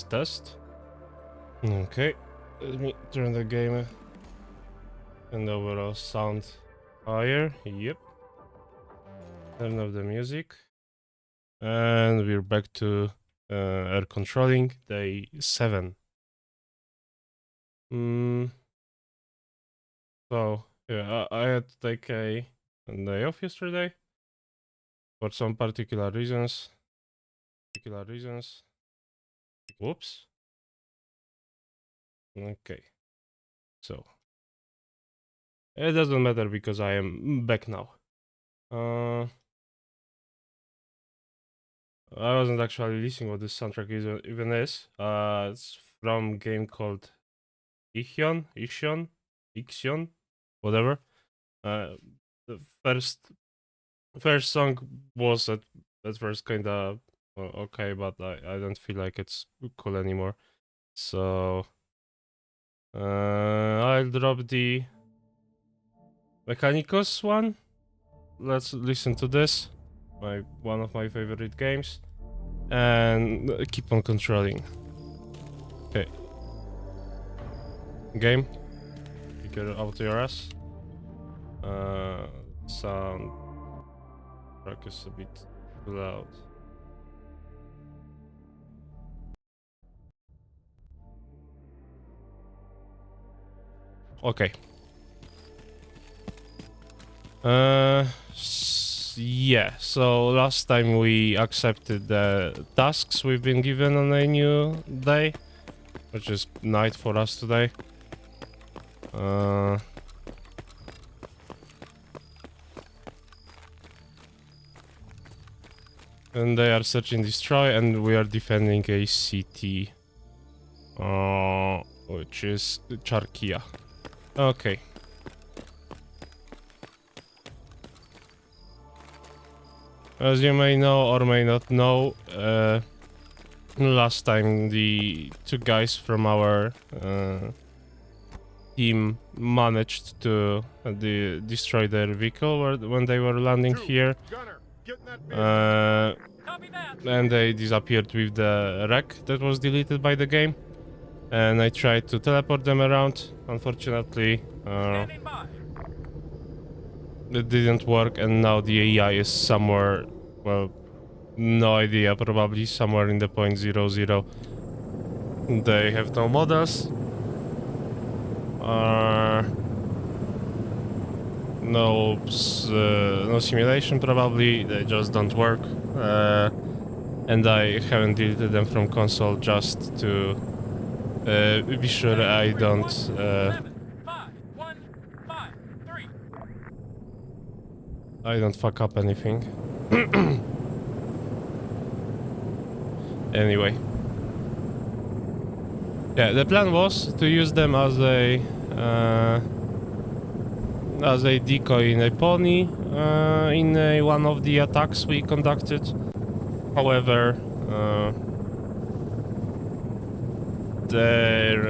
Test. Okay, let me turn the game and overall sound higher. Yep. Turn off the music. And we're back to air controlling, day 7. So, yeah, I had to take a day off yesterday for some particular reasons. Whoops. Okay. So, it doesn't matter because I am back now. I wasn't actually listening what this soundtrack even is. It's from a game called Ixion, whatever. The first song was at first kinda okay, but I don't feel like it's cool anymore. So I'll drop the Mechanicus one. Let's listen to this. One of my favorite games. And keep on controlling. Okay. Game. Get it out your ass. Sound track is a bit too loud. Okay. Yeah, so last time we accepted the tasks we've been given on a new day, which is night for us today. And they are search and destroy, and we are defending a city, which is Charkia. Okay. As you may know or may not know, last time the two guys from our team managed to destroy their vehicle when they were landing here. And they disappeared with the wreck that was deleted by the game. And I tried to teleport them around. Unfortunately, it didn't work, and now the AI is somewhere, well, no idea, probably somewhere in the 0.00. They have no models. No simulation, probably. They just don't work. And I haven't deleted them from console just to be sure I don't fuck up anything. Anyway. Yeah, the plan was to use them as a decoy in a pony in one of the attacks we conducted. However, their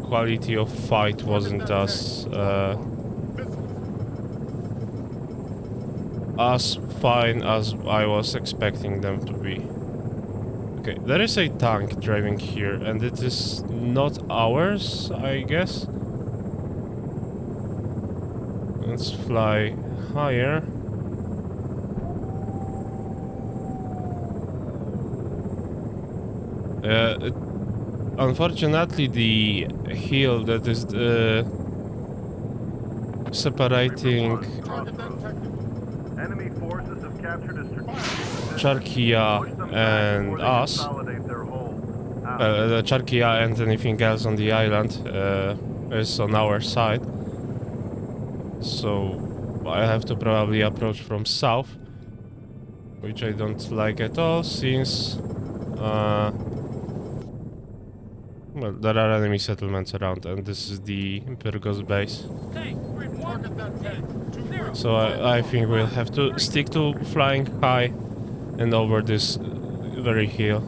quality of fight wasn't as as fine as I was expecting them to be. Okay, there is a tank driving here, and it is not ours, I guess. Let's fly higher. Unfortunately, the hill that is separating Enemy forces have captured a strategic Charkia and us, the Charkia and anything else on the island is on our side. So I have to probably approach from south, which I don't like at all, since well, there are enemy settlements around, and this is the Pyrgos base. So I think we'll have to stick to flying high and over this very hill.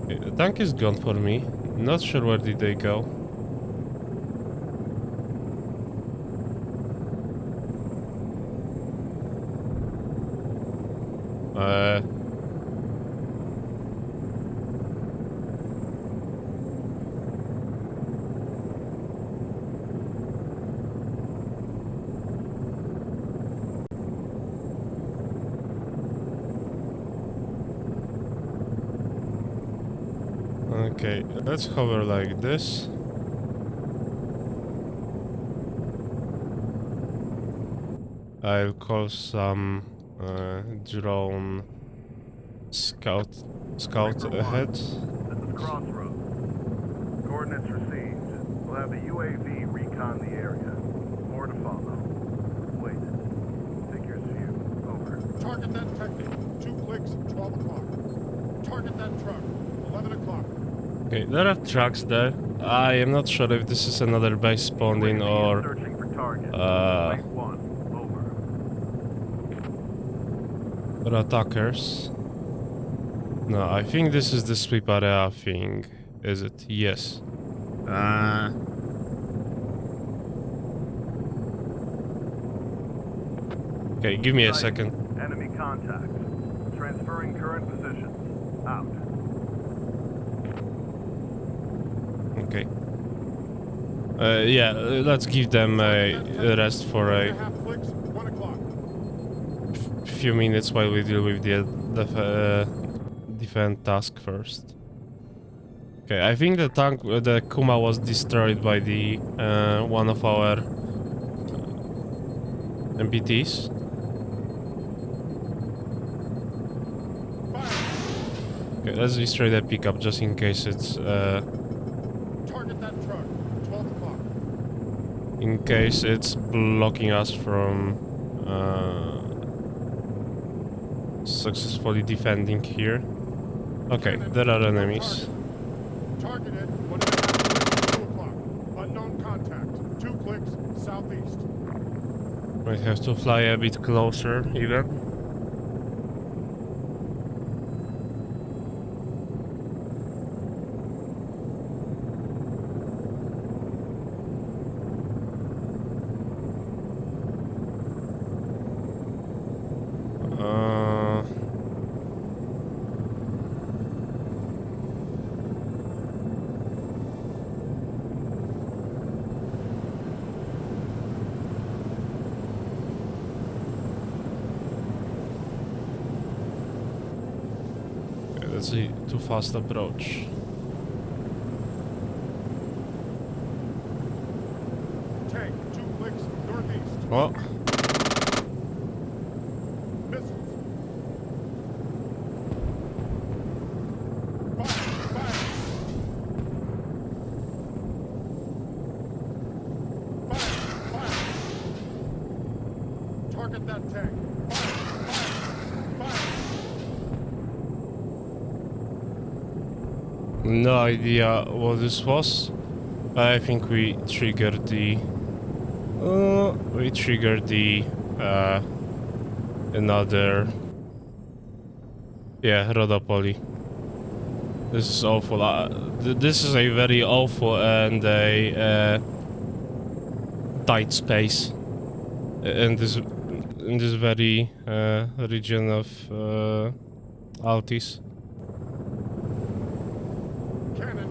Okay, the tank is gone for me. Not sure where did they go. Okay, let's hover like this. I'll call some drone scout ahead. This is Crossroads. Coordinates received. We'll have the UAV recon the area. More to follow. Wait. Figures view. Over. Target that technic. 2 clicks, 12 o'clock. Target that truck. 11 o'clock. Okay, there are trucks there. I am not sure if this is another base spawned in or Searching for target. Wait 1. Over. or attackers. No, I think this is the sweep area thing. Is it? Yes. Okay, give me a second. Enemy contact. Transferring current positions. Out. Okay. Yeah, let's give them a rest for a Half clicks, 1 o'clock. few minutes while we deal with the defend task first. Okay, I think the tank, the Kuma was destroyed by the one of our MPTs. Okay, let's destroy the pickup just in case it's Target that truck. 12 o'clock. in case it's blocking us from successfully defending here. Okay, there are enemies. Targeted. 1 o'clock. Unknown contact. 2 clicks, southeast. Might have to fly a bit closer, even. That's a too fast approach. Tank. 2 clicks, northeast. Oh, Missiles. Fire. Fire. Target that tank. Fire. no idea what this was. I think we triggered the another, yeah, Rodopoly. This is awful. This is a very awful and a tight space in this very region of Altis. Cannon.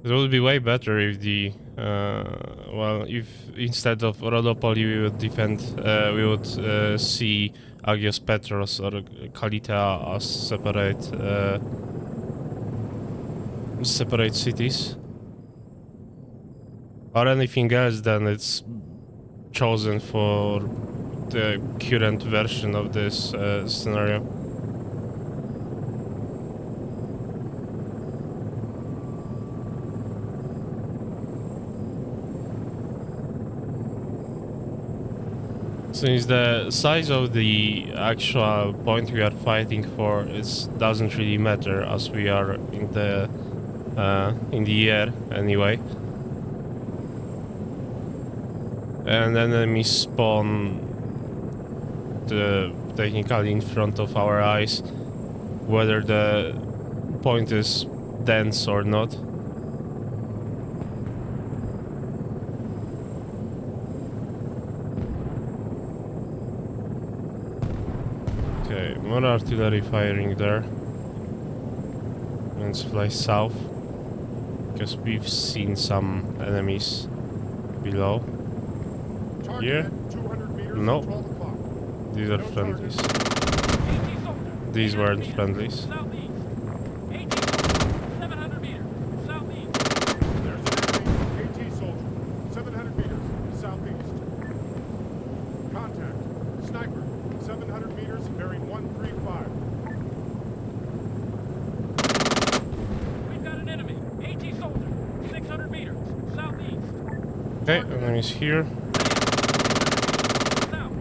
It would be way better if the well, if instead of Rodopoli we would defend, we would see Agios Petros or Kalita as separate cities, or anything else. Then it's chosen for the current version of this scenario. Since the size of the actual point we are fighting for doesn't really matter, as we are in the air anyway, and enemies spawn technically in front of our eyes, whether the point is dense or not. Okay, more artillery firing there. Let's fly south, because we've seen some enemies below. Target Here? at 200 meters No. at 12 o'clock. These are No friendlies. target. These weren't friendlies. Southeast. 700 meters. Southeast. There's an enemy AT soldier. 700 meters southeast. Contact. Sniper. 700 meters bearing 135. We've got an enemy. AT soldier. 600 meters. Southeast. Okay, enemies here. South.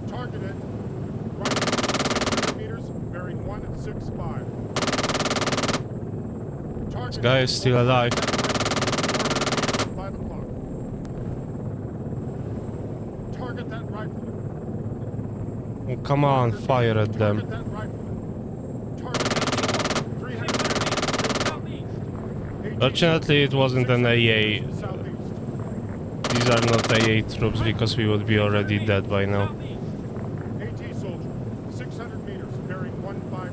Targeted. Right. 600 meters bearing 165. This guy is still alive. 5 o'clock. Target that rifle. Oh, come on, fire at them. Target that rifle. Target that 300 Southeast. meters. Fortunately, it wasn't an AA. Southeast. These are not AA troops, because we would be already dead by now. Southeast. AT soldier. 600 meters bearing 150.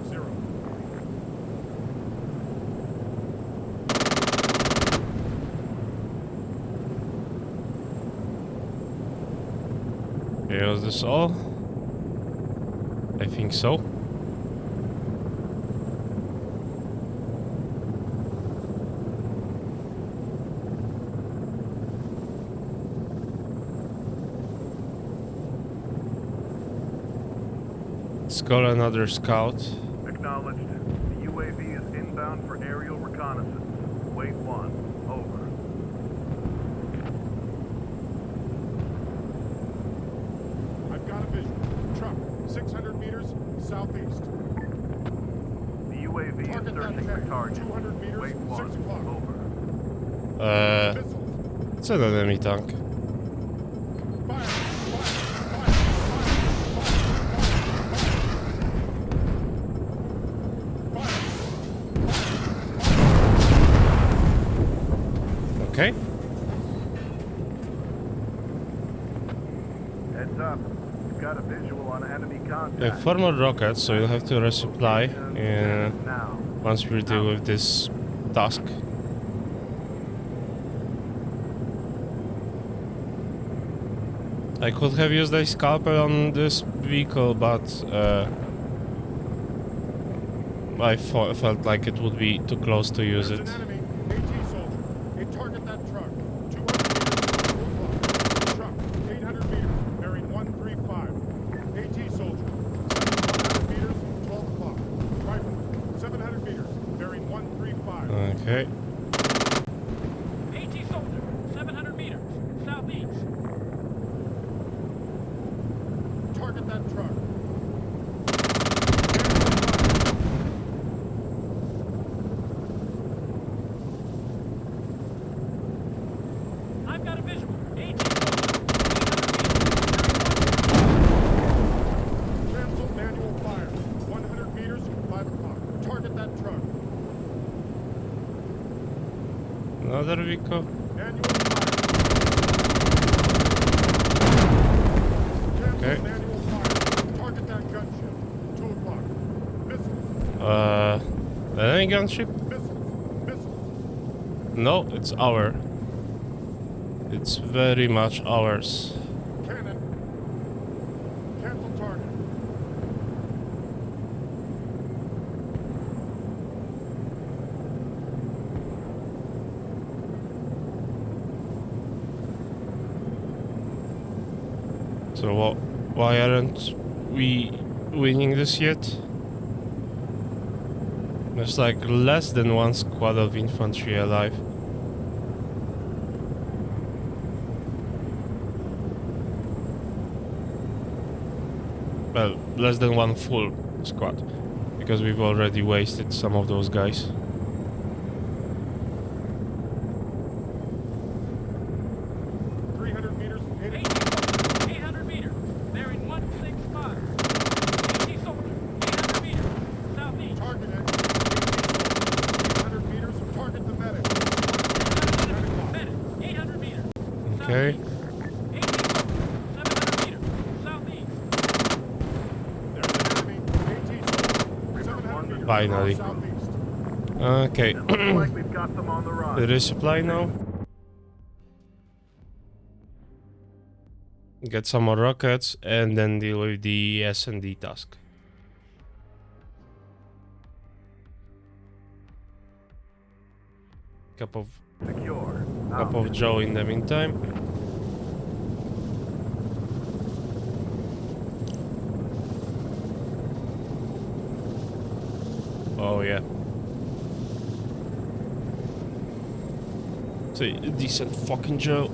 Okay, was this all? I think so. Let's call another scout. Acknowledged. The UAV is inbound for aerial reconnaissance. Wait 1. Over. I've got a visual. Truck. 600 meters southeast. The UAV is Target that searching for tank. target. 200 meters. Wait 1. 6 o'clock. Over. Missiles. It's an enemy tank. Fire. Okay. Heads up. We've got a visual on enemy contact. Yeah, 4 more rockets, so you'll have to resupply Now. once we deal with this task. I could have used a scalpel on this vehicle, but I felt like it would be too close to use There's it. an enemy AT soldier. It target that truck. 200 meters. Truck. 800 meters. Bearing 135. AT soldier. 700 meters. 12 o'clock. Rifleman. 700 meters. Bearing 135. Okay. AT soldier. 700 meters. Southeast. Target that truck. another vehicle. Manual fire. Cancel Okay. manual fire. Target that gunship. 2 o'clock. Missiles. Any gunship? Missiles. Missiles. No, it's our. It's very much ours. Cannon. Cancel target. So why aren't we winning this yet? There's like less than one squad of infantry alive. Well, less than one full squad, because we've already wasted some of those guys. Meters. 800 meters, bearing 165. AT soldier, 800 meters, southeast. Target it. 800 meters. Target the medic. Medic, 800 meters. Okay. AT soldier, 700 meters, southeast. There's an enemy. AT soldier. 700 meters. Finally. Southeast. Okay. It looks like we've got them on the run. The resupply now. Get some more rockets and then deal with the S&D task. Cup Secure. of Joe in the meantime. Oh yeah. It's a decent fucking Joe.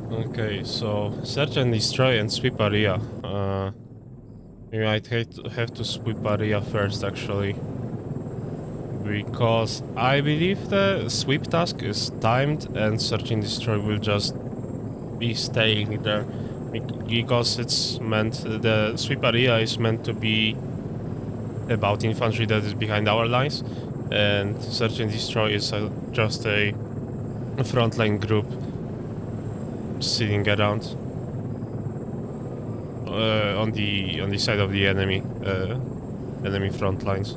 Okay, so search and destroy and sweep area. We might have to sweep area first, actually. Because I believe the sweep task is timed and search and destroy will just be staying there. Because it's meant, the sweep area is meant to be about infantry that is behind our lines. And search and destroy is just a frontline group sitting around on the side of the enemy front lines.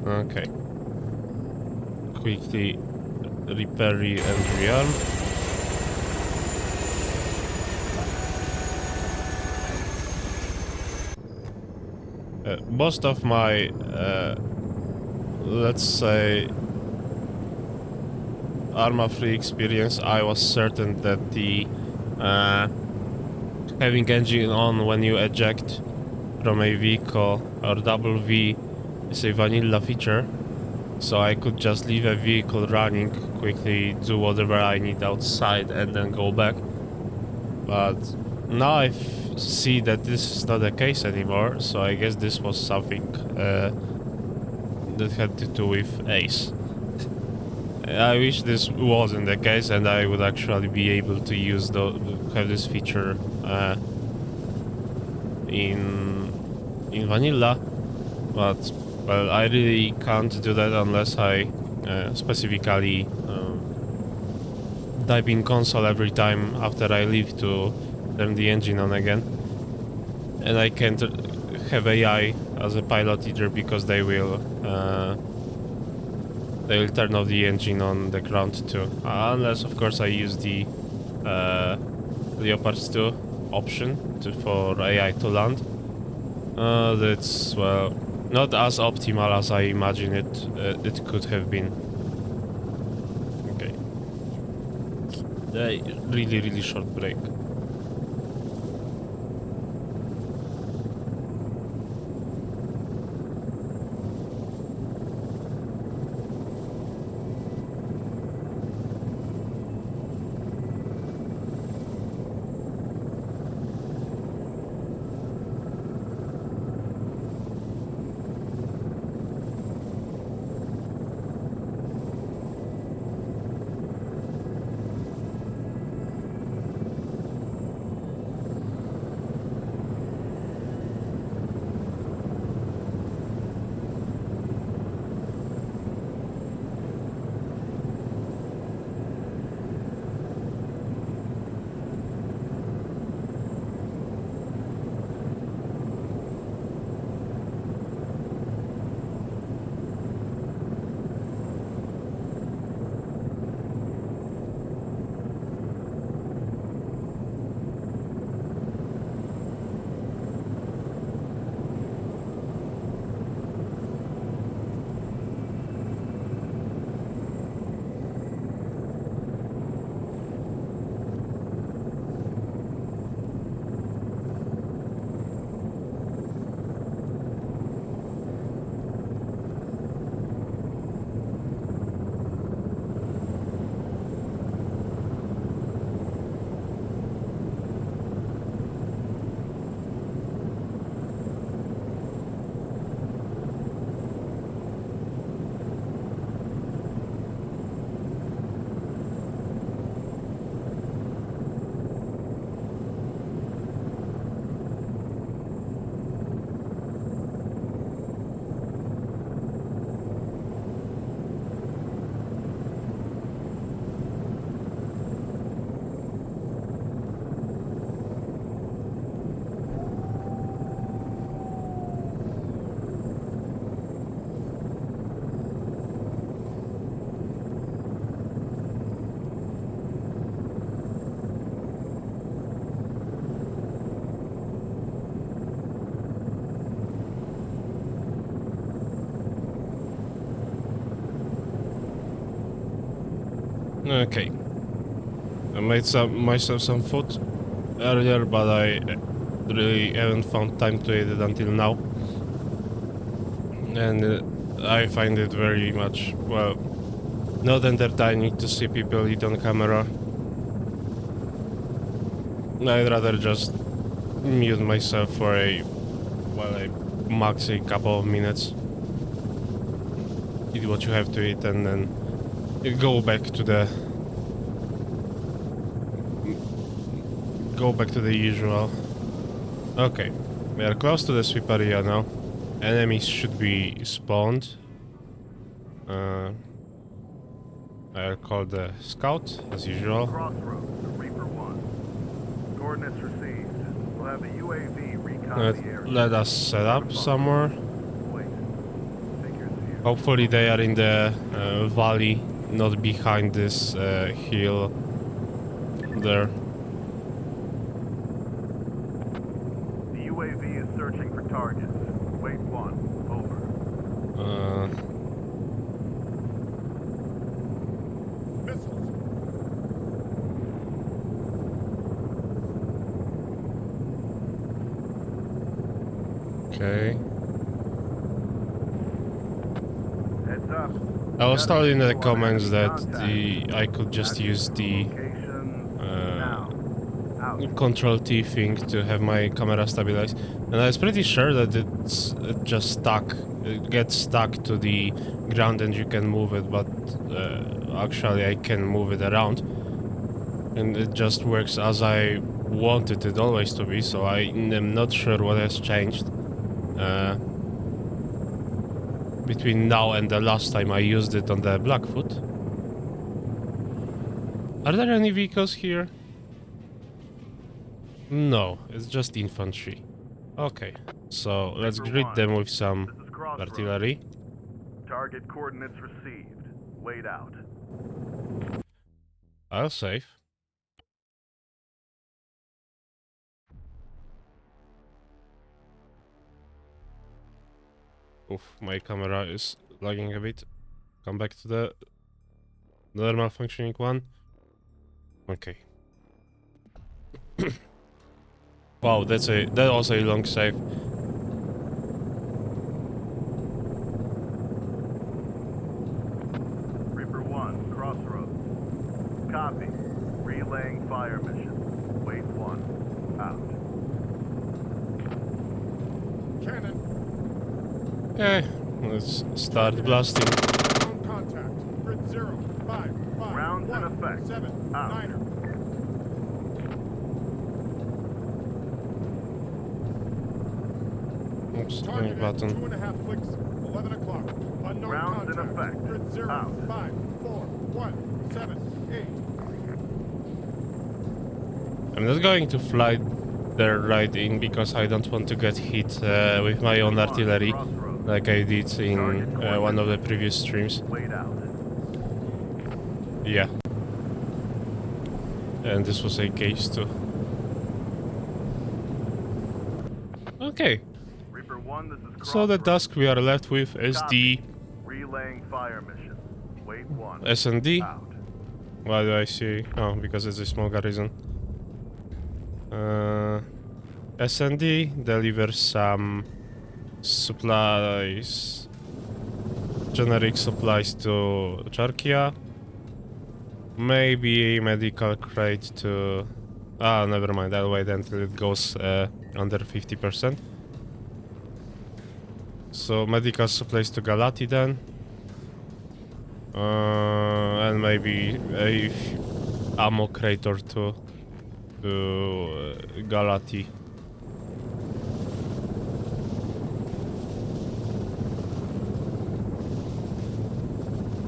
Okay. Quickly repair and rearm. Most of my let's say Arma free experience, I was certain that the having engine on when you eject from a vehicle or double V is a vanilla feature, so I could just leave a vehicle running, quickly do whatever I need outside and then go back. But now I see that this is not the case anymore, so I guess this was something that had to do with Ace. I wish this wasn't the case and I would actually be able to use have this feature in vanilla, but well, I really can't do that unless I specifically type in console every time after I leave to turn the engine on again. And I can't have AI as a pilot either because they will turn off the engine on the ground too, unless of course I use the Leopard's 2 option for AI to land. That's, well, not as optimal as I imagine it could have been. Okay. Really, really short break. Okay. I made myself some food earlier, but I really haven't found time to eat it until now. And I find it very much, well, not entertaining to see people eat on camera. I'd rather just mute myself for a max a couple of minutes. Eat what you have to eat and then go back to the usual. Okay, we are close to the sweep area now. Enemies should be spawned. I'll call the scout as usual. Crossroads, the Reaper 1. Coordinates received. We'll have a UAV recon the area. Let us set up somewhere. Wait. Figures view. Hopefully they are in the valley, not behind this hill there. The UAV is searching for targets. Wait 1. Over. Missiles. Okay. Heads up. I was told in the Got a comments visual on that enemy contact. I could just use the Location now. Out. Control T thing to have my camera stabilized, and I was pretty sure that it just stuck. It gets stuck to the ground and you can move it, but actually I can move it around, and it just works as I wanted it always to be. So I am not sure what has changed between now and the last time I used it on the Blackfoot. Are there any vehicles here? No, it's just infantry. Okay, so let's Reaper greet 1. them with some This is Crossroads. artillery. Target coordinates received. Wait out. I'll save. Oof, my camera is lagging a bit. Come back to the normal functioning one. Okay. Wow, that was a long save. Reaper 1, crossroads. Copy. Relaying fire mission. Wait 1. Out. Cannon. Okay, let's start blasting. On contact. Grid 0, 5, 5, Rounds in 1, effect. 7, Out. 9er. Oops, wrong Target at button. 2.5 clicks. 11 o'clock. Unknown Rounds in contact. effect. Grid 0, Out. 5, 4, 1, 7, 8. I'm not going to fly there right in because I don't want to get hit with my own artillery like I did in one of the previous streams. Wait out. Yeah. And this was a case too. Okay, Reaper 1, this is so the crossroads. task we are left with is the Copy. Relaying fire mission. Wait 1. S&D. Out. Why do I see? Oh, because it's a small garrison. S&D delivers some supplies, generic supplies to Czarkia. Maybe a medical crate to... Ah, never mind, I'll wait until it goes under 50%. So, medical supplies to Galati then. And maybe a ammo crate or two to Galati.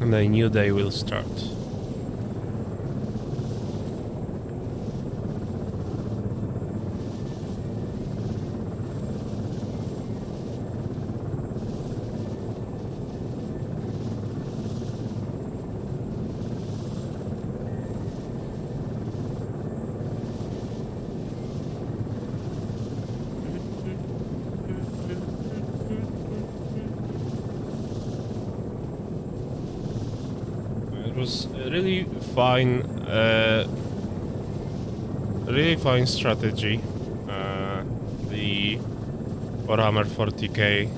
And a new day will start. It was a really fine strategy. The Warhammer 40k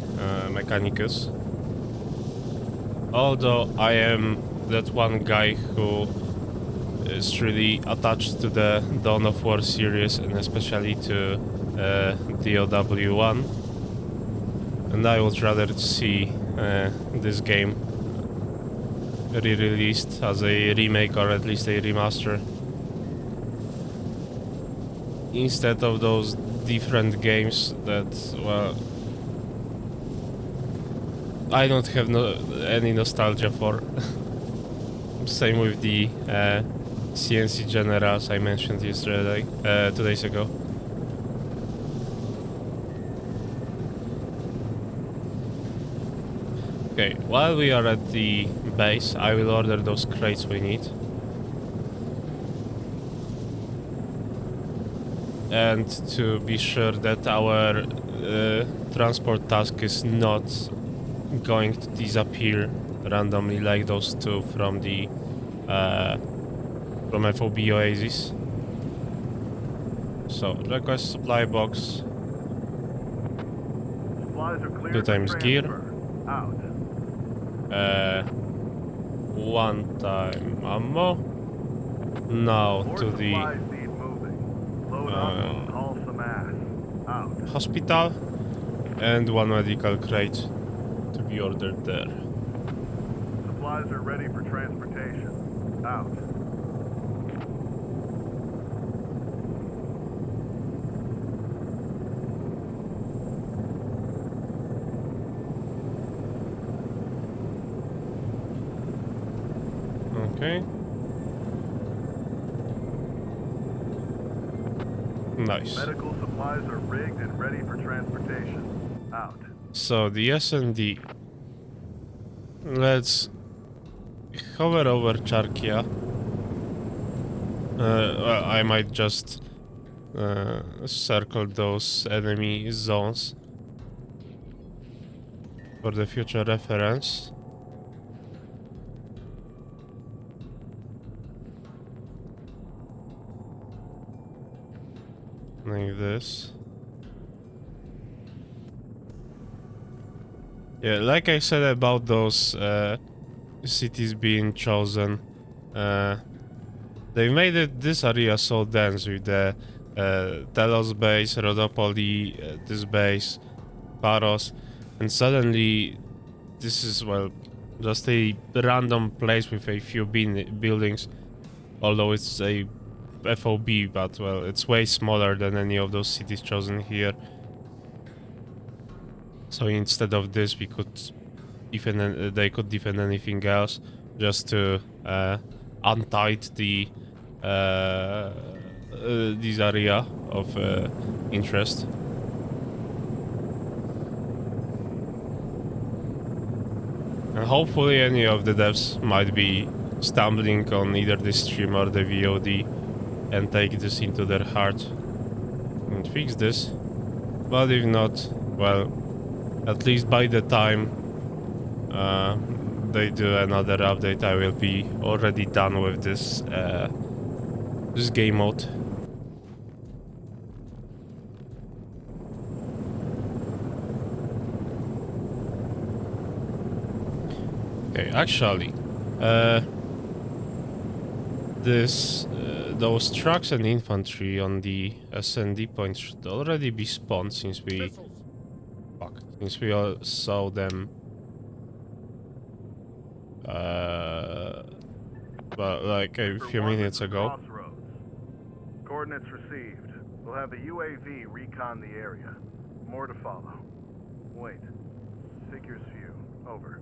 Mechanicus. Although I am that one guy who is really attached to the Dawn of War series and especially to DOW1, and I would rather see this game re-released as a remake or at least a remaster instead of those different games that, well, I don't have any nostalgia for. Same with the CNC Generals I mentioned yesterday, 2 days ago. Okay, while we are at the base, I will order those crates we need. And to be sure that our transport task is not going to disappear randomly like those two from the from FOB Oasis. So, request supply box. Supplies are cleared 2 for times gear. transfer. Out. 1 time ammo. Now More to the supplies need moving. Load up and haul some ass. Out. hospital and 1 medical crate to be ordered there. Supplies are ready for transportation. Out. Okay. Nice. Medical supplies are rigged and ready for transportation. Out. So the S&D. Let's hover over Czarkia. Well, I might just circle those enemy zones. for the future reference. Like this. Yeah, like I said about those cities being chosen, they made this area so dense with the Telos base, Rhodopoli, this base, Paros, and suddenly this is, well, just a random place with a few buildings, although it's a FOB, but, well, it's way smaller than any of those cities chosen here. So instead of this, we could defend, they could defend anything else, just to untied the this area of interest. And hopefully any of the devs might be stumbling on either the stream or the VOD and take this into their heart and fix this. But if not, well, at least by the time they do another update, I will be already done with this this game mode. Okay, actually, those trucks and infantry on the SND point should already be spawned since we all saw them. But like a few minutes ago. Crossroads. Coordinates received. We'll have a UAV recon the area. More to follow. Wait. Figures view. Over.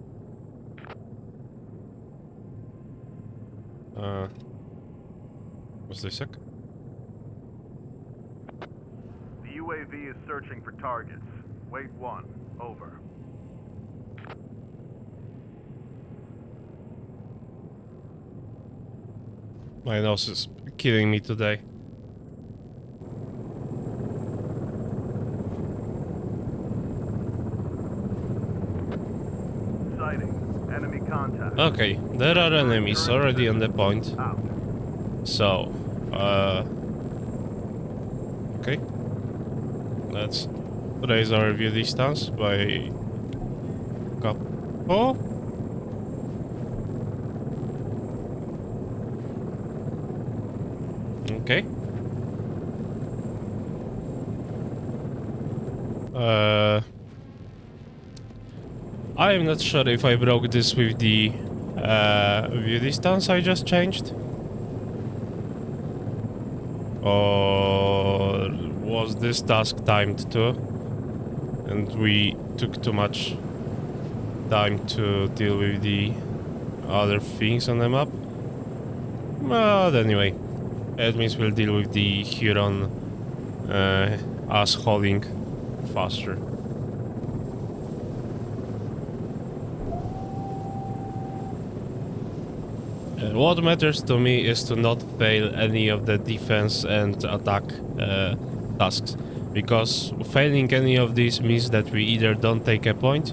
Was this sick? The UAV is searching for targets. Wait 1. Over. My nose is killing me today. Sighting. Enemy contact. Okay, there are enemies already on the point. Out. So, okay. Let's raise our view distance by couple. Okay. I am not sure if I broke this with the view distance I just changed. Or was this task timed too? And we took too much time to deal with the other things on the map. But anyway, admins will deal with the Huron us hauling faster. What matters to me is to not fail any of the defense and attack tasks, because failing any of these means that we either don't take a point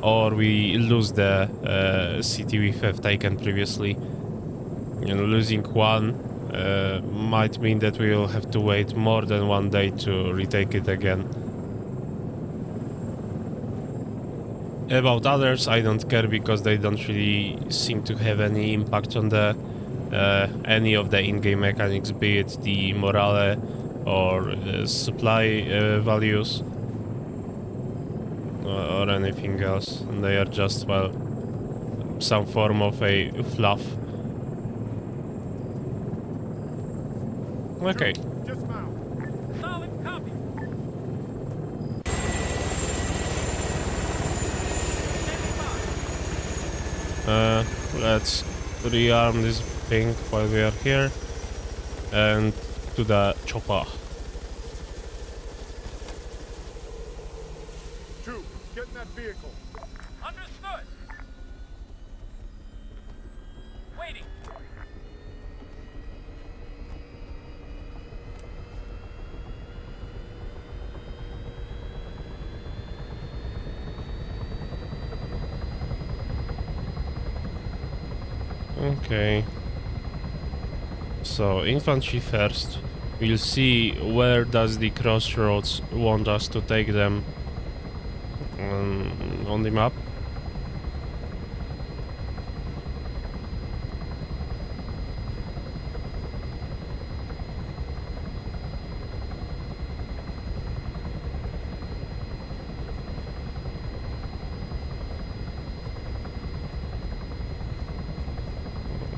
or we lose the city we have taken previously. You know, losing one might mean that we will have to wait more than 1 day to retake it again. About others, I don't care, because they don't really seem to have any impact on the any of the in-game mechanics, be it the morale or supply values or anything else. And they are just, well, some form of a fluff. Okay. Dismount. Solid copy. Let's rearm this thing while we are here, and to the chopper. 2, get in that vehicle. Understood. Waiting. Okay. So infantry first. We'll see where does the crossroads want us to take them on the map.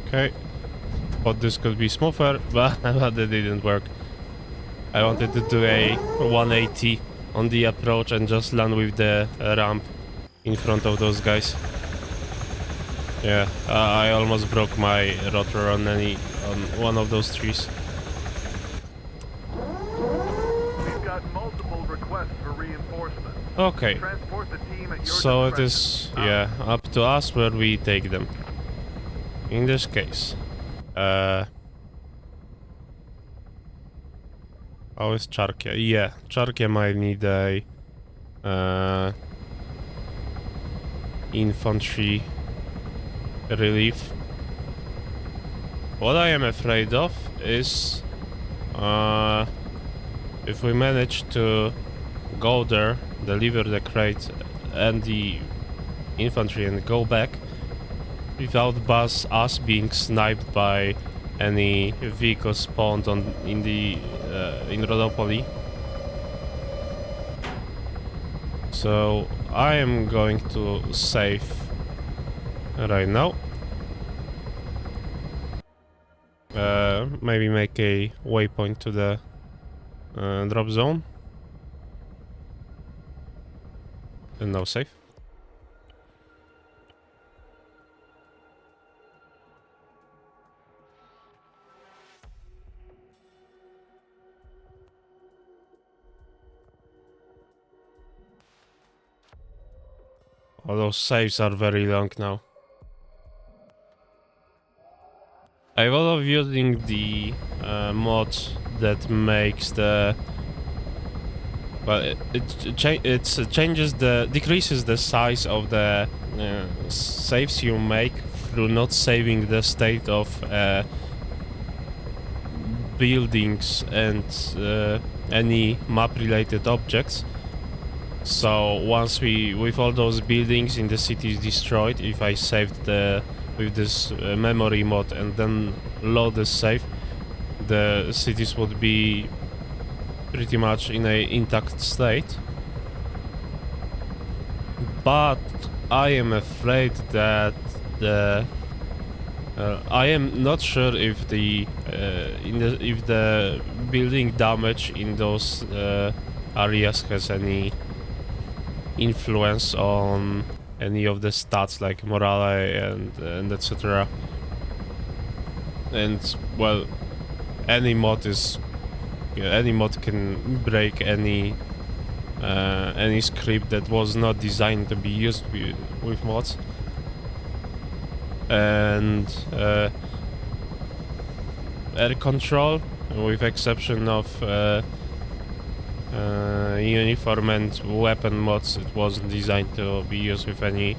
Okay. Thought this could be smoother, but it didn't work. I wanted to do a 180 on the approach and just land with the ramp in front of those guys. Yeah, I almost broke my rotor on one of those trees. We've got multiple requests for reinforcements. Okay, Transport the team at your so it discretion. is, yeah, up to us where we take them. In this case, how is Charkia? Yeah, Charkia might need a infantry relief. What I am afraid of is if we manage to go there, deliver the crate and the infantry and go back without us being sniped by any vehicles spawned in Rhodopoly. So I am going to save right now. Maybe make a waypoint to the drop zone. And now save. All those saves are very long now. I love using the mod that makes the decreases the size of the saves you make through not saving the state of buildings and any map-related objects. So once with all those buildings in the city is destroyed, if I saved with this memory mod and then load the save, the cities would be pretty much in a intact state. But I am afraid that I am not sure if the building damage in those areas has any influence on any of the stats like morale and etc. And well, any mod can break any script that was not designed to be used with mods. And air control, with exception of uniform and weapon mods, it wasn't designed to be used with any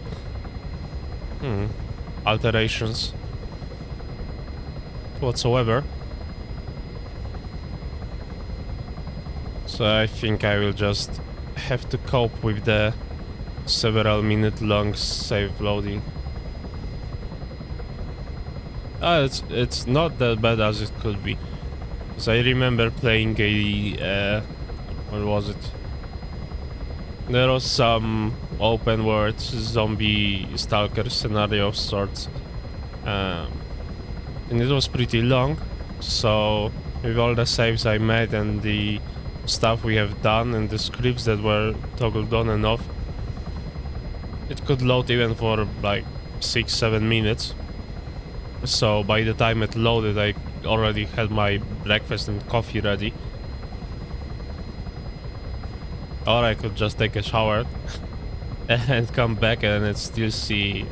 alterations whatsoever. So I think I will just have to cope with the several minute long save loading. It's not that bad as it could be. Because I remember playing a what was it? There was some open world zombie stalker scenario of sorts, and it was pretty long. So with all the saves I made and the stuff we have done and the scripts that were toggled on and off, it could load even for like 6-7 minutes. So by the time it loaded, I already had my breakfast and coffee ready. Or I could just take a shower and come back and still see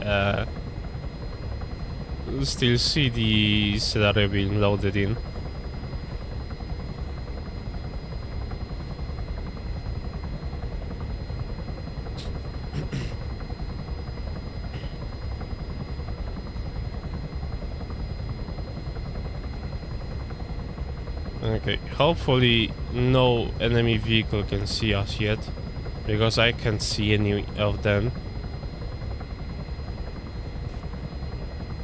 the scenario being loaded in. Okay, hopefully no enemy vehicle can see us yet, because I can't see any of them.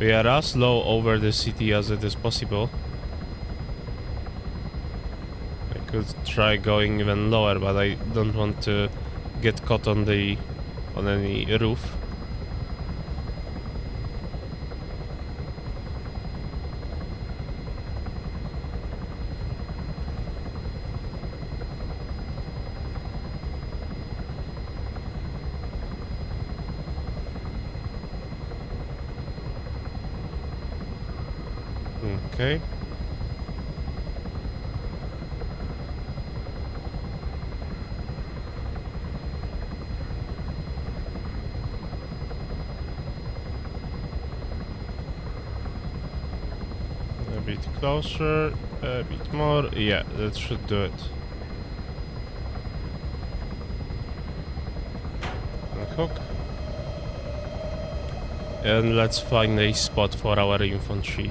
We are as low over the city as it is possible. I could try going even lower, but I don't want to get caught on any roof. Okay. A bit closer, a bit more. Yeah, that should do it. Unhook. And let's find a spot for our infantry.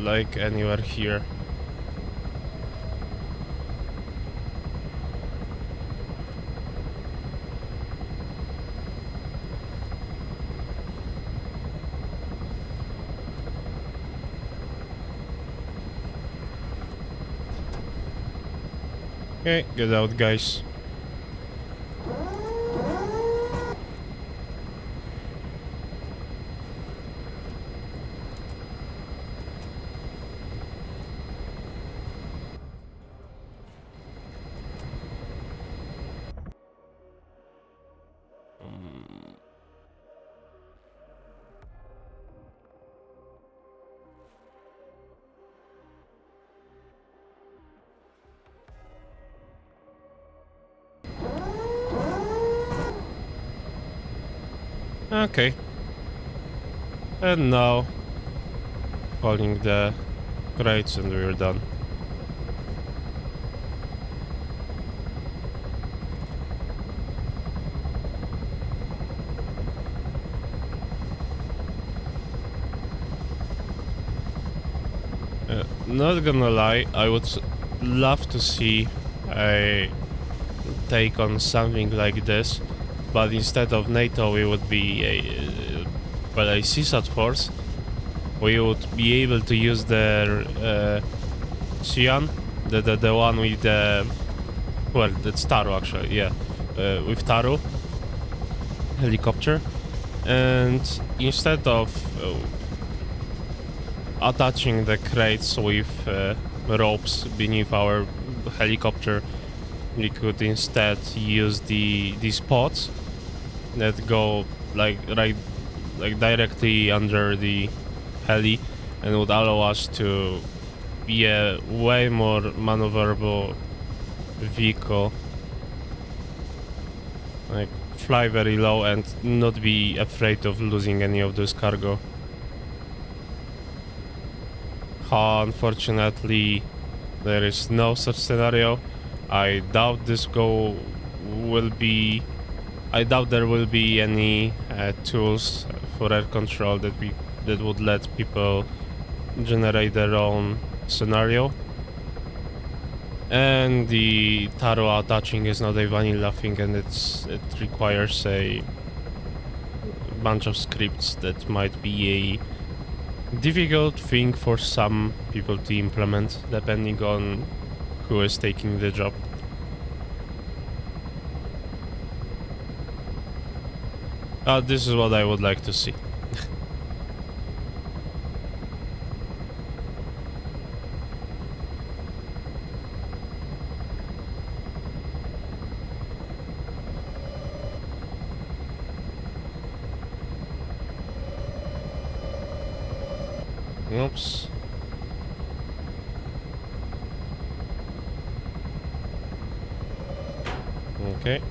Like anywhere here. Okay, get out, guys. Okay. And now, calling the crates and we're done. Not gonna lie, I would love to see a take on something like this, but instead of NATO we would be a CSAT force. We would be able to use their Xi'an, the one with the, well, that's Taro actually, yeah, with Taro helicopter, and instead of attaching the crates with ropes beneath our helicopter, we could instead use these pods that go like directly under the heli and would allow us to be a way more maneuverable vehicle, like fly very low and not be afraid of losing any of this cargo. Unfortunately, there is no such scenario. I doubt I doubt there will be any tools for air control that would let people generate their own scenario. And the Taro attaching is not a vanilla thing, and it requires a bunch of scripts that might be a difficult thing for some people to implement, depending on who is taking the job. This is what I would like to see. Oops. Okay.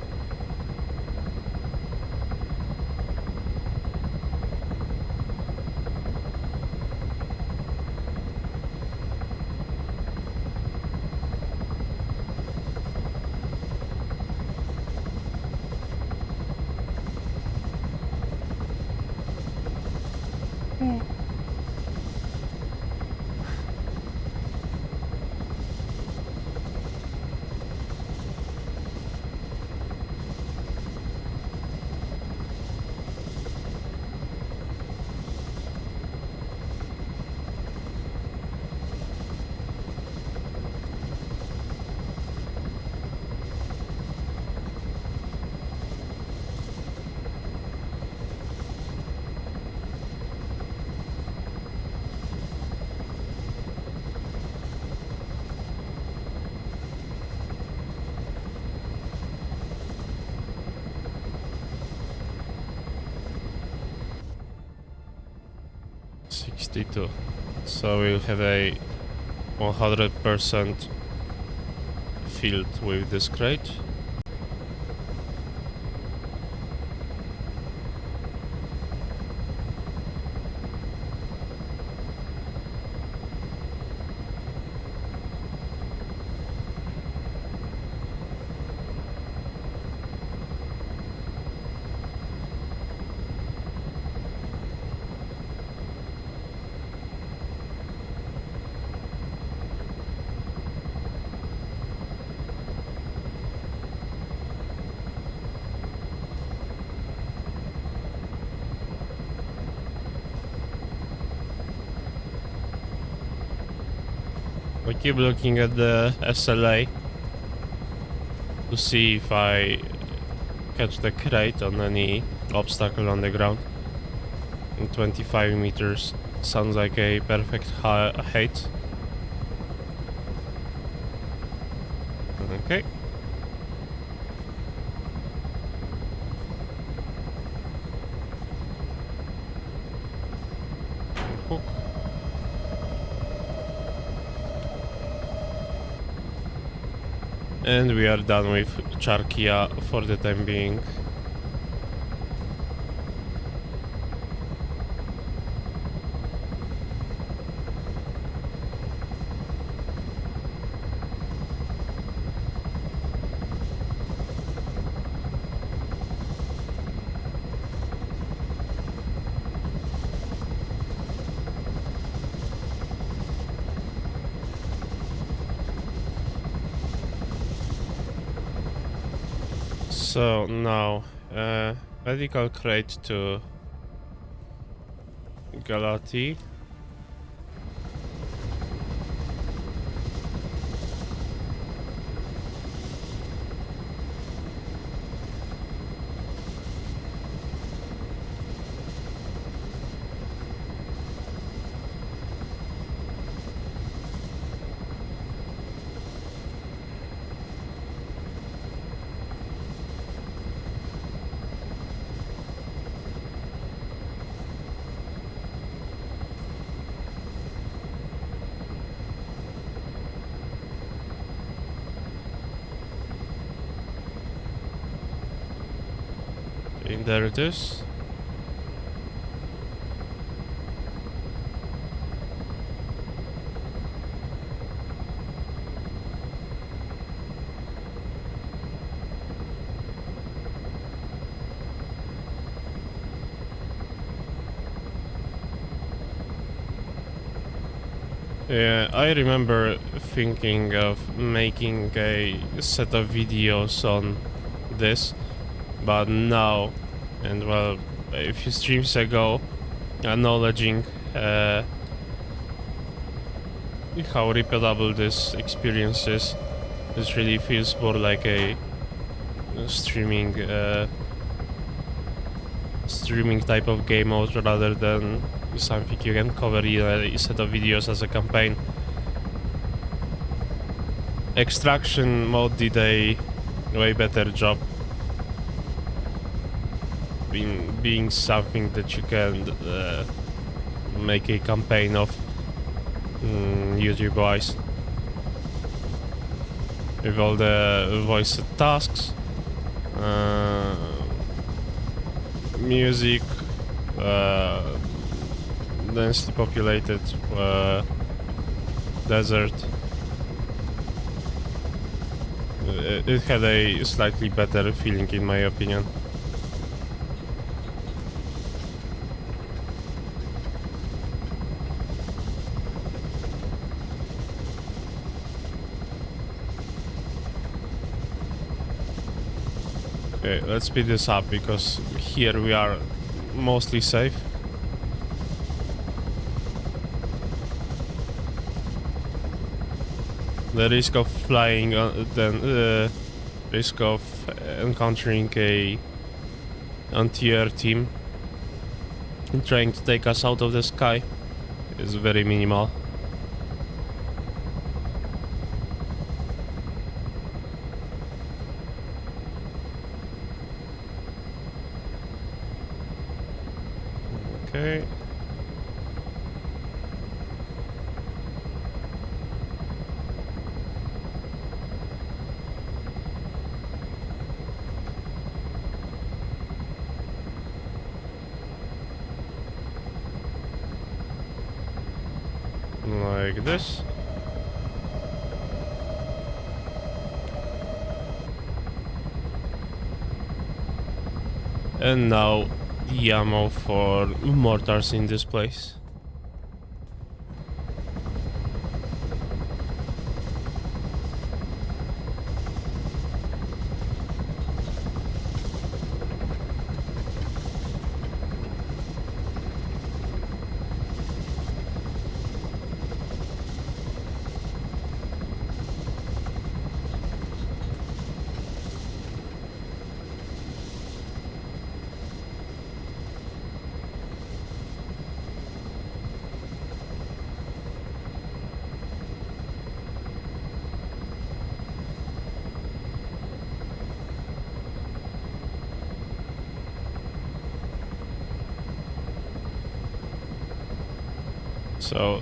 62. So we'll have a 100% filled with this crate. I keep looking at the SLA to see if I catch the crate on any obstacle on the ground. And 25 meters sounds like a perfect height. Okay. Hook. And we are done with Charkia for the time being. So now, medical crate to Galati. And there it is. Yeah, I remember thinking of making a set of videos on this, but now, and well, a few streams ago, acknowledging how repeatable this experience is, this really feels more like a streaming streaming type of game mode rather than something you can cover in a set of videos as a campaign. Extraction mode did a way better job being something that you can make a campaign of YouTube wise, with all the voiced tasks, music, densely populated desert. It had a slightly better feeling in my opinion. Okay, let's speed this up because here we are mostly safe. The risk of flying, the risk of encountering a anti-air team trying to take us out of the sky is very minimal. Okay. like this. And now the ammo for mortars in this place. So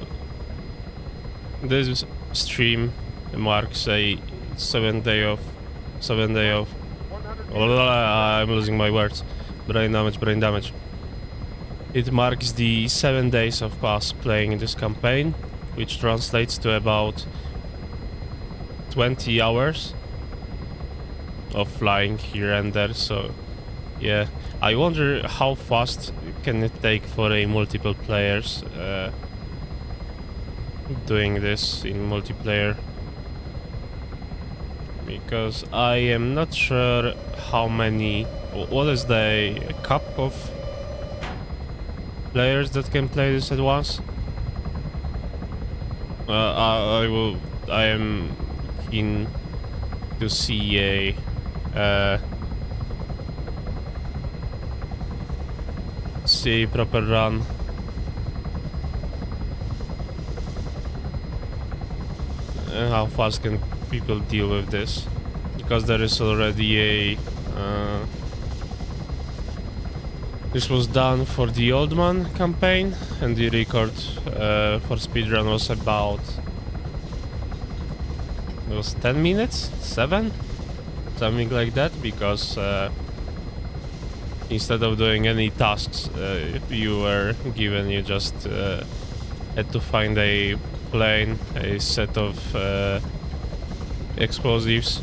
this stream marks a 7 day of 100 I'm losing my words. Brain damage. It marks the 7 days of us playing this campaign, which translates to about 20 hours of flying here and there. So yeah, I wonder how fast can it take for a multiple players doing this in multiplayer, because I am not sure how many. What is the cap of players that can play this at once? I am keen to see a proper run. How fast can people deal with this? Because there is already a this was done for the Old Man campaign, and the record for speedrun was about, it was 10 minutes? 7? Something like that, because instead of doing any tasks you just had to find a plane, a set of explosives,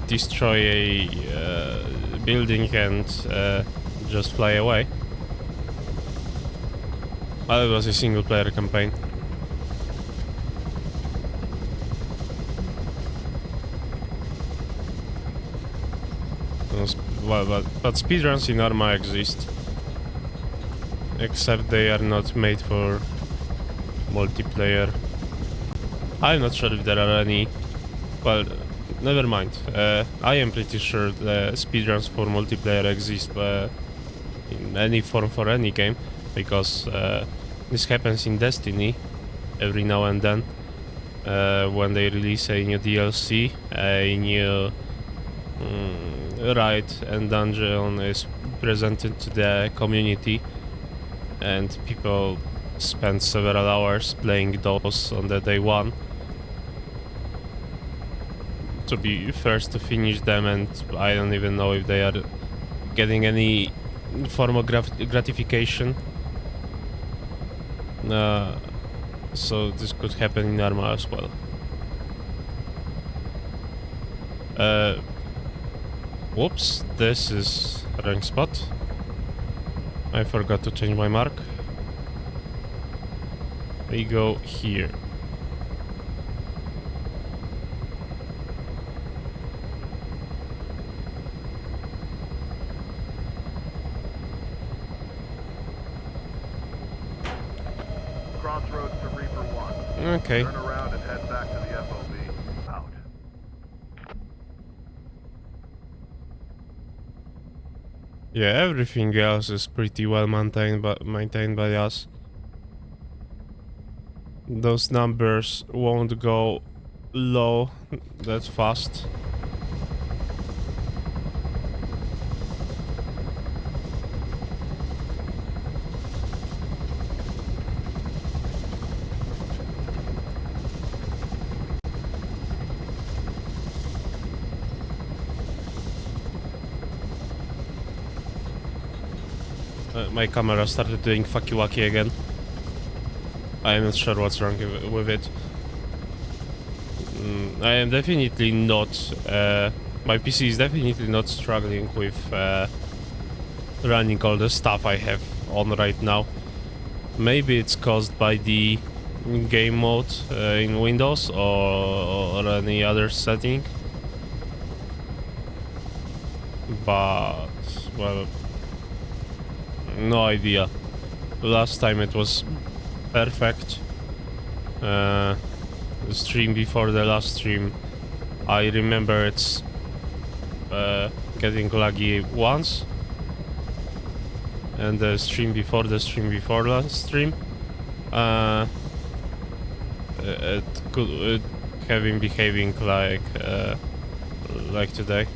destroy a building, and just fly away. Well, it was a single player campaign. Well, but speedruns in Arma exist, except they are not made for multiplayer. I'm not sure if there are any. Well, never mind. I am pretty sure the speedruns for multiplayer exist in any form for any game, because this happens in Destiny every now and then when they release a new DLC, a new raid and dungeon is presented to the community, and people spend several hours playing those on the day one to be first to finish them, and I don't even know if they are getting any form of gratification. So this could happen in Arma as well. Whoops, this is a wrong spot. I forgot to change my mark. We go here. Crossroads to Reaper 1. Okay. Turn around and head back to the FOB. Out. Yeah, everything else is pretty well maintained by us. Those numbers won't go low that fast. My camera started doing fucky wacky again. I am not sure what's wrong with it. I am definitely not. My PC is definitely not struggling with running all the stuff I have on right now. Maybe it's caused by the game mode in Windows or any other setting. But, well, no idea. Last time it was perfect. The stream before the last stream, I remember it's getting laggy once. And the stream before last stream, it could having behaving like today.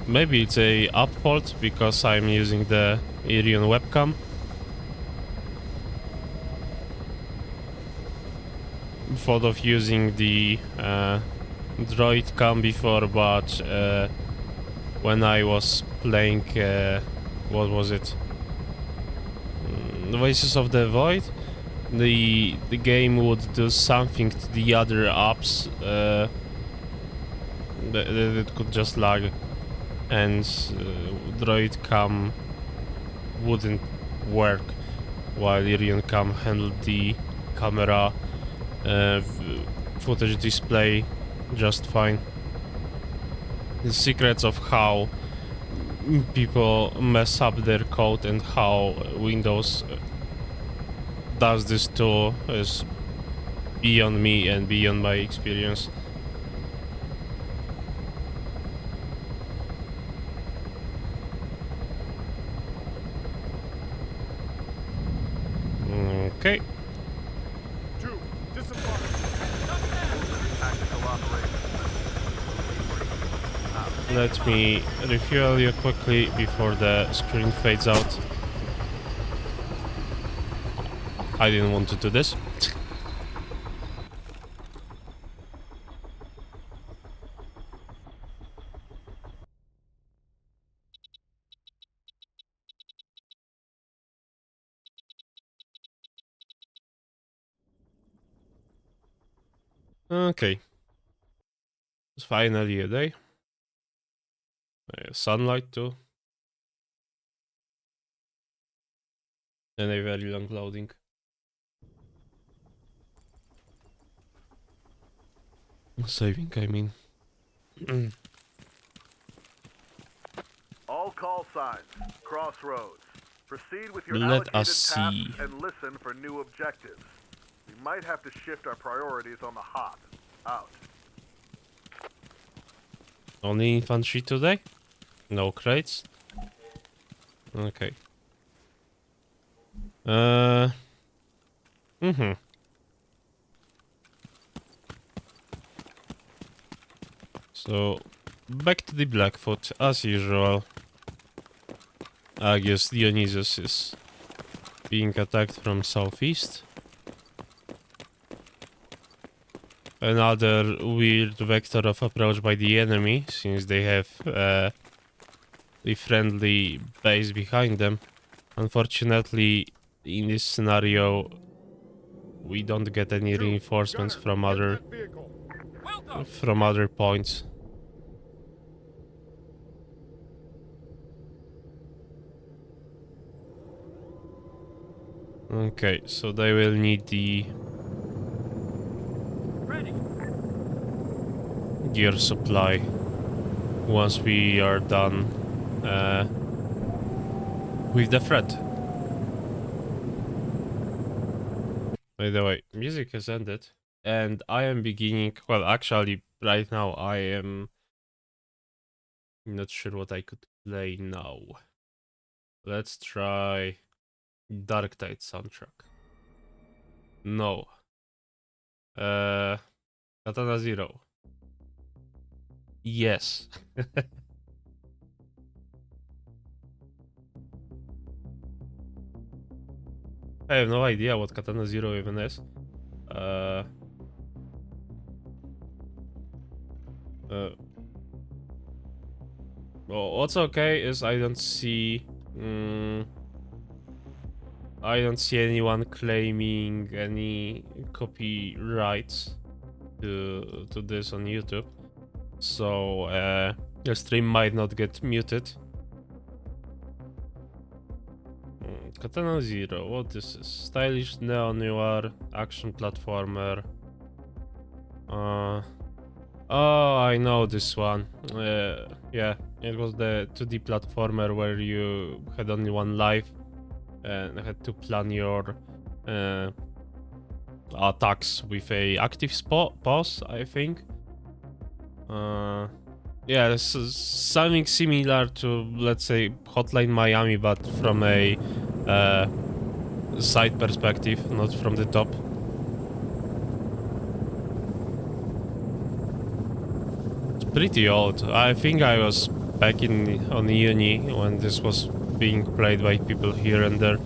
Maybe it's a app fault because I'm using the Irion webcam. Thought of using the Droid cam before, but when I was playing, what was it? Voices of the Void. The game would do something to the other apps that it could just lag, and Droid cam wouldn't work while Irion cam handled the camera footage display just fine. The secrets of how people mess up their code and how Windows does this too is beyond me and beyond my experience. Okay. 2, disembark. Tactical operation. Let me refuel you quickly before the screen fades out. I didn't want to do this. Okay. It's finally a day. Sunlight too. And a very long loading. Saving, I mean. All call signs. Crossroads. Proceed with your Let allocated us see. tasks and listen for new objectives. We might have to shift our priorities on the hop. Out. Only infantry today? No crates? Okay. So, back to the Blackfoot, as usual. I guess Dionysus is being attacked from southeast. Another weird vector of approach by the enemy, since they have the friendly base behind them. Unfortunately, in this scenario, we don't get any 2, reinforcements gunner, from get other that vehicle. points. Okay, so they will need the Ready. gear supply once we are done with the threat. By the way, music has ended, and I am beginning. Well, actually, right now I am not sure what I could play now. Let's try Dark Tide soundtrack. No. Katana Zero. Yes. I have no idea what Katana Zero even is. Well, what's okay is I don't see. I don't see anyone claiming any copyrights to this on YouTube, so the stream might not get muted. Katana Zero, what is this? Stylish neo-noir action platformer. Oh, I know this one. Yeah, it was the 2D platformer where you had only one life and had to plan your attacks with a active pause, I think. Yeah, this is something similar to, let's say, Hotline Miami, but from a side perspective, not from the top. It's pretty old. I think I was back on uni when this was being played by people here and there.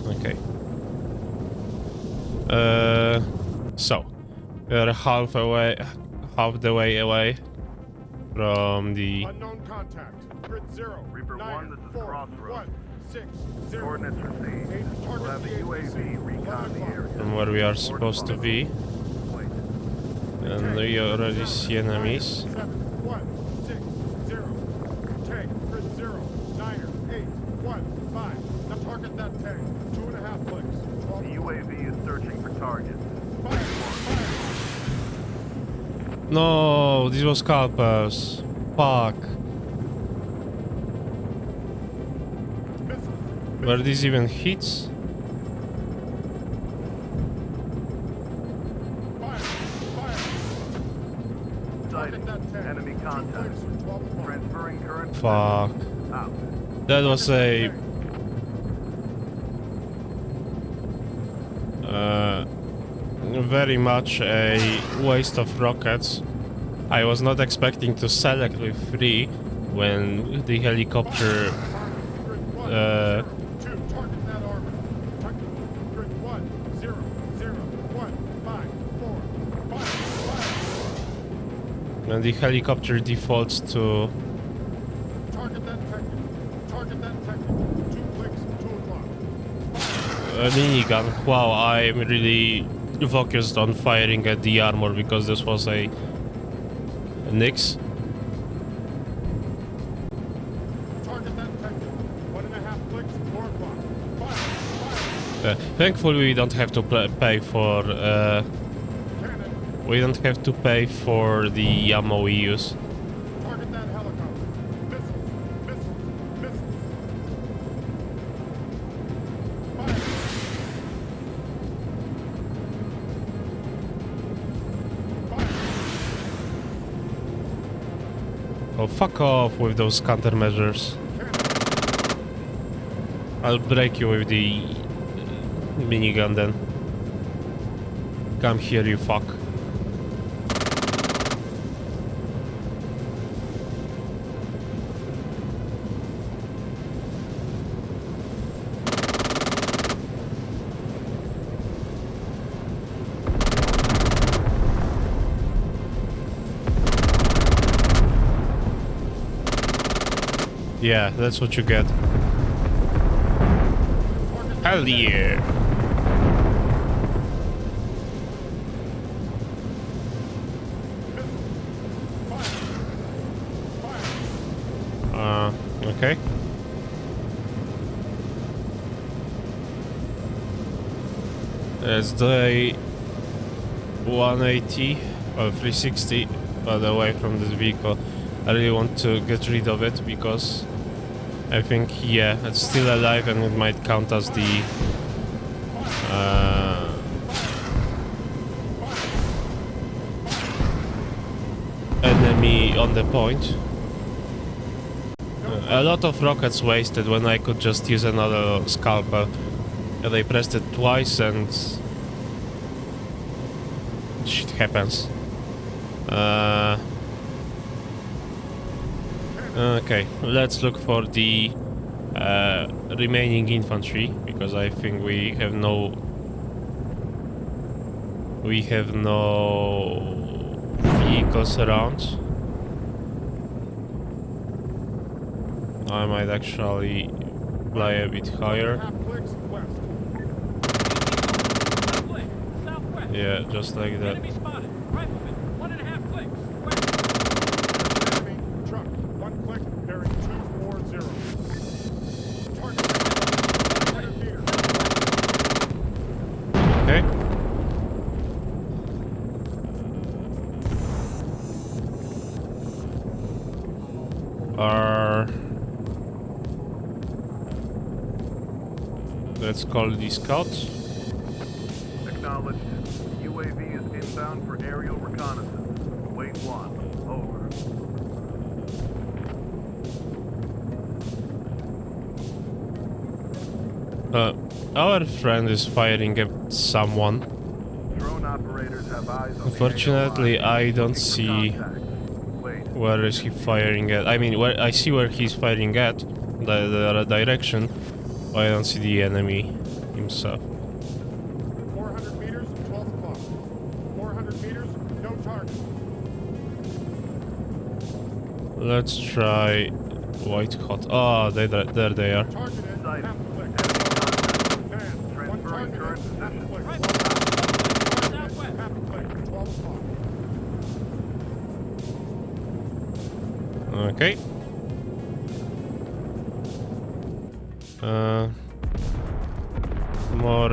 Okay. So we're half the way away from the Unknown contact. Grid 0. Reaper 1, this is 4, Crossroads. 1, 6, 0. Coordinates received. We'll have the UAV recon the area. from where we are supposed to be, Wait. and we already see enemies. 7, 1, 6, 0. Tank. Grid 0. 9er. 8, 1, 5. Now target that tank. 2.5 clicks. 12. The UAV is searching for targets. Fire. Fire. No, these were scalpers. Fuck. Missiles. Were these even hits? Fire. Fire. Sighting. Target that tank. Enemy 2 contact. clicks for 12 o'clock. Transferring current. Fuck. Out. That was a very much a waste of rockets. I was not expecting to select with 3 when the helicopter Grid 1, uh, 2, target that Arma. Grid 1, 0, 0, 1, 5, 4, 5, fire. when the helicopter defaults to Target that technical. Target that technical. 2 clicks, 2 o'clock. a minigun. Wow, I'm really focused on firing at the armor because this was a Nix. Target that technical. 1.5 clicks, 4 o'clock. Fire. Thankfully, we don't have to pay for. Cannon. We don't have to pay for the ammo we use. Target that helicopter. Missiles. Missiles. Missiles. Fire. Fire. Oh, fuck off with those countermeasures. Cannon. I'll break you with the minigun then. Come here, you fuck. Yeah, that's what you get. Hell yeah! Okay. Let's do a 180 or 360 but away from this vehicle. I really want to get rid of it because I think, yeah, it's still alive and it might count as the enemy on the point. A lot of rockets wasted when I could just use another scalpel. And I pressed it twice and shit happens. Okay, let's look for the remaining infantry, because I think we have no vehicles around. I might actually fly a bit higher. Half clicks west. Click, southwest. Yeah, just like that. Enemy spotted. Rifleman, 1.5 clicks. West. Enemy truck. 1 click, bearing 240. Target 100 meters. Okay. Let's call these scouts. Acknowledged. UAV is inbound for aerial reconnaissance. Wait 1. Over. Our friend is firing at someone. Drone operators have eyes on Unfortunately, the AOI. I don't Looking for see contact. Wait. where is he firing at. I mean, where I see where he's firing at, the direction, but I don't see the enemy himself. 400 meters, 12 o'clock. 400 meters, no target. Let's try white hot. Oh, there they are. Targeted, Sighted. half click. Man, one Transferring target, current half position. click. Rifleman, southwest. Half click, 12 o'clock. Okay. More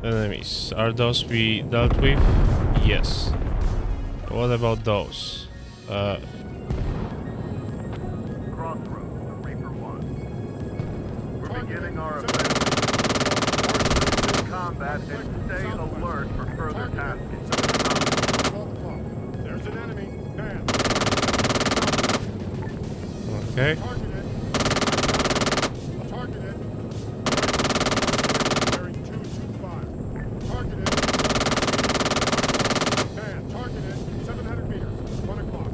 enemies. Are those we dealt with? Yes. What about those? Crossroads, Reaper 1. We're beginning our Targeted, offensive. Forces combat and stay alert for further tasking. 12 o'clock. There's an enemy. Man. Okay. Targeted. Targeted. Bearing 225. Targeted. Man, targeted. 700 meters. 1 o'clock.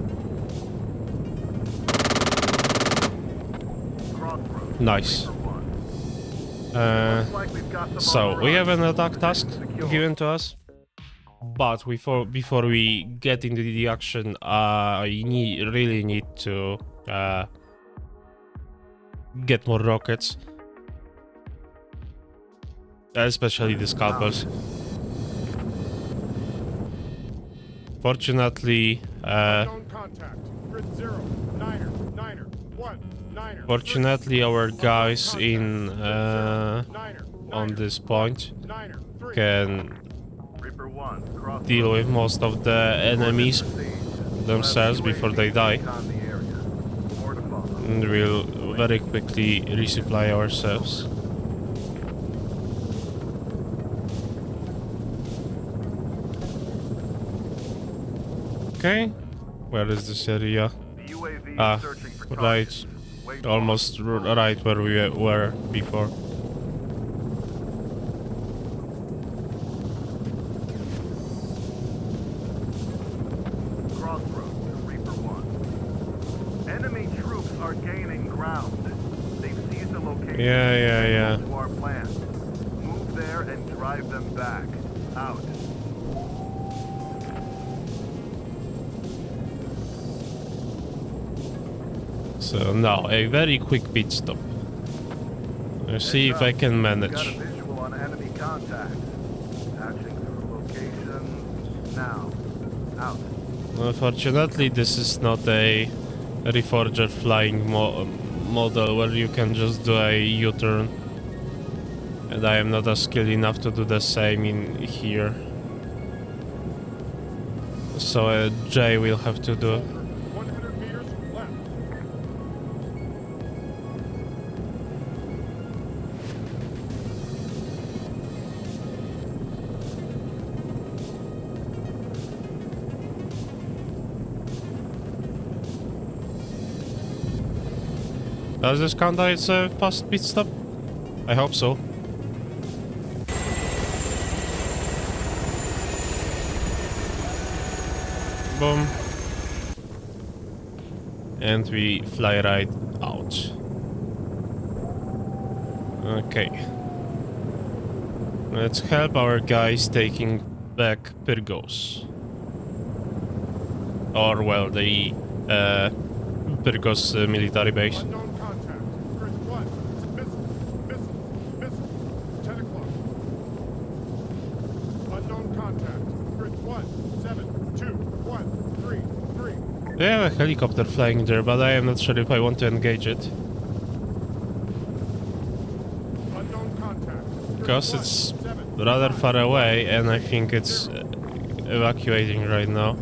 Crossroads, Nice. Reaper 1. Looks like we've got them So on the we run. have an attack task Secure. given to us, but before we get into the action, I really need to get more rockets, especially the scalpers. Fortunately, Unknown contact. Grid 0. Niner. Niner. 1. Niner. fortunately, our guys in Niner. on this point Niner. 3. can Reaper 1, crossroads. deal with most of the enemies themselves before they die, Recon the area. More to follow. and we'll very quickly resupply ourselves. Okay, where is this area? The UAV Ah, is searching for right, targets. Wait almost one. right where we were before. Crossroads, Reaper 1. Enemy troops are gaining ground. They've seized the location. Yeah. To our plan. Move there and drive them back. Out. So now a very quick pit stop. Let's see if I can Got a manage. visual on enemy contact. Patching through location now. Out. Unfortunately, this is not a Reforger flying model where you can just do a U-turn, and I am not as skilled enough to do the same in here. So Jay will have to do. 100 meters left. Does this count that it's a fast pit stop? I hope so. Boom. and we fly right out. Okay. Let's help our guys taking back Pyrgos. Or, well, the Pyrgos military base. Unknown contact. Grid 1. Missile. Missile. Missile. 10 o'clock. Unknown contact. Grid 1. 7, 2, 1, 3, 3. We have a helicopter flying there, but I am not sure if I want to engage it. Unknown contact. Grid Because 1, it's 7, rather 5, far away, and I think it's evacuating right now.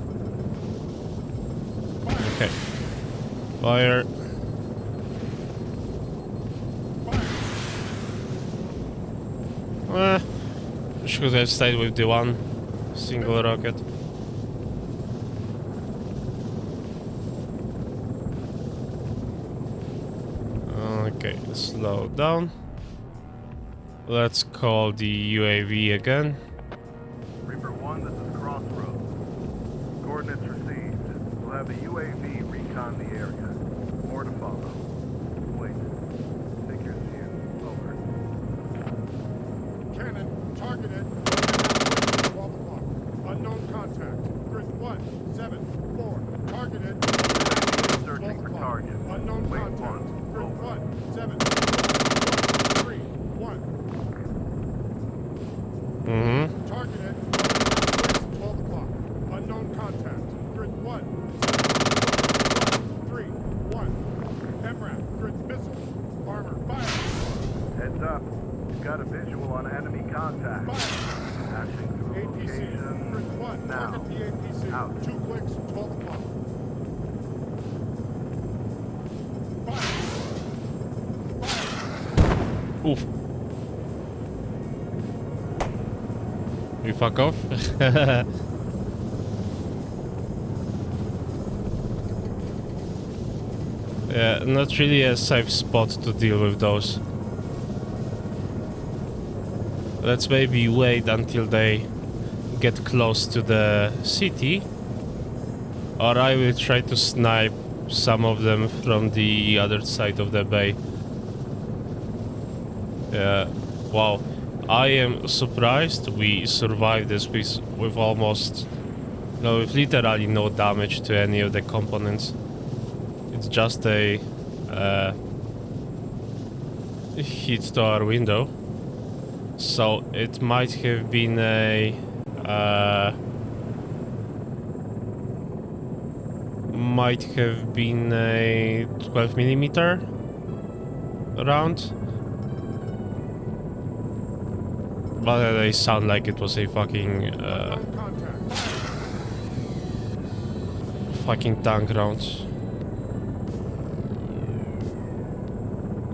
Okay. Fire. Should have stayed with the one single rocket. Okay, slow down. Let's call the UAV again. Reaper 1, this is Crossroads. Coordinates received. We'll have the UAV recon the area. More to follow. Wait. Figures view. Over. Cannon. Targeted. 12 o'clock. Unknown contact. Grid 1. 7, 4. Targeted. Searching 12 for o'clock. target. Unknown Wait contact. 1. Grid Over. 1. 7, 3, 1. Targeted. 12 o'clock. Unknown contact. Grid 1. 3, 1. MRAP. Grid missile. Armor. Fire. Heads up. You've got a visual on enemy contact. Fire. Passing through APC. location. Grid 1. Now. Target the APC. Out. 2 clicks. 12 o'clock. Fire. Oof. You fuck off. Yeah, not really a safe spot to deal with those. Let's maybe wait until they get close to the city, or I will try to snipe some of them from the other side of the bay. Yeah, wow. I am surprised we survived this with almost, no, with literally no damage to any of the components. It's just a hit to our window. So it might have been a 12mm round. But they sound like it was a fucking fucking tank round.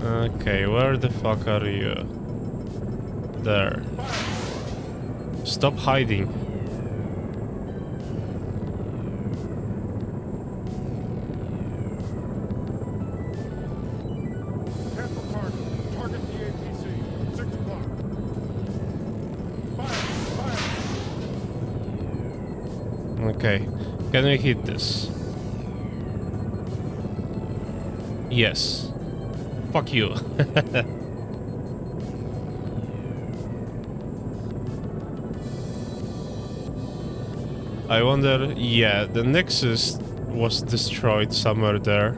Okay, where the fuck are you? There. Stop hiding. Cancel target. Target the APC. 6 o'clock. Fire. Fire. Okay, can we hit this? Yes. Fuck you. I wonder, yeah, the Nexus was destroyed somewhere there.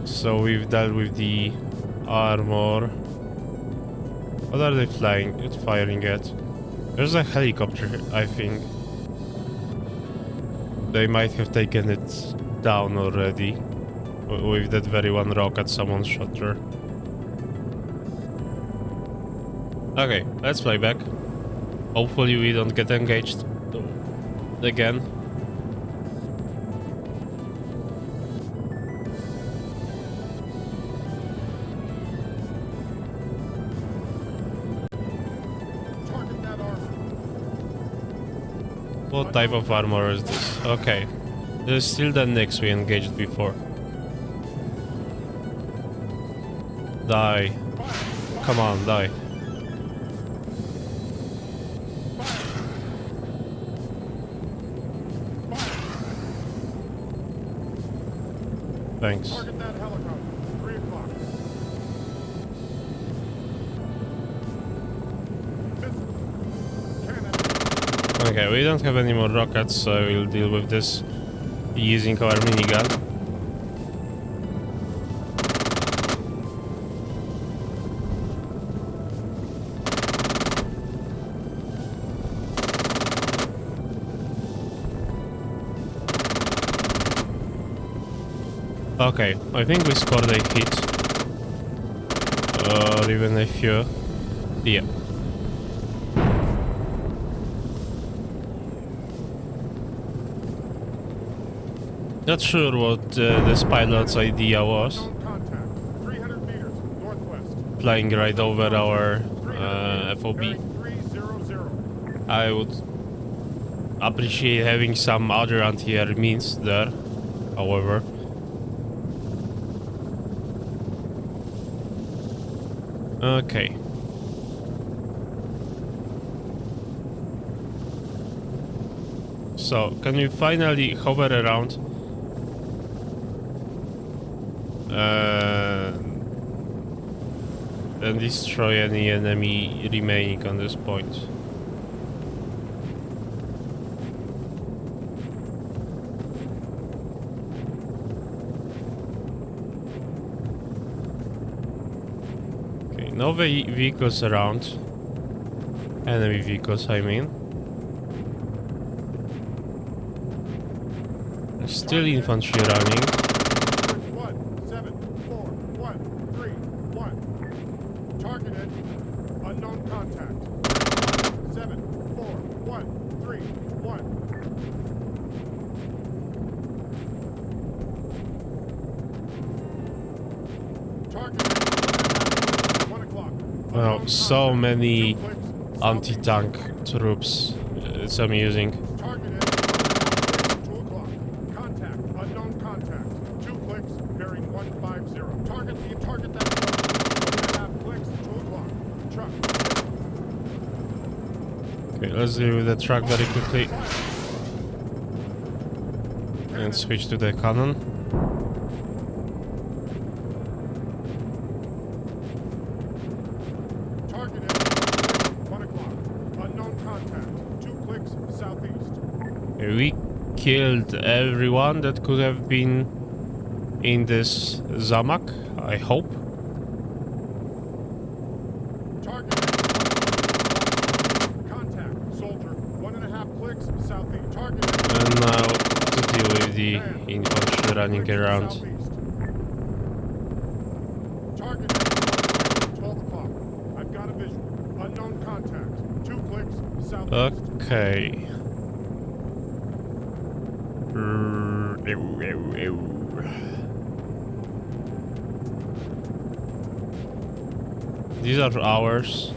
So we've dealt with the armor. What are they firing at? There's a helicopter, I think. They might have taken it down already. With that very one rocket someone shot her. Okay, let's fly back. Hopefully we don't get engaged again. Target that armor. What type of armor is this? Okay. This is still the Nyx we engaged before. Die. Come on, die. Thanks. Target that helicopter. 3 o'clock. Missile. Cannon. Okay, we don't have any more rockets, so we'll deal with this using our minigun. Okay, I think we scored a hit. Or even a few. Yeah. Not sure what this pilot's idea was. Unknown contact. 300 meters northwest. Flying right over our 300 FOB. bearing 300. I would appreciate having some other anti-air means there, however. Okay. So, can we finally hover around? And destroy any enemy remaining on this point. Okay, no vehicles around. Enemy vehicles, I mean. Still infantry running. 17413. Targeted. Unknown contact. 17413. Targeted. 1 o'clock. Wow, so many anti-tank troops. It's amusing. Targeted. 2 o'clock. Contact. Unknown contact. 2 clicks. Bearing 150. Target that truck. 1.5 clicks. 2 o'clock. Truck. Okay, let's deal with the truck very quickly. And switch to the cannon. Targeted. 1 o'clock. Unknown contact. 2 clicks southeast. We killed everyone that could have been in this Zamak, I hope. Targeted. Contact. Soldier. 1.5 clicks southeast. Targeted. And now to deal with the infantry running around. Southeast. Targeted. 12 o'clock. I've got a visual. Unknown contact. 2 clicks southeast. Okay. These are ours.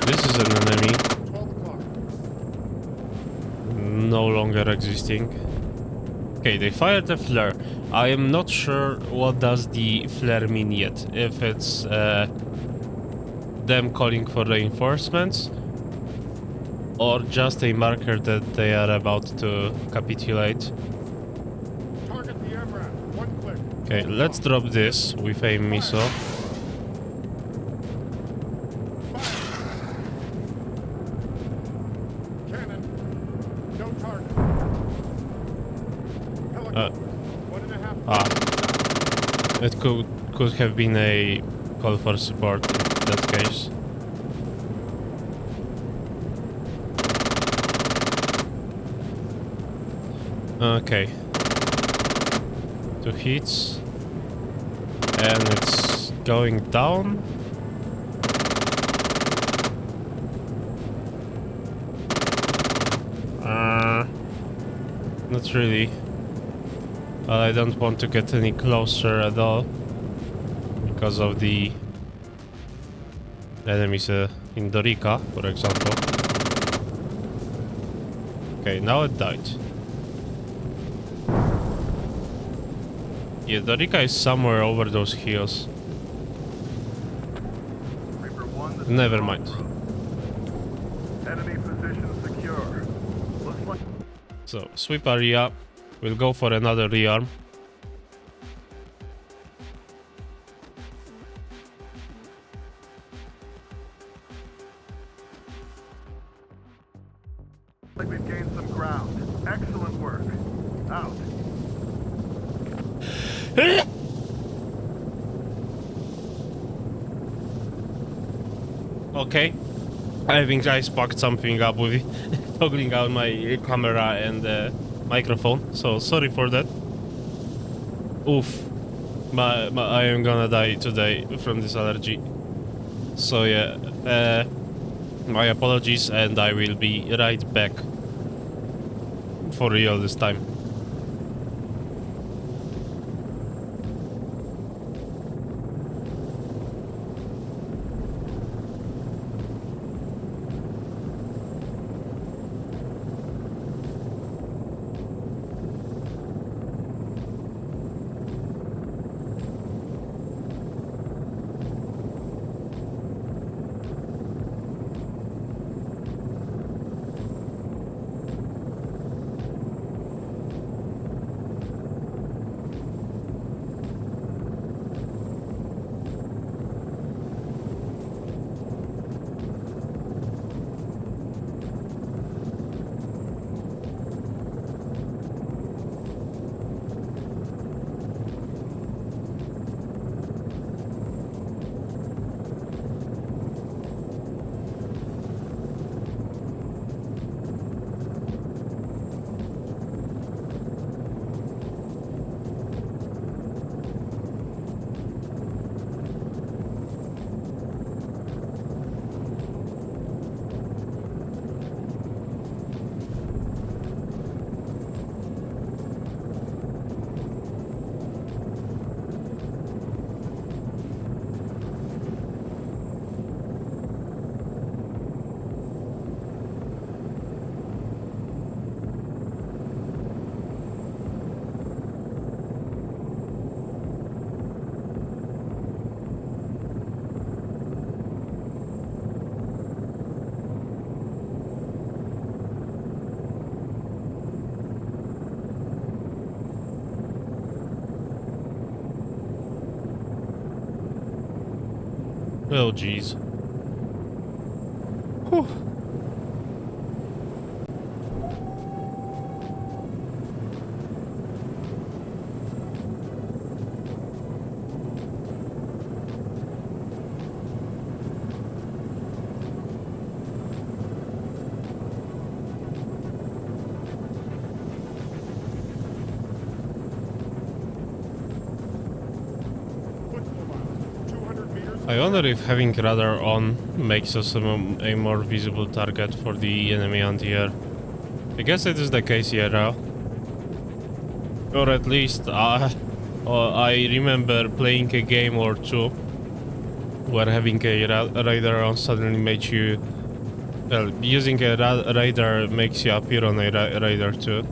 This is an enemy. 12 o'clock. No longer existing. Okay, they fired a flare. I am not sure what does the flare mean yet. If it's them calling for reinforcements, or just a marker that they are about to capitulate. Target the MRAP. 1 click. Okay, let's drop this with a missile. Cannon. No target. Helicopter. 1.5. Ah, it could have been a call for support in that case. Okay. 2 hits. And it's going down. Not really. I don't want to get any closer at all because of the enemies in Dorica, for example. Okay, now it died. Yeah, Dorica is somewhere over those hills. Reaper 1, this is Never mind. Enemy position secure. Looks like So, sweep area We'll go for another rearm. Like we've gained some ground. Excellent work. Out. Okay. I think I sparked something up with toggling out my camera and microphone, so sorry for that. Oof. I am gonna die today from this allergy. So yeah, my apologies, and I will be right back. For real this time. Oh jeez. Whew. Football miles. 200 meters. I wonder if having radar on makes us a more visible target for the enemy anti-air. I guess it is the case here now. Or at least I remember playing a game or two where having a radar on suddenly made you... Well, using a radar makes you appear on a radar too.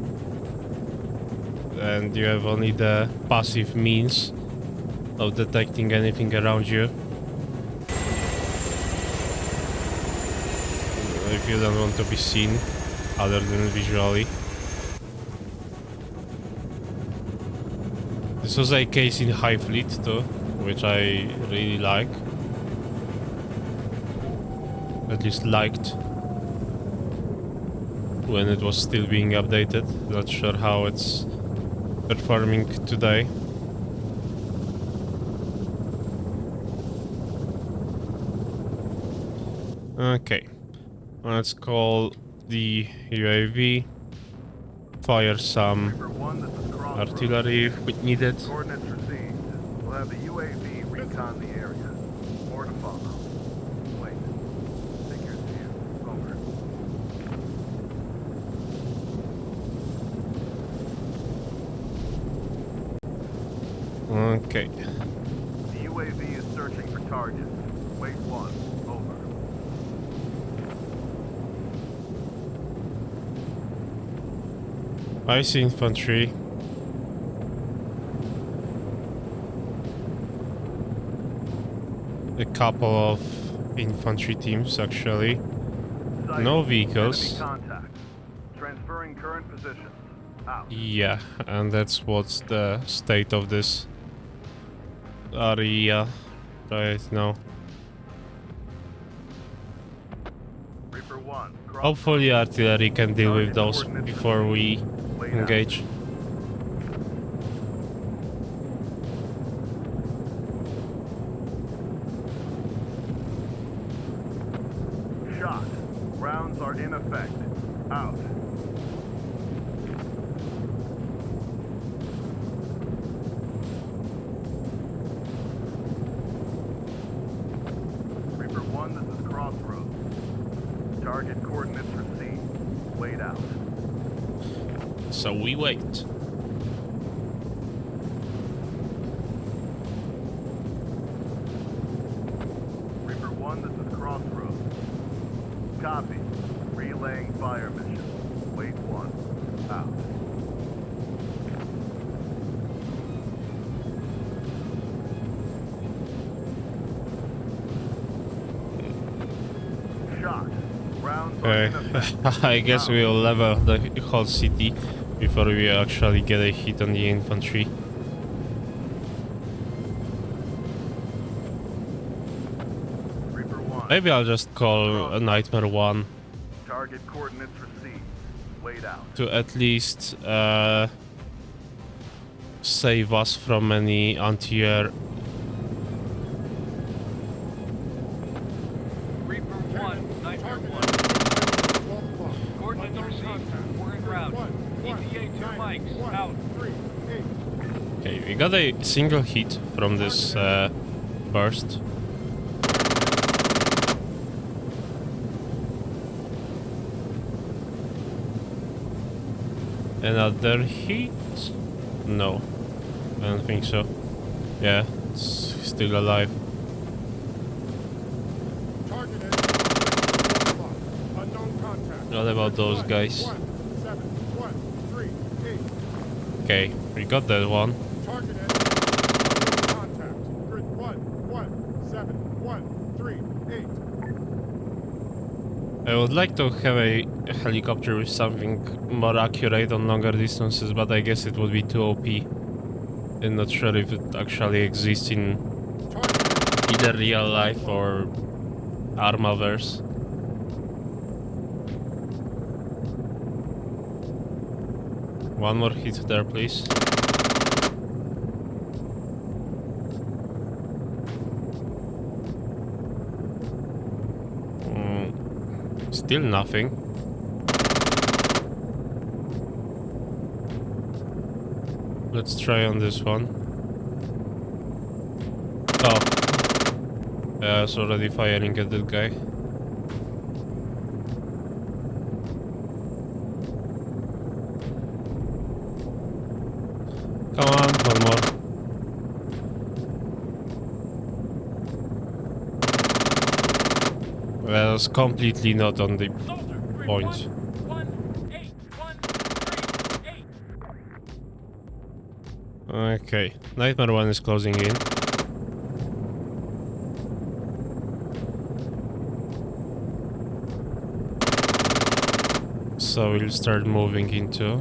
And you have only the passive means of detecting anything around you. If you don't want to be seen other than visually. This was a case in High Fleet too, which I really like. At least liked. When it was still being updated. Not sure how it's performing today. Okay. Let's call the UAV. Fire some Reaper 1, this is Crossroads. artillery if we need it. Coordinates received. We'll have the UAV recon the area. More to follow. Wait. Figures view. Over. Okay. The UAV is searching for targets. Wait 1. Over. I see infantry. A couple of infantry teams actually. Sighting. No vehicles. Enemy contact. Transferring current positions. Out. Yeah, and that's what's the state of this area right now. Reaper 1, cross Hopefully artillery can deal with those before we laid out. engage. Shot. Rounds are in effect. Out. Reaper 1, this is Crossroads. Target coordinates received. Laid out. So we wait. Reaper 1, this is Crossroads. Copy. Relaying fire mission. Wait 1. Out. Shot. Rounds are in Okay, effect. I guess Out. we'll level the whole city before we actually get a hit on the infantry. Reaper 1. Maybe I'll just call a Nightmare 1 Target coordinates received. Laid out. to at least save us from any anti-air. Reaper 1, Nightmare Target 1. 12 o'clock. Coordinates Unknown received. contact. We're en route. ETA 2 mics. Out. 3, 8. Okay, we got a single hit from this burst. Another hit? No, I don't think so. Yeah, it's still alive. Target at 12 o'clock. Unknown contact. What about those One, guys? 1, 7, 1, 3, 8. Okay, we got that one. Target at unknown contact. Grid 1, 7, 1, 3, 8. I would like to have a helicopter with something more accurate on longer distances, but I guess it would be too OP. I'm not sure if it actually exists in Target either real life or Armaverse. One more hit there, please. Still nothing. Let's try on this one. Oh. Yeah, I was already firing at that guy. Come on, one more. Well, it's completely not on the Soldier, grid point. 1, 8, 1, 3, 8. Okay, Nightmare 1 is closing in. So we'll start moving into.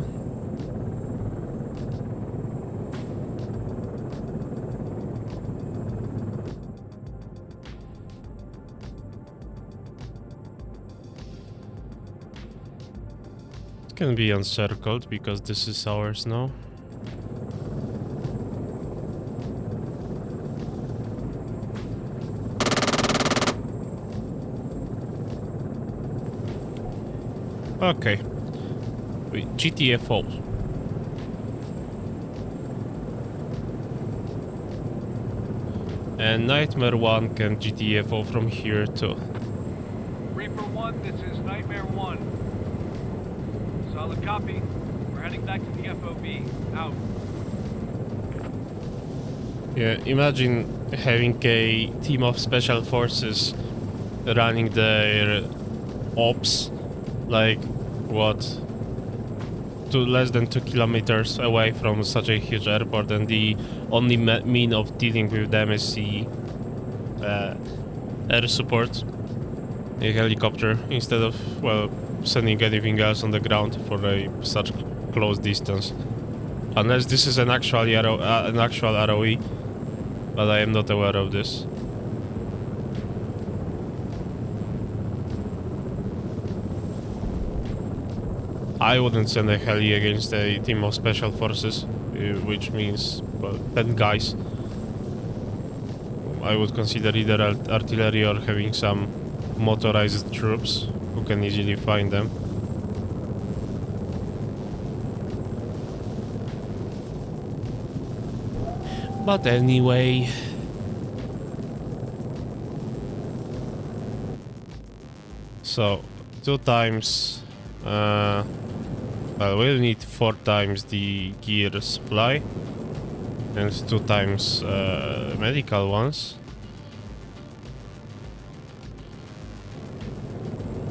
It can be encircled because this is ours now. Okay. Wait, GTFO. And Nightmare 1 can GTFO from here too. Reaper 1, this is Nightmare 1. Solid copy. We're heading back to the FOB. Out. Yeah, imagine having a team of special forces running their ops like what, less than 2 kilometers away from such a huge airport, and the only mean of dealing with them is the air support, a helicopter, instead of, well, sending anything else on the ground for such close distance. Unless this is an actual ROE, but I am not aware of this. I wouldn't send a heli against a team of special forces, which means, well, 10 guys. I would consider either artillery or having some motorized troops who can easily find them. But anyway... So, 2 times... well, we'll need 4 times the gear supply. And 2 times medical ones.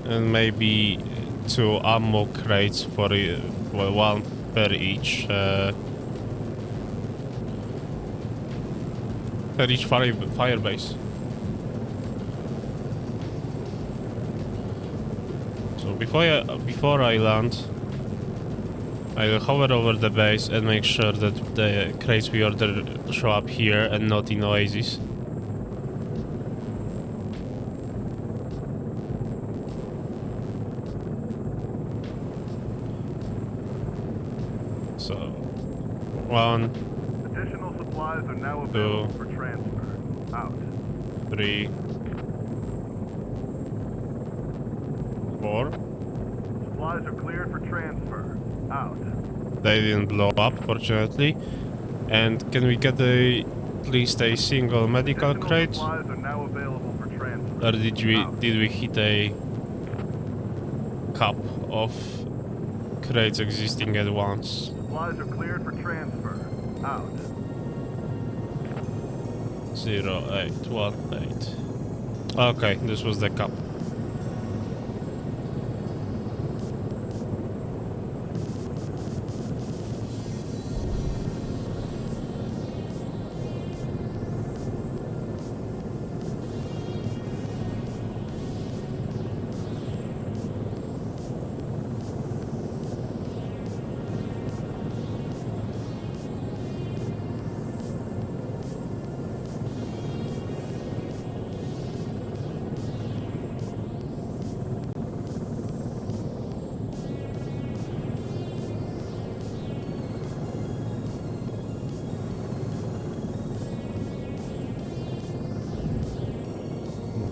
And maybe 2 ammo crates for, well, 1 per each. Per each fire base. So before I land, I will hover over the base and make sure that the crates we order show up here and not in Oasis. So, 1, Additional supplies are now available for transfer. Out. 3, 4. Supplies are cleared for transfer. Out. They didn't blow up, fortunately. And can we get at least a single medical Additional crate? supplies are now available for transfer. Or Out. did we hit a cap of crates existing at once? Supplies are cleared for transfer. Out. 0818. Okay, this was the cap.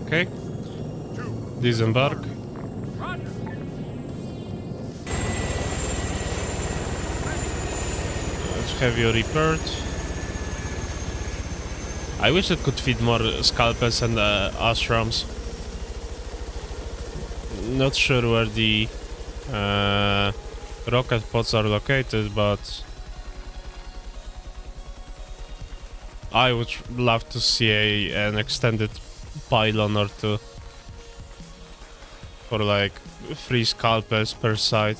Okay, 2. disembark. Roger. Let's have you repaired. I wish it could fit more scalpels and ashrams. Not sure where the rocket pods are located, but I would love to see an extended pylon or 2 for like 3 scalpels per side.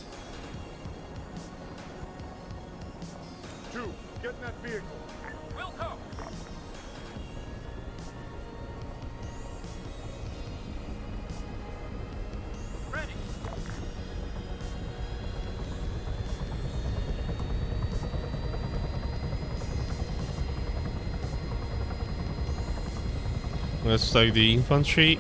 2. Get in that vehicle. Will come. Ready. Let's take the infantry.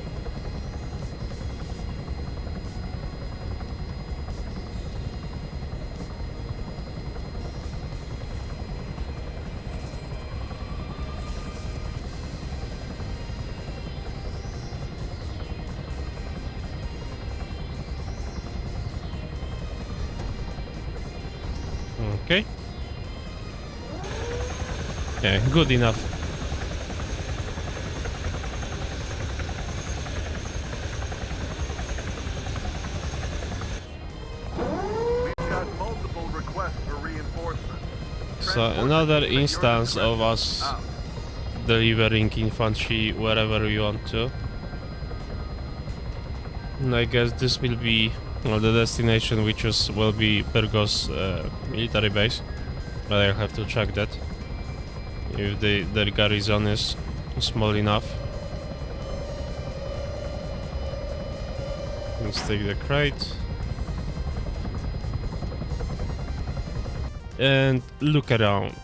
Okay. Yeah, good enough. We've got multiple requests for reinforcements. So another instance of us Out. delivering infantry wherever we want to. And I guess this will be, well, the destination we choose will be Pyrgos military base, but I'll have to check that if the garrison is small enough. Let's take the crate. and look around.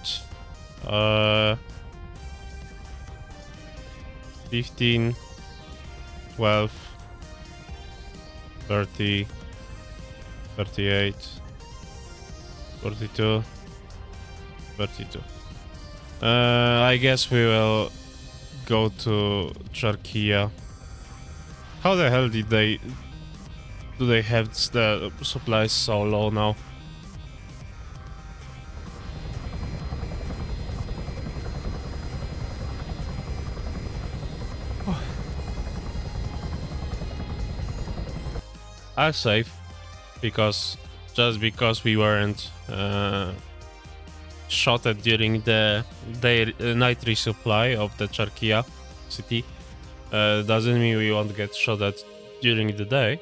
15, 12, 30, 38, 42, 32. I guess we will go to Charkia. How the hell do they have the supplies so low now? I'll save because we weren't shot at during the night resupply of the Charkia city doesn't mean we won't get shot at during the day.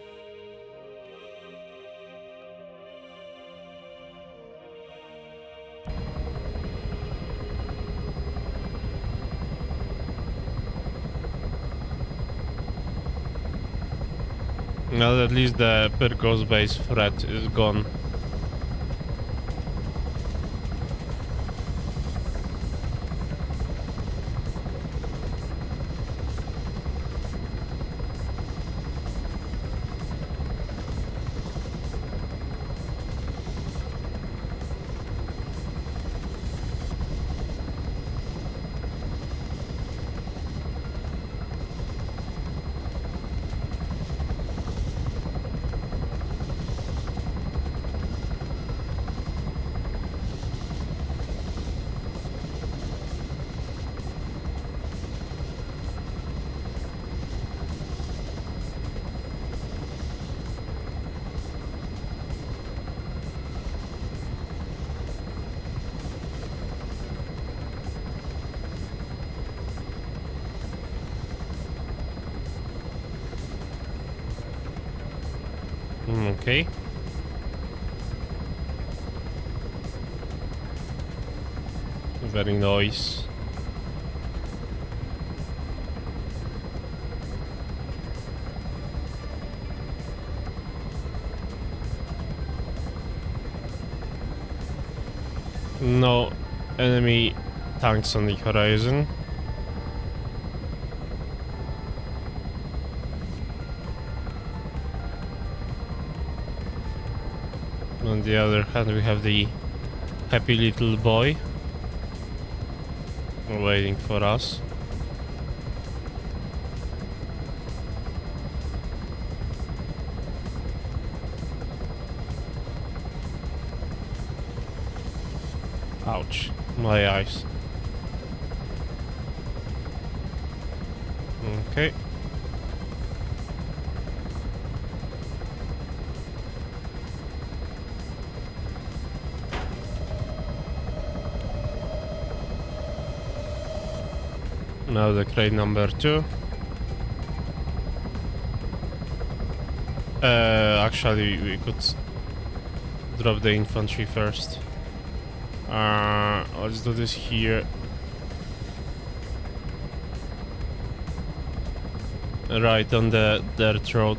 Well, at least the Pyrgos base threat is gone. Okay. Very nice. No enemy tanks on the horizon. On the other hand, we have the happy little boy waiting for us. Ouch, my eyes. Okay. Now the crate number 2. Actually, we could drop the infantry first. Let's do this here. Right on the dirt road.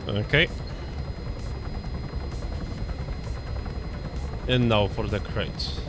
Okay. And now for the crates.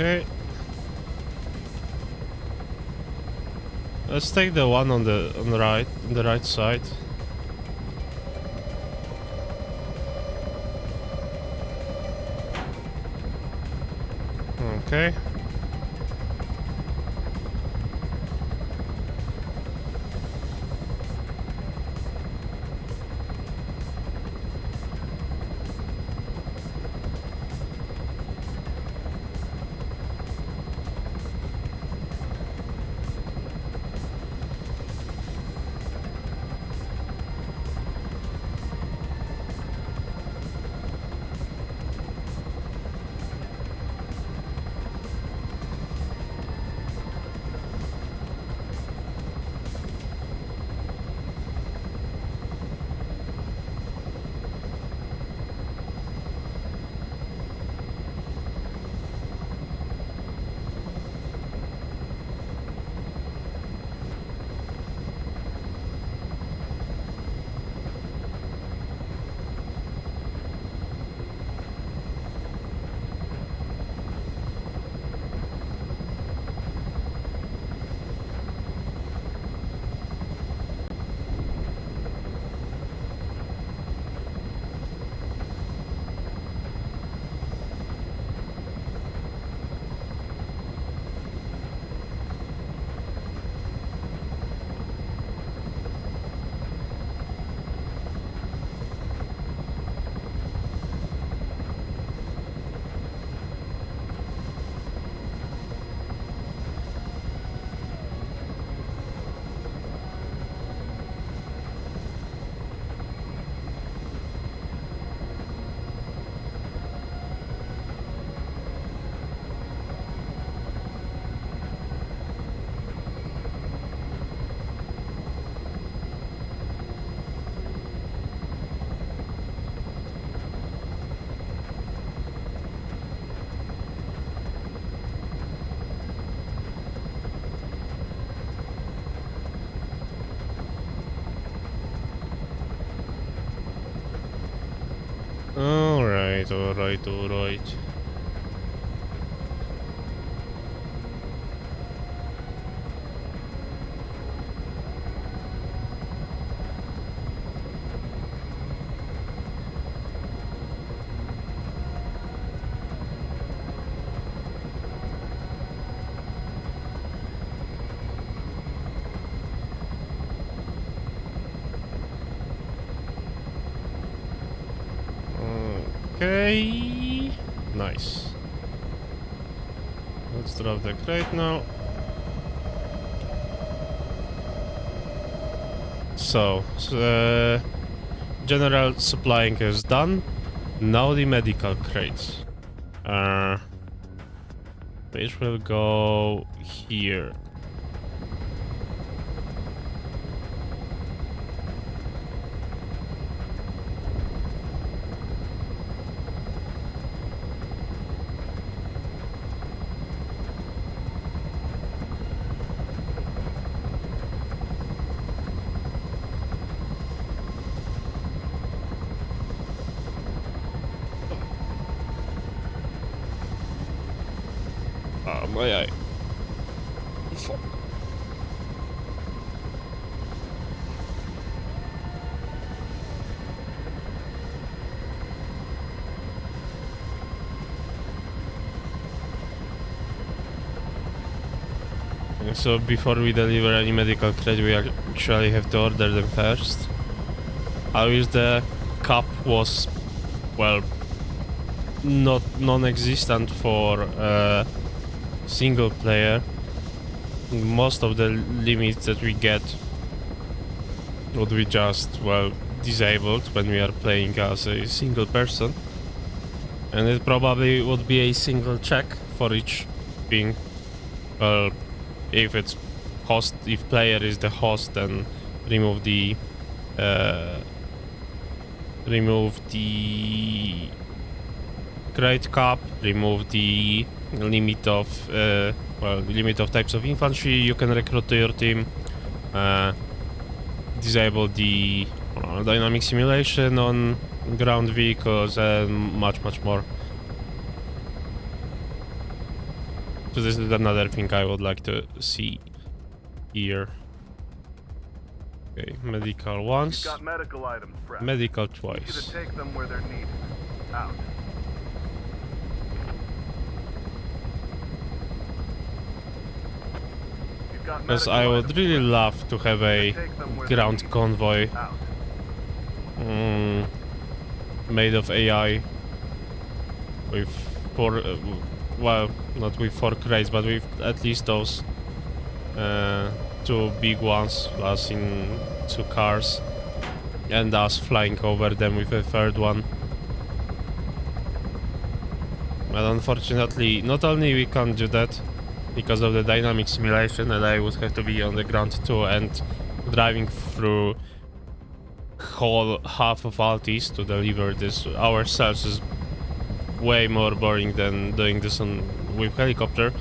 Okay. Let's take the one on the right side. Okay. Alright, alright, alright. Okay. Nice. Let's drop the crate now. So, general supplying is done. Now the medical crates. Which will go here. Oh my eye. Fuck. So before we deliver any medical crate, we actually have to order them first. I wish the cup was, well, not non-existent for single player. Most of the limits that we get would be just, well, disabled when we are playing as a single person, and it probably would be a single check for each being. Well, if it's host, if player is the host, then remove the crate cap, remove the limit of limit of types of infantry you can recruit to your team, disable the dynamic simulation on ground vehicles, and much more. So this is another thing I would like to see here. Okay, medical You've once, got medical items prepped. medical Need you twice. to take them where they're needed. Out. You've got Because medical I would items really prepped. love to have a Take them where they're ground needed. convoy Out. made of AI with well, not with 4 crates, but with at least those 2 big ones, plus in 2 cars, and us flying over them with a 3rd one. But unfortunately, not only we can't do that because of the dynamic simulation, and I would have to be on the ground too, and driving through whole half of Altis to deliver this ourselves is way more boring than doing this with helicopter.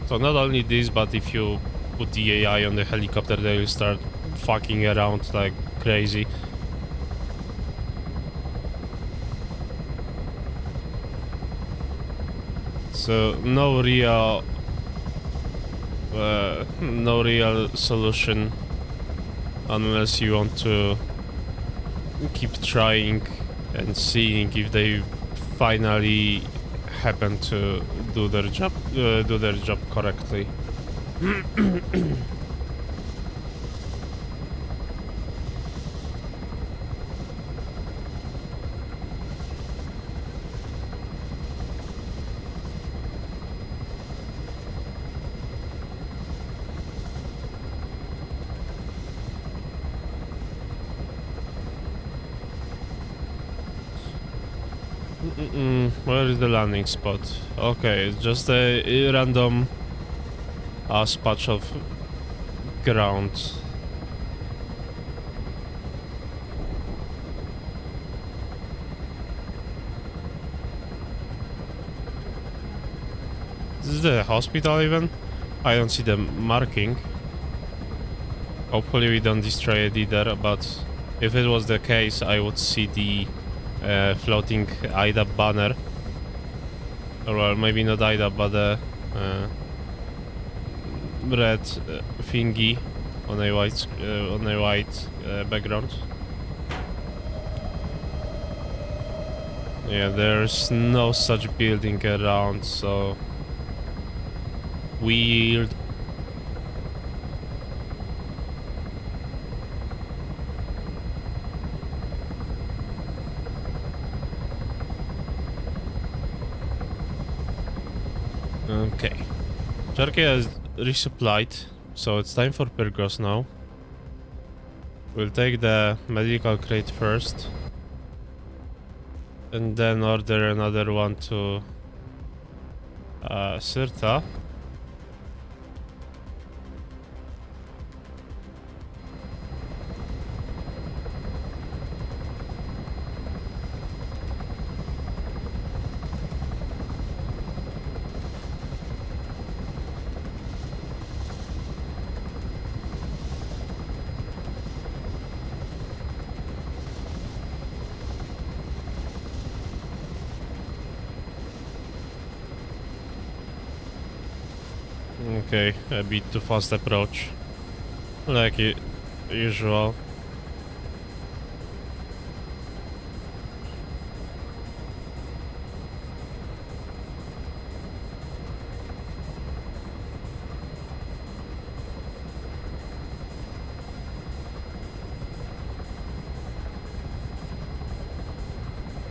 So not only this, but if you put the AI on the helicopter, they will start fucking around like crazy. So no real solution unless you want to keep trying and seeing if they finally happen to do their job correctly. Where is the landing spot? Okay, it's just a random patch of ground. This is the hospital even? I don't see the marking. Hopefully we don't destroy it either, but if it was the case, I would see the floating IDA banner. Or well, maybe not IDA, but the red thingy on a white background. Yeah, there's no such building around, so weird. Okay, Turkey is resupplied, so it's time for Pyrgos now. We'll take the medical crate first, and then order another one to Sirta. Okay, a bit too fast approach, like usual.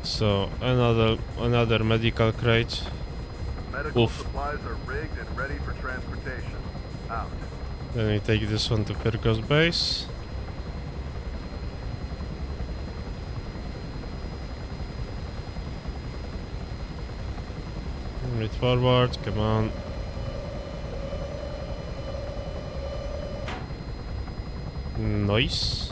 So another medical crate. Medical Oof. supplies are rigged and ready for transportation. Out. Then we take this one to Pyrgos base. Move forward, come on. Nice.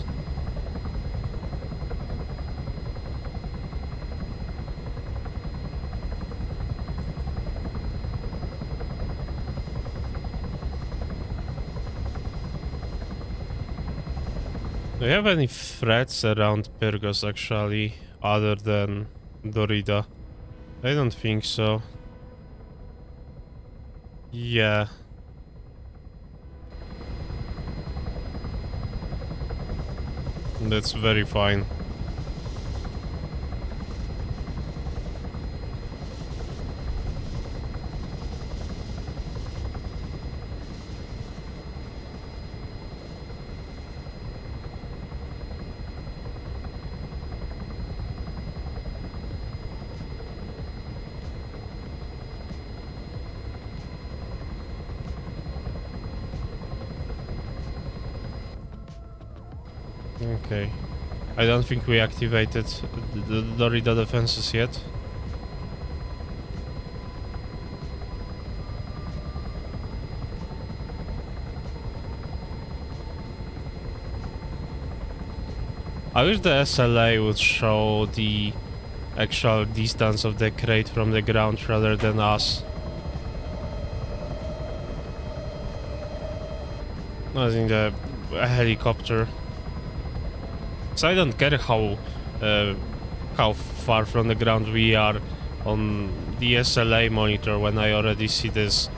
Do you have any threats around Pyrgos actually, other than Dorida? I don't think so. Yeah. That's very fine. Okay. I don't think we activated the Dorida defenses yet. I wish the SLA would show the actual distance of the crate from the ground rather than us. As in the helicopter. So I don't care how far from the ground we are on the SLA monitor when I already see this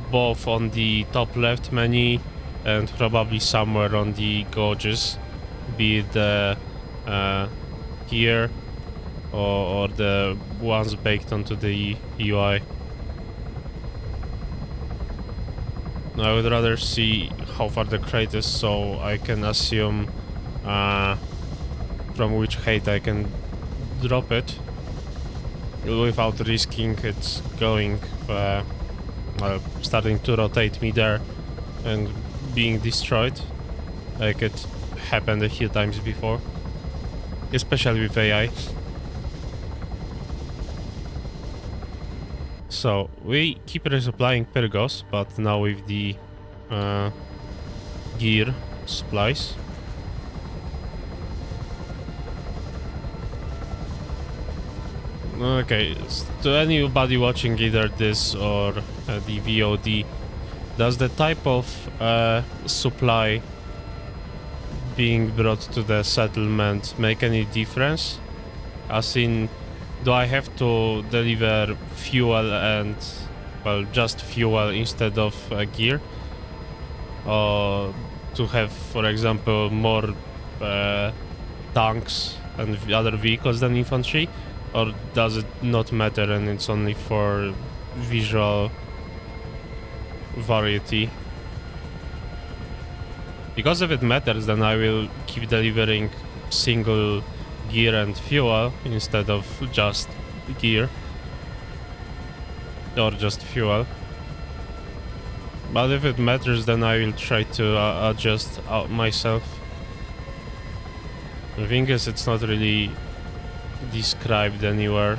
both on the top left menu and probably somewhere on the gauges, be it the here or the ones baked onto the UI. I would rather see how far the crate is so I can assume from which height I can drop it without risking it going well, starting to rotate me there and being destroyed like it happened a few times before, especially with AI. So we keep resupplying Pyrgos, but now with the gear supplies. Okay, to anybody watching either this or the VOD, does the type of supply being brought to the settlement make any difference? As in, do I have to deliver fuel and, well, just fuel instead of gear? Or to have, for example, more tanks and other vehicles than infantry? Or does it not matter and it's only for visual variety? Because if it matters, then I will keep delivering single gear and fuel instead of just gear. Or just fuel. But if it matters, then I will try to adjust myself. The thing is, it's not really described anywhere.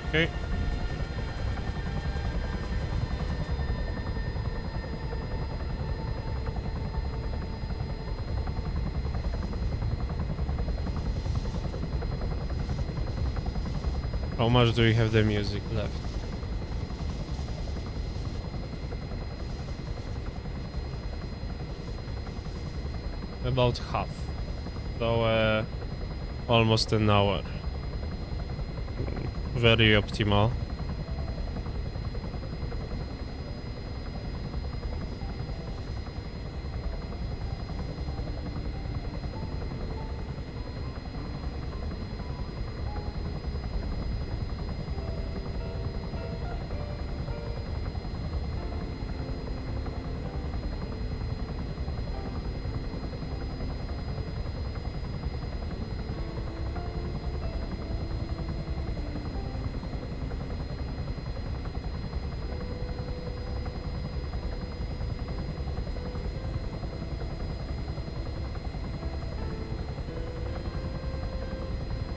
Okay. How much do we have the music left? About half. So almost an hour. Very optimal.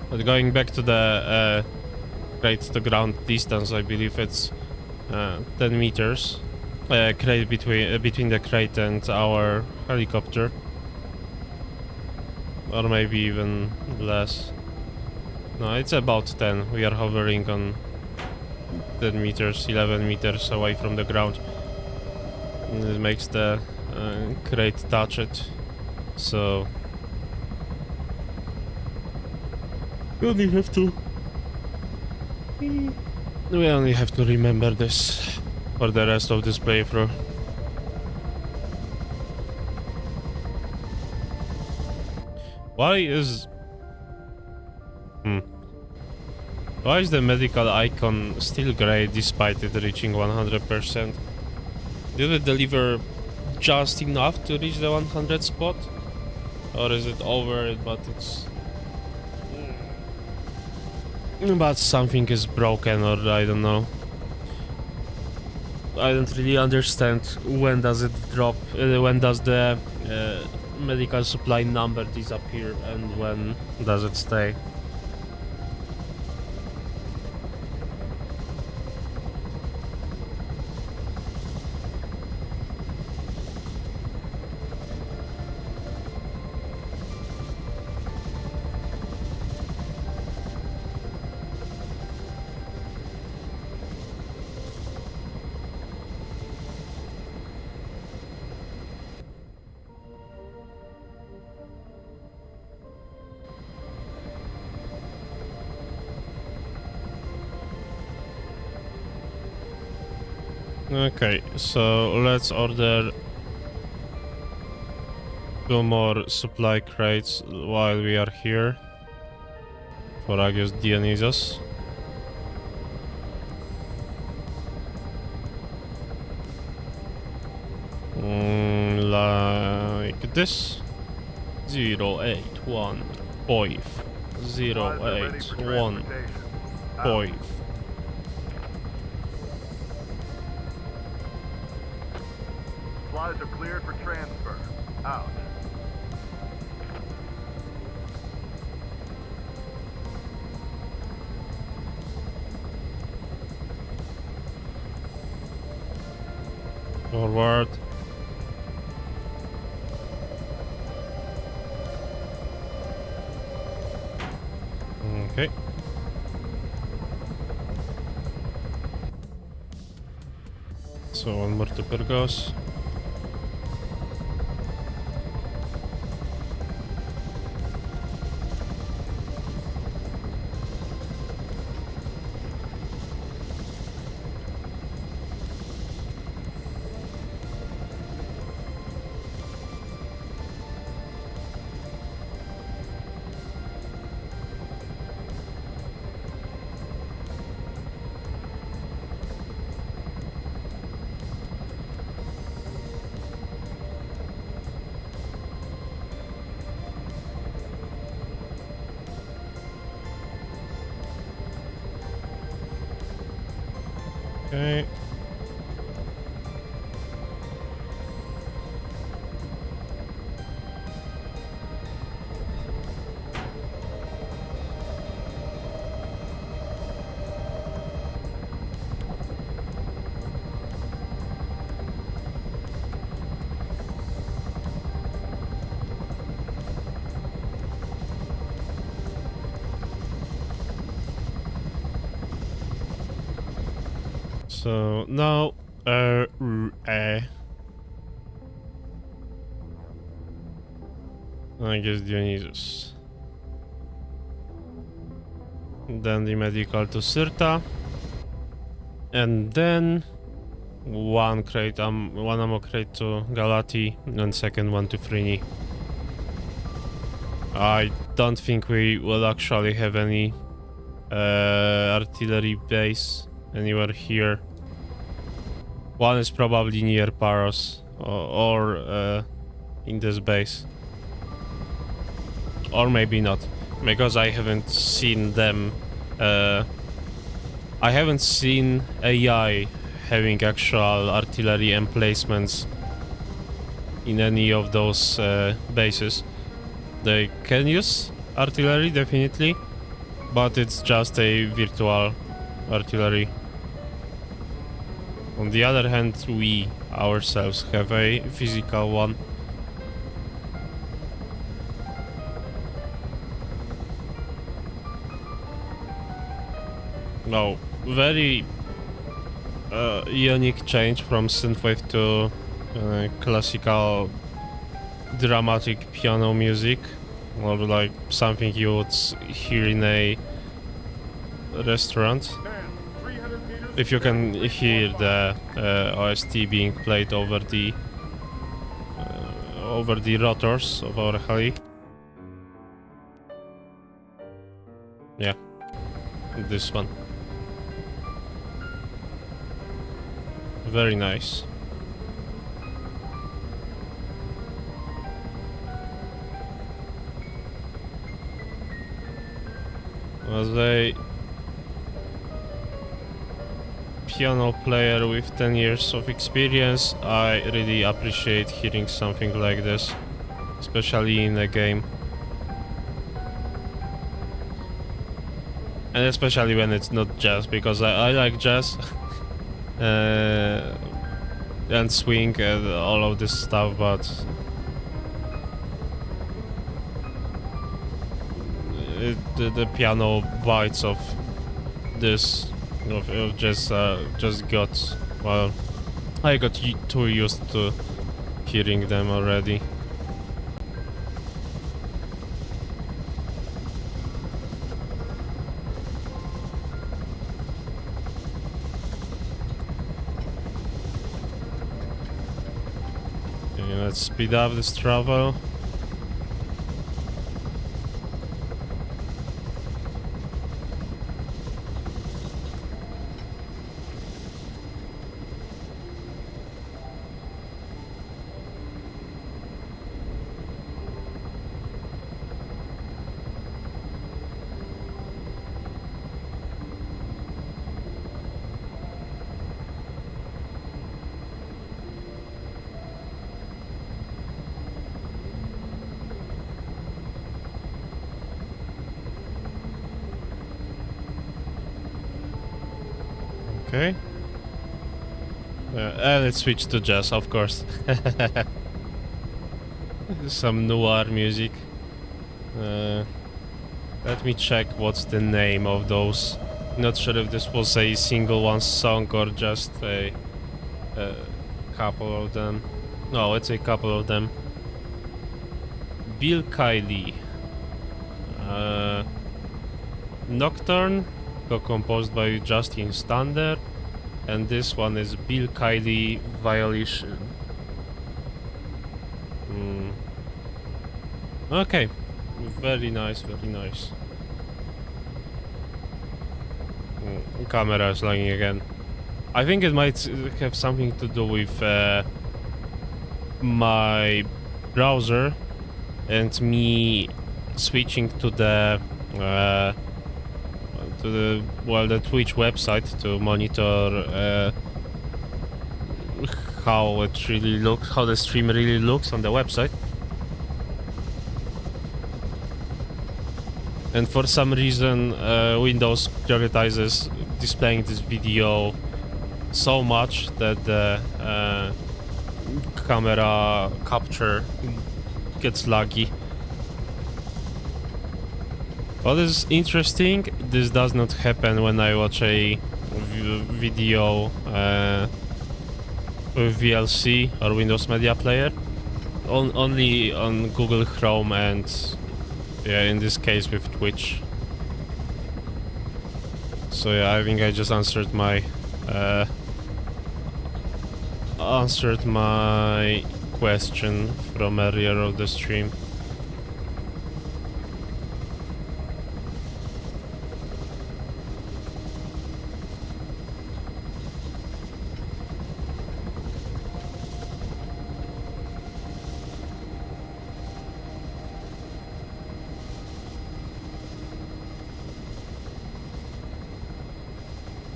But going back to the crate to ground distance, I believe it's 10 meters. Crate between the crate and our helicopter, or maybe even less. No, it's about 10. We are hovering on 10 meters, 11 meters away from the ground. And it makes the crate touch it. So We only have to... We only have to remember this for the rest of this playthrough. Why is... Why is the medical icon still grey despite it reaching 100%? Did it deliver just enough to reach the 100 spot? Or is it over it, but it's... But something is broken, or I don't know. I don't really understand when does it drop, when does the medical supply number disappear and when does it stay. Okay, so let's order 2 more supply crates while we are here for, I guess, Dionysus. Like this. 0815 Supplies are ready for 0815. transportation. Out. Supplies are cleared for transfer. Out. Forward. Okay. So one more to Burgos. Okay. So now, I guess Dionysus. Then the medical to Sirta. And then one ammo crate to Galati, and second one to Frini. I don't think we will actually have any artillery base anywhere here. One is probably near Paros or in this base. Or maybe not, because I haven't seen them. I haven't seen AI having actual artillery emplacements in any of those bases. They can use artillery, definitely, but it's just a virtual artillery. On the other hand, we ourselves have a physical one. No, very unique change from synthwave to classical dramatic piano music. or like something you would hear in a restaurant. Man, 300 meters. If you can bearing hear 345. the OST being played over the rotors of our heli. Yeah, this one. Very nice. As a piano player with 10 years of experience, I really appreciate hearing something like this, especially in a game. And especially when it's not jazz, because I like jazz and swing and all of this stuff, but the piano bites of this of just got, well, I got too used to hearing them already. Okay, let's speed up this travel. Okay. And it switched to jazz, of course. Some noir music. Let me check what's the name of those. Not sure if this was a single one song or just a couple of them. No, it's a couple of them. Bill Kiley. Nocturne, co-composed by Justin Stander, and this one is Bill Kiley Violation. Okay, very nice, very nice. Camera is lagging again. I think it might have something to do with my browser and me switching to the the Twitch website to monitor how it really looks, how the stream really looks on the website. And for some reason, Windows prioritizes displaying this video so much that the camera capture gets laggy. What is interesting, this does not happen when I watch a video with VLC or Windows Media Player. Only on Google Chrome and, yeah, in this case with Twitch. So yeah, I think I just answered my question from earlier of the stream.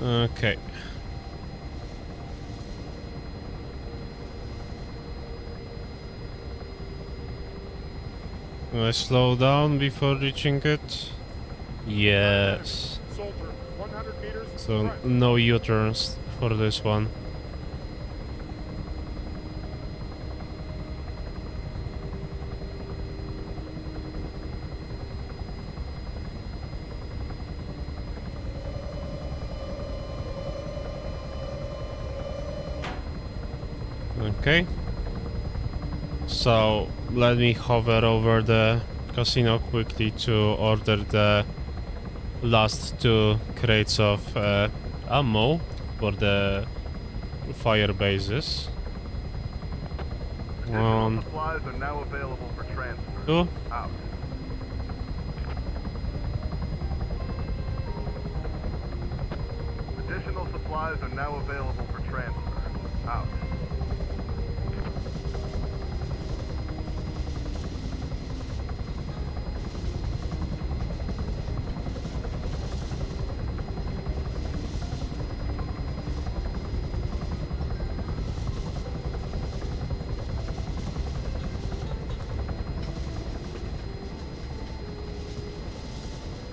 Okay. Will I slow down before reaching it? Yes. Soldier, 100 meters. So front. no U-turns for this one. Okay. So let me hover over the casino quickly to order the last 2 crates of ammo for the fire bases. Additional supplies are now available for transfer. 2. Out. Additional supplies are now available for transfer. Out.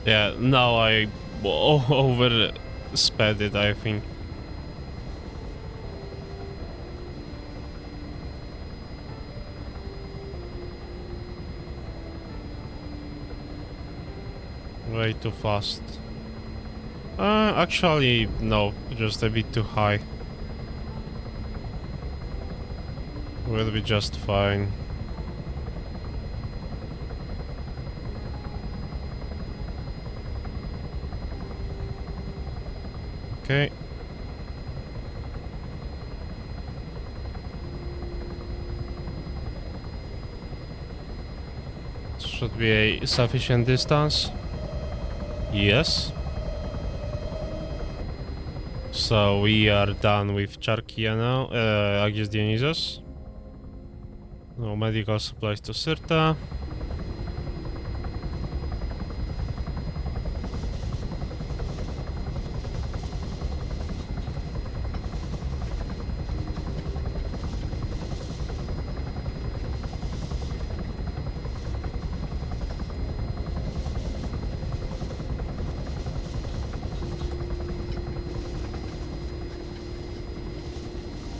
Yeah, now I oversped it, I think. Way too fast. Actually, no, just a bit too high. Will be just fine. Okay. Should be a sufficient distance. Yes. So we are done with Charkia now. Aegis Dionysus. No medical supplies to Sirta.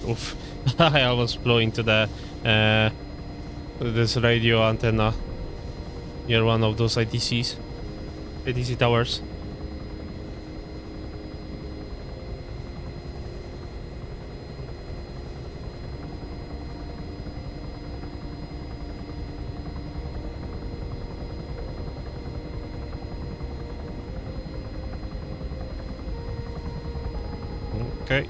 Oof. I almost flew into the this radio antenna near one of those ATC towers. Okay.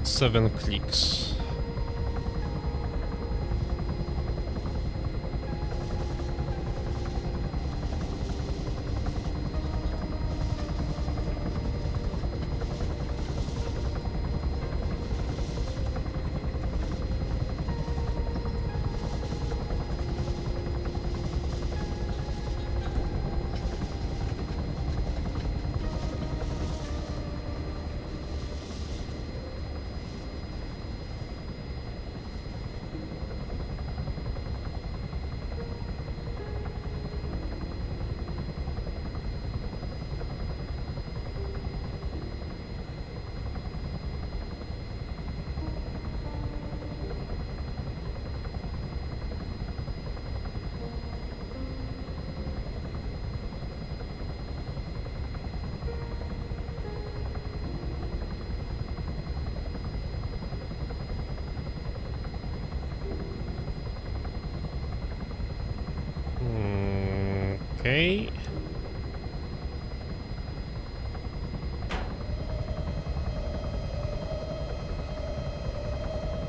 Seven clicks. Okay.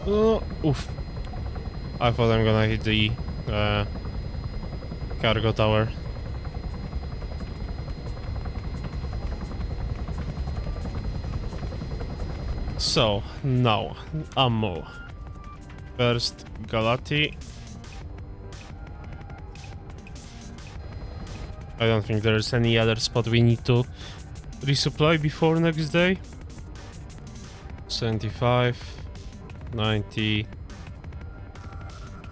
Oof. I thought I'm gonna hit the cargo tower. So, now, ammo. First, Galati. I don't think there's any other spot we need to resupply before next day. 75, 90,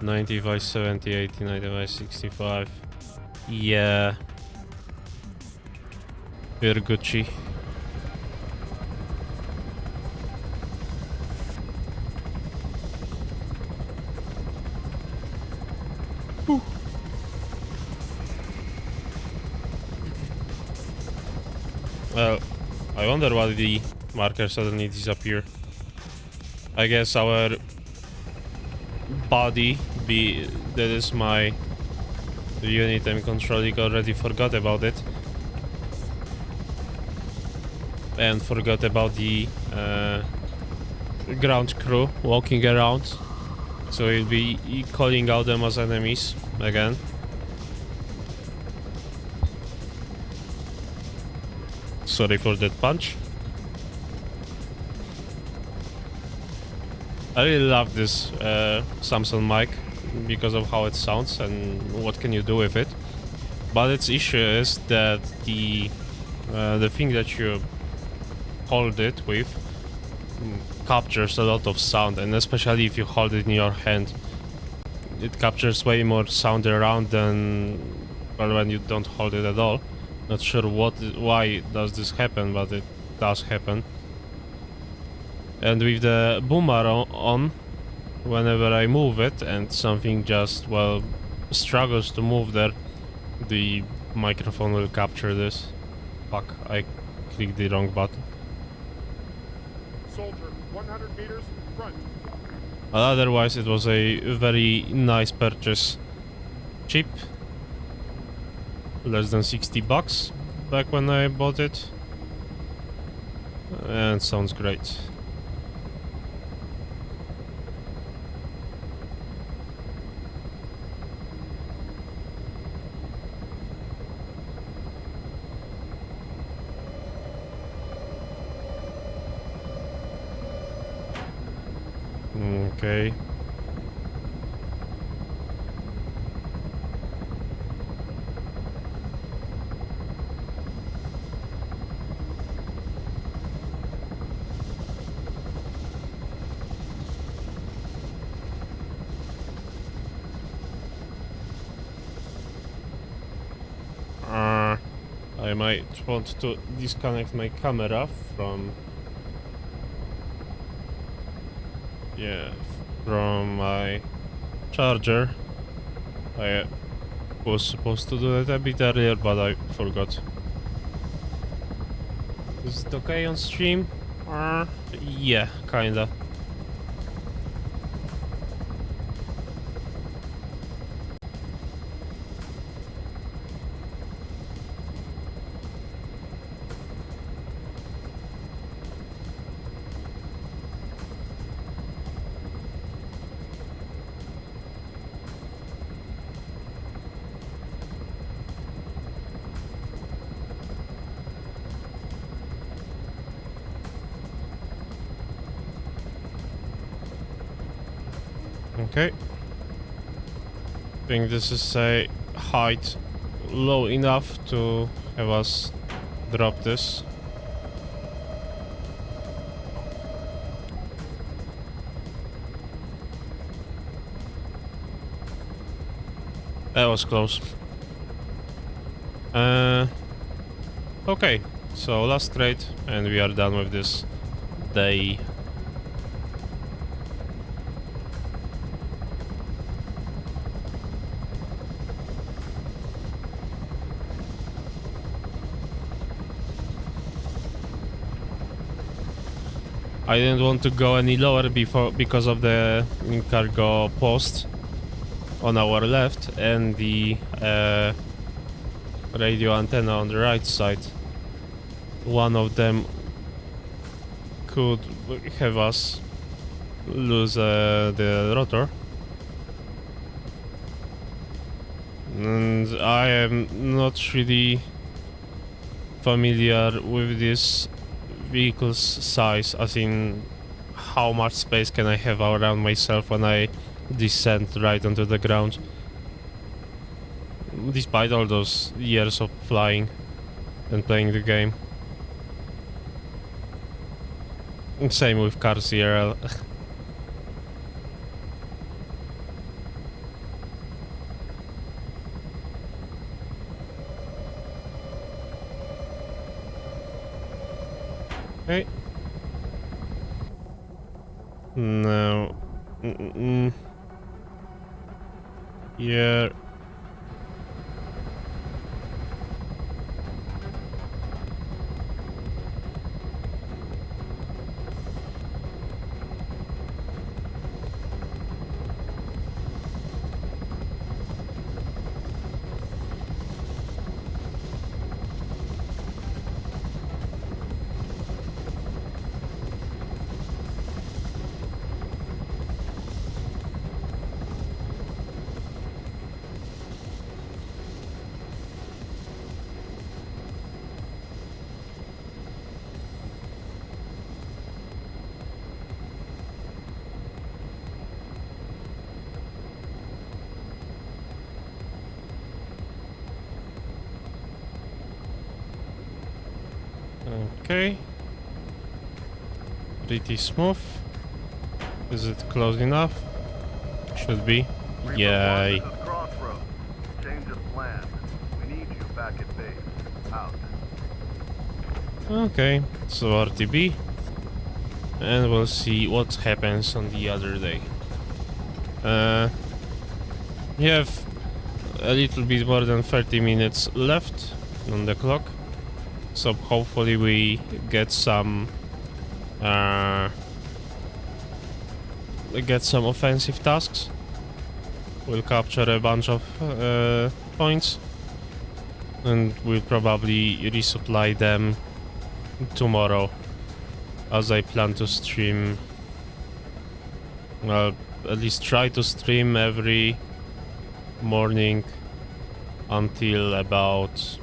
95, 70, 80, 95, 65. Yeah. We're Gucci. Well, I wonder why the marker suddenly disappear. I guess our body, that is my unit and controlling, already forgot about it. And forgot about the ground crew walking around. So we'll be calling out them as enemies again. Sorry for that punch. I really love this Samsung mic because of how it sounds and what can you do with it. But its issue is that the thing that you hold it with captures a lot of sound, and especially if you hold it in your hand, it captures way more sound around than, well, when you don't hold it at all. Not sure why does this happen, but it does happen. And with the boomer on, whenever I move it and something just, well, struggles to move there, the microphone will capture this. Fuck, I clicked the wrong button. Soldier, 100 meters, front. But otherwise it was a very nice purchase. Cheap. Less than 60 bucks back when I bought it. And sounds great. Okay. I might want to disconnect my camera from... yeah, from my charger. I was supposed to do that a bit earlier, but I forgot. Is it okay on stream? Yeah, kinda. Okay. I think this is a height low enough to have us drop this. That was close. Okay, so last trade and we are done with this day. I didn't want to go any lower because of the cargo post on our left and the radio antenna on the right side. One of them could have us lose the rotor. And I am not really familiar with this vehicle's size, as in how much space can I have around myself when I descend right onto the ground, despite all those years of flying and playing the game. Same with Car CRL. Okay. No. Here. Okay. Pretty smooth. Is it close enough? Should be. Reaper Yay. 1, this is Crossroads. Change of plan. We need you back at base. Out. Okay, so RTB. And we'll see what happens on the other day. We have a little bit more than 30 minutes left on the clock. So hopefully we get some offensive tasks. We'll capture a bunch of points, and we'll probably resupply them tomorrow, as I plan to stream. Well, at least try to stream every morning until about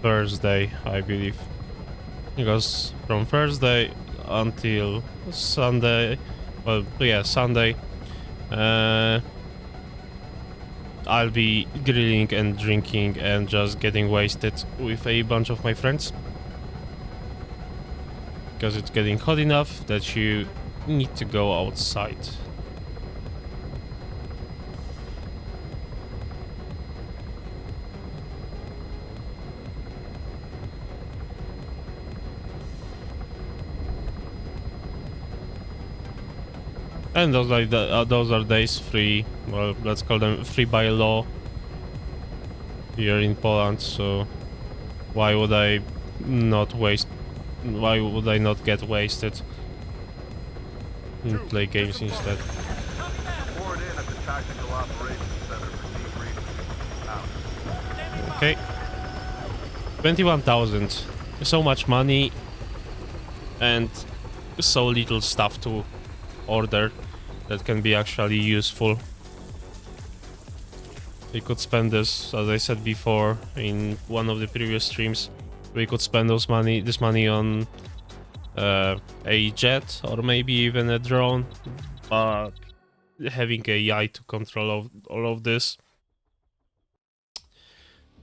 Thursday, I believe. Because from Thursday until Sunday, well, yeah, Sunday, I'll be grilling and drinking and just getting wasted with a bunch of my friends. Because it's getting hot enough that you need to go outside. And those are days free. Well, let's call them free by law here in Poland. So why would I not waste? Why would I not get wasted and play games instead? Report in at the Tactical Operations Center for debriefing. Out. Okay. 21,000. So much money and so little stuff to order that can be actually useful. We could spend this, as I said before in one of the previous streams, we could spend this money on a jet or maybe even a drone, but having AI to control all of this,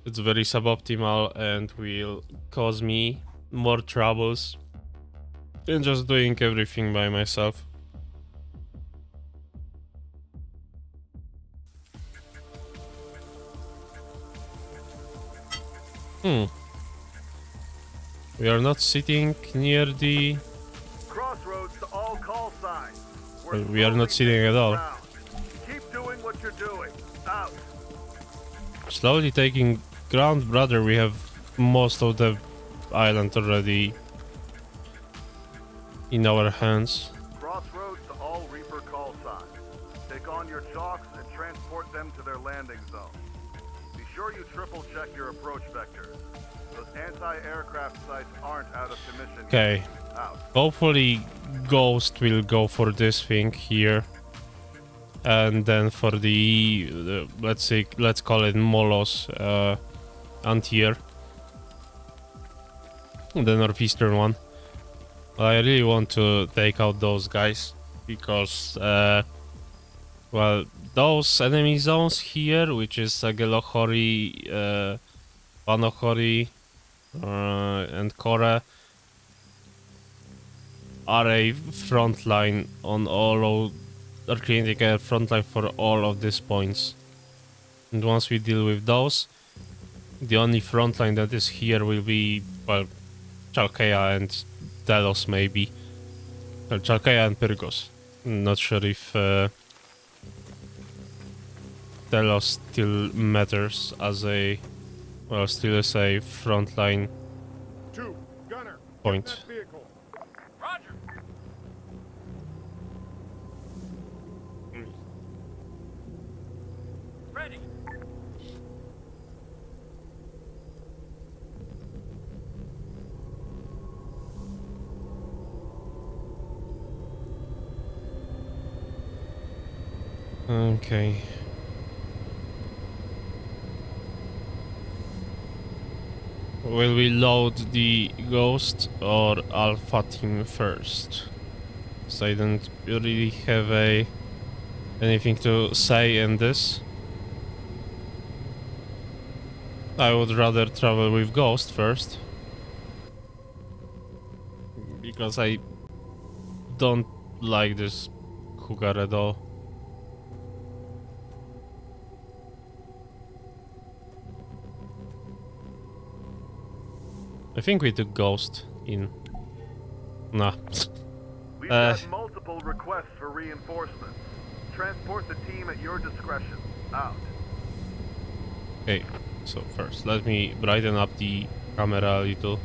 it's very suboptimal and will cause me more troubles than just doing everything by myself. We are not sitting near the... Crossroads to all call signs. Well, we are not sitting at all. Ground. Keep doing what you're doing. Out. Slowly taking ground, brother. We have most of the island already in our hands. Crossroads to all Reaper call signs. Take on your chalks and transport them to their landing zone. Be sure you triple check your approach vectors. Those anti-aircraft sites aren't out of commission. Okay. Out. Hopefully Ghost will go for this thing here. And then for the let's call it Molos anti-air. The northeastern one. I really want to take out those guys because well, those enemy zones here, which is Gelohori, Panohori, and Kore, are a front line on are creating a front line for all of these points. And once we deal with those, the only front line that is here will be, well, Chalkea and Delos maybe. Chalkea and Pyrgos. Not sure if Delos still matters as a, well, still is a frontline 2, gunner, get point. that vehicle. Roger. Ready. Okay. Will we load the Ghost or Alpha team first? So I don't really have anything to say in this. I would rather travel with Ghost first. Because I don't like this Cougar at all. I think we took Ghost in. Nah. We've got multiple requests for reinforcements. Transport the team at your discretion. Out. Okay, so first let me brighten up the camera a little.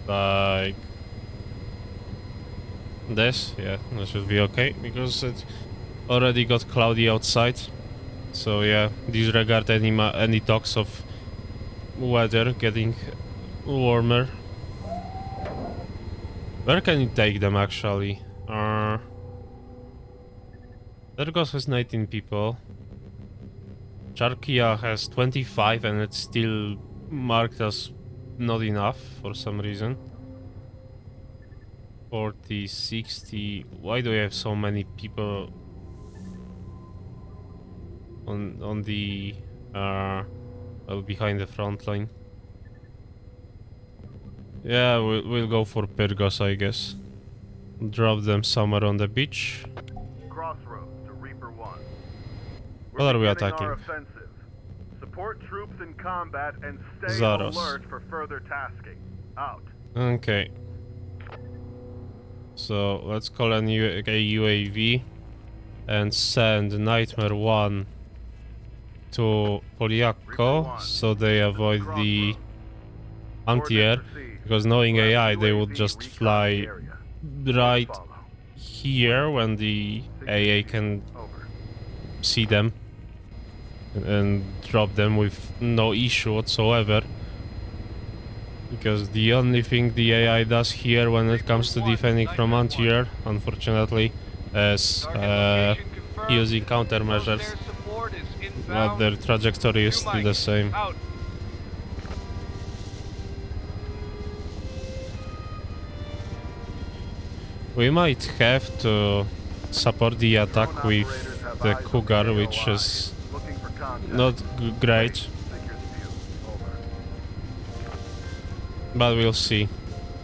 Like this, yeah, that should be okay because it already got cloudy outside. So yeah, disregard any talks of weather getting warmer. Where can you take them actually? Tergos has 19 people. Charkia has 25 and it's still marked as not enough for some reason. 40, 60. Why do we have so many people on the well, behind the front line? Yeah, we'll go for Pyrgos, I guess. Drop them somewhere on the beach. Crossroads to Reaper 1. What are we beginning attacking? Our offensive. Support troops in combat and stay Zaros. alert for further tasking. Out. Okay. So let's call a UAV and send Nightmare 1 to Poliakko so they avoid the anti-air, because knowing AI they would just fly right here when the AA can see them and drop them with no issue whatsoever. Because the only thing the AI does here when it comes to defending from anti-air, unfortunately, is using countermeasures. But their trajectory is still the same. We might have to support the attack with the Cougar, which is not great. But we'll see.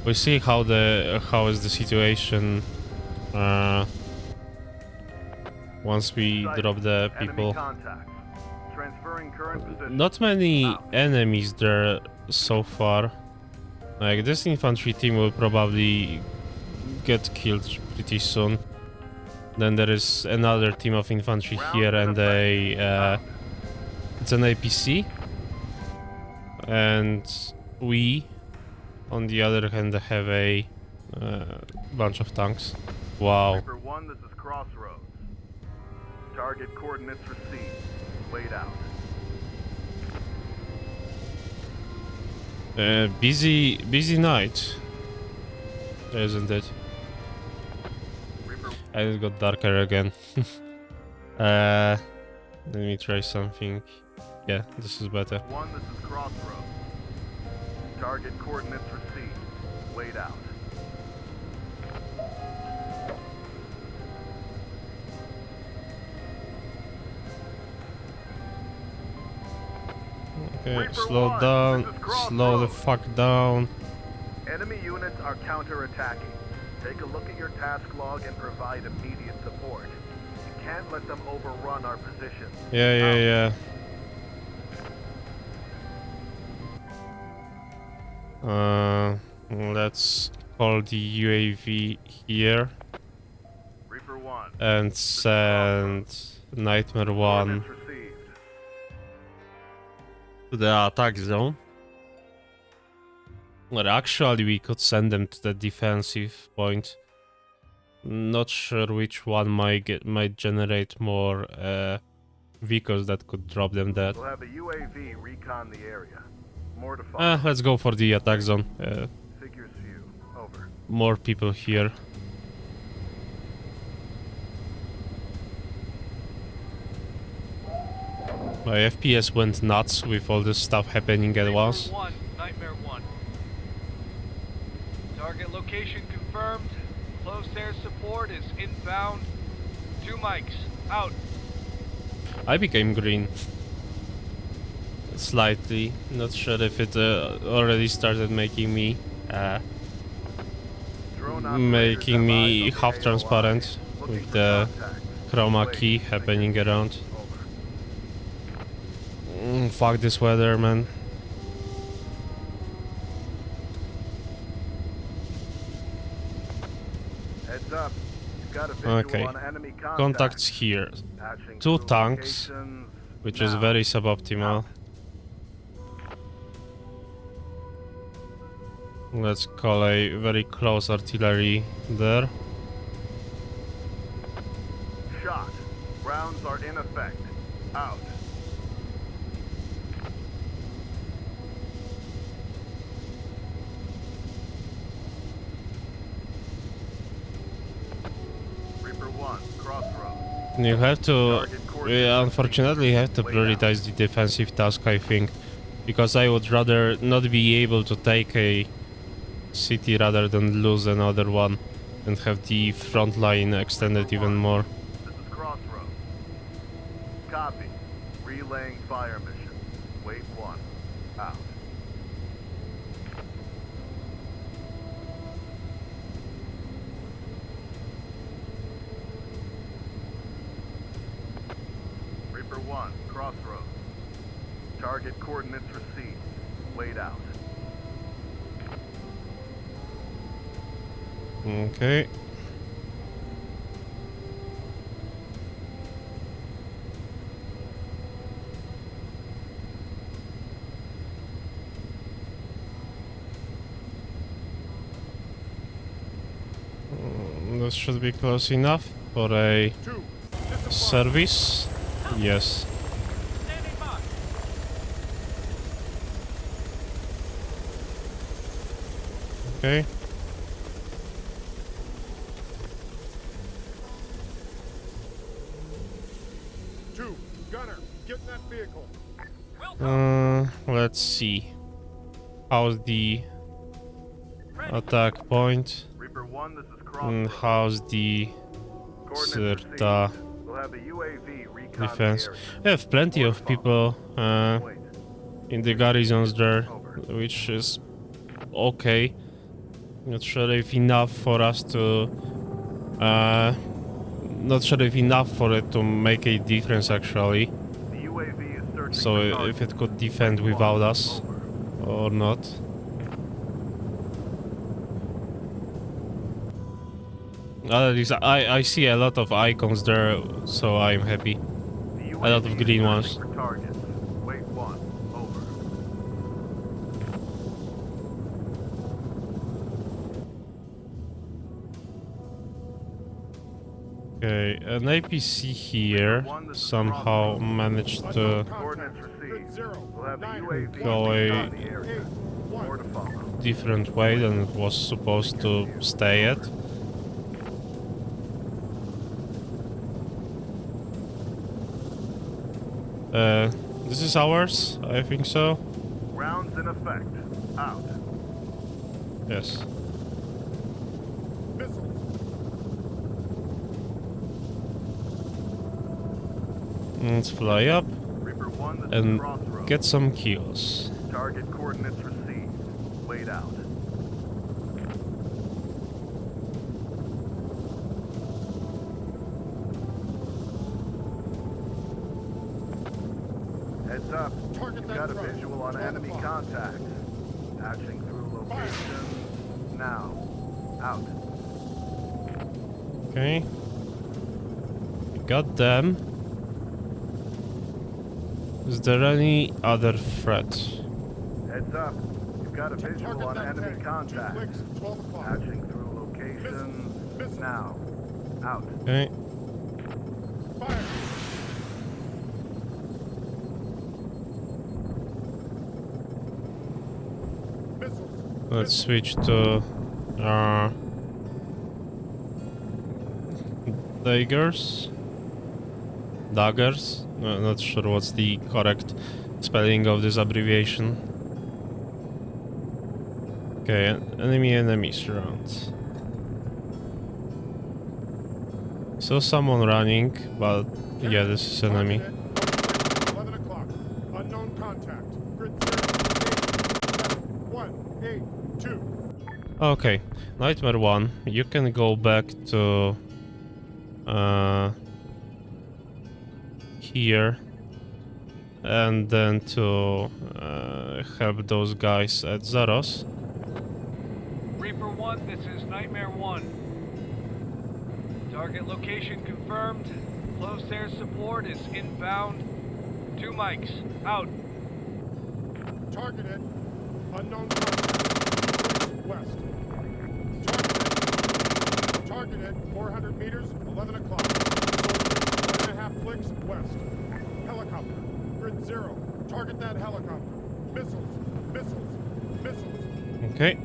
We'll see how is the situation once we drop the people. Not many enemies there so far. Like this infantry team will probably get killed pretty soon. Then there is another team of infantry here and it's an APC. And we, on the other hand, have a bunch of tanks. Wow. Reaper 1, this is Crossroads. Target coordinates received. Laid out. Busy night, isn't it? And it got darker again. Let me try something. Yeah, this is better. 1, this is Crossroads. Target coordinates received. Laid out. Okay, Reaper slow 1, down. this is Crossroads. Slow the fuck down. Enemy units are counter-attacking. Take a look at your task log and provide immediate support. You can't let them overrun our position. Yeah. Let's call the UAV here Reaper 1. and send Nightmare 1 Coordinates received. to the attack zone. Or actually, we could send them to the defensive point. Not sure which one might generate more vehicles that could drop them dead. We'll have a UAV recon the area. More to follow. Let's go for the attack zone. Figures view. Over. More people here. My FPS went nuts with all this stuff happening at once. Reaper 1, Nightmare 1. Target location confirmed. Close air support is inbound. 2 mics. Out. I became green. Slightly. Not sure if it already started making me Drone operators have eyes on half the transparent AOI. Looking with for the contacts. chroma Wait. key happening around. Over. Fuck this weather, man. Heads up. You've got a visual Okay. on enemy Contacts here. Patching 2 through tanks, locations which is now. very suboptimal. Let's call a very close artillery there. Shot. Rounds are in effect. Out. Reaper 1, crossroads. You have to, Target coordinates unfortunately, have to Way down. prioritize the defensive task, I think, because I would rather not be able to take a city rather than lose another one and have the front line extended even more. This is crossroads. Copy. Relaying fire mission. Wait 1. Out. Reaper 1, crossroads. Target coordinates received. Wait out. Okay. This should be close enough for a 2. Disembark. service. Yes. Standing by. Okay. Two. Gunner, get in that vehicle. Let's see. How's the Ready. attack point? Reaper 1, this is And crossroads. how's the Coordinates Sirta received. We'll have a UAV recon defense? the area. We have plenty of people Wait. in the garrisons there, which is okay. Not sure if enough for us to not sure if enough for it to make a difference actually. The UAV is searching So for if targets. it could defend without us Over. or not. At least I see a lot of icons there, so I'm happy. The A lot of UAV is green searching ones. for targets. Wait 1. Over. Okay, an APC here somehow managed to Unknown Coordinates contact. received. Grid 0. We'll have the 9. UAV Go a- recon the area. 8. 1. More to follow. different way than it was supposed to stay at. This is ours? I think so. Rounds in effect. Out. Yes. Missiles. Let's fly up Reaper 1, this is and crossroads. get some kills. Target coordinates received. Wait out. Heads up. Target You've that got a truck. visual on 12 enemy o'clock. contacts. Patching through locations now. Out. Okay. We got them. Is there any other threat? Heads up. You've got a visual Target on that enemy tank. 2 contact. clicks, 12 o'clock. Patching through locations Missiles. now. Out. Okay. Fire. Missiles. Let's switch to daggers. Daggers. No, not sure what's the correct spelling of this abbreviation. Okay, enemy surround. So someone running, but yeah, this is enemy. Target at 11 o'clock. Unknown contact. Grid 0, 8, 7, 1, 8, 2. Okay, Nightmare 1, you can go back to here and then to help those guys at Zaros. Reaper 1, this is Nightmare 1. Target location confirmed. Close air support is inbound. 2 mics. Out. Targeted. Unknown contact. West. Targeted. 400 meters, 11 o'clock. 1.5 clicks west. Helicopter. Grid 0. Target that helicopter. Missiles. Missiles. Missiles. Okay.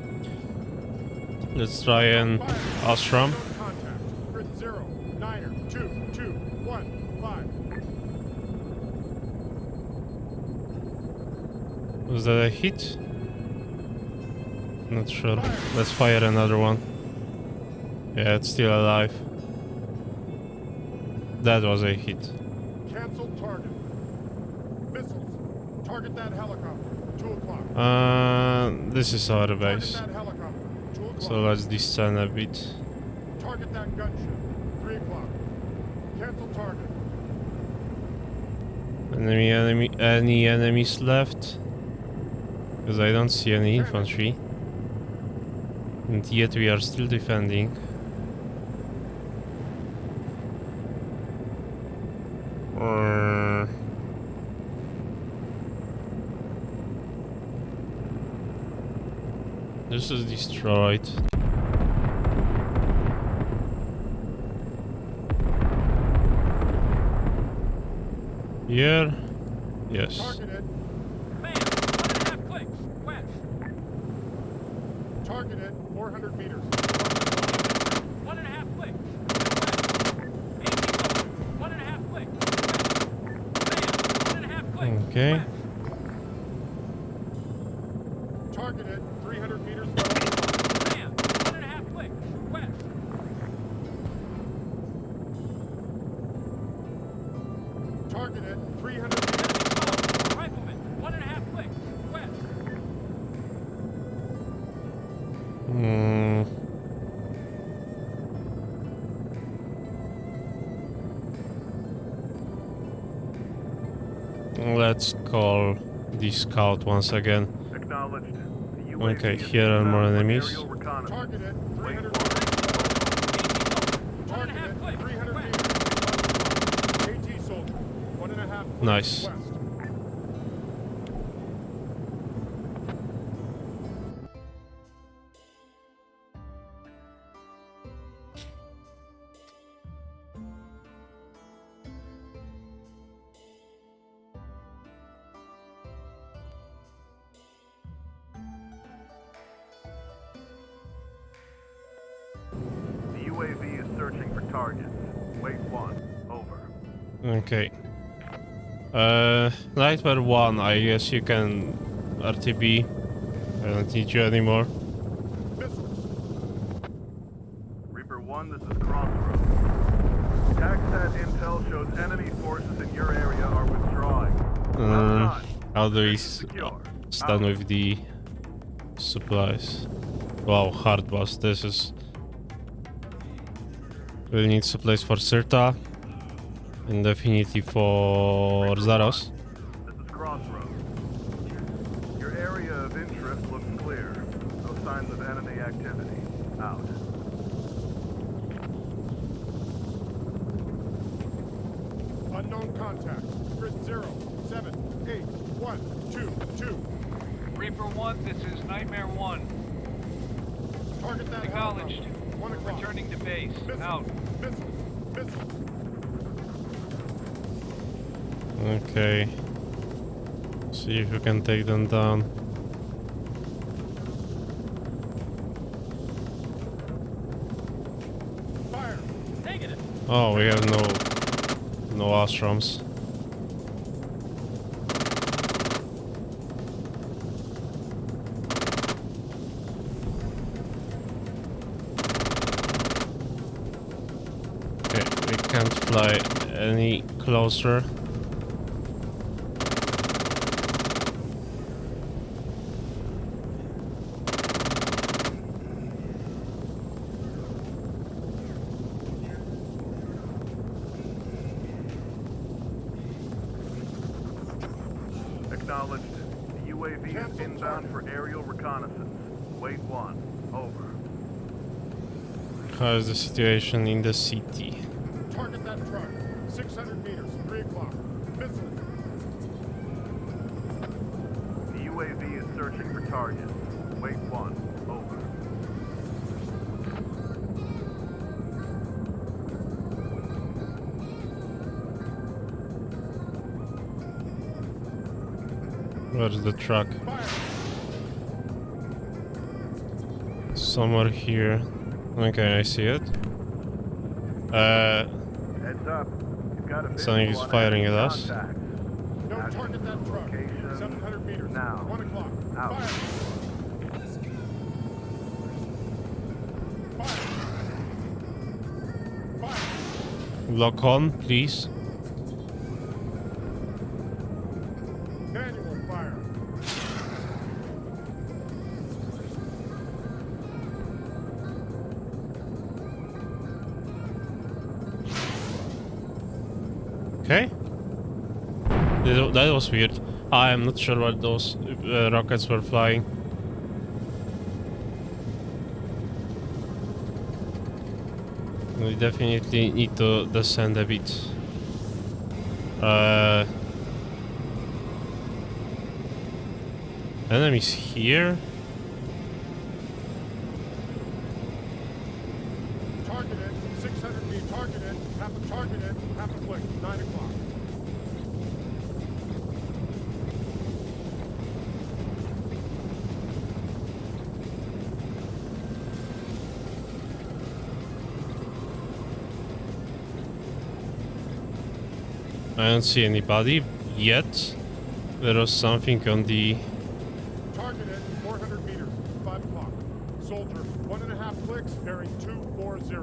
Let's try and Ashram. Unknown contact. Grid 0. Niner. 2, 2, 1, 5. Was that a hit? Not sure. Let's fire another one. Yeah, it's still alive. That was a hit. Cancel target. Missiles. Target that helicopter. 2 o'clock. This is our Target base. that helicopter. 2 o'clock. So let's descend a bit. Target that gunship. 3 o'clock. Cancel target. Any enemies left? Because I don't see any infantry. And yet we are still defending. This is destroyed. Here? Yes. Targeted. Man, 1.5 clicks. West. Targeted. 400 meters. 1.5 clicks. West. 1.5 clicks. West. Man, 1.5 clicks. Okay. West. Targeted. 300 meters. Man, 1.5 clicks. West. Targeted. 300 meters. Rifleman, 1.5 clicks. West. Let's call the scout once again. Acknowledged. The UAV Okay, is here are more inbound for enemies. aerial reconnaissance. Targeted. Wait 300 for it. Targeted. 1.5 clicks. 300 West. meters. AT soldier. 1.5 clicks. Nice. West. The UAV is searching for targets. Wait 1. Over. Okay. Nightmare 1, I guess you can RTB. I don't need you anymore. Missiles. Reaper 1, this is Crossroads. TACSAT intel shows enemy forces in your area are withdrawing. How do we Mission secure. stand with the supplies? Wow, hard boss. This is... We'll need supplies for Sirta. And definitely for Zaros. This is Crossroads. Your area of interest looks clear. Those Confirmed of enemy activity. Out. Unknown contact. Grid 078122. Reaper 1, this is Nightmare 1. Target that Acknowledged. helicopter. 1 We're o'clock. returning to base. Missiles. Out. Missiles. Missiles. Okay. See if we can take them down. Fire. Negative. Oh, we have no Ostroms. Okay, we can't fly any closer. Acknowledged. The UAV is Cancel inbound target. for aerial reconnaissance. Wait 1. Over. How is the situation in the city? Target that truck. 600 meters. 3 o'clock. Missiles. The UAV is searching for targets. Wait 1. Over. Where's the truck? Fire. Somewhere here. Okay, I see it. Heads up. You've got a Something visual is on firing enemy at us. contacts. Don't Actual target that truck. location 700 meters. now. 1 o'clock. Out. Fire. Fire. Fire. Lock on, please. Manual fire. Okay. That was weird. I am not sure what those rockets were flying. We definitely need to descend a bit. Enemies here? Targeted. 600 meters. Targeted. Targeted. Half a click. 9 o'clock. I don't see anybody yet. There was something on the... Targeted. 400 meters. 5 o'clock. Soldier. 1.5 clicks. Bearing 240.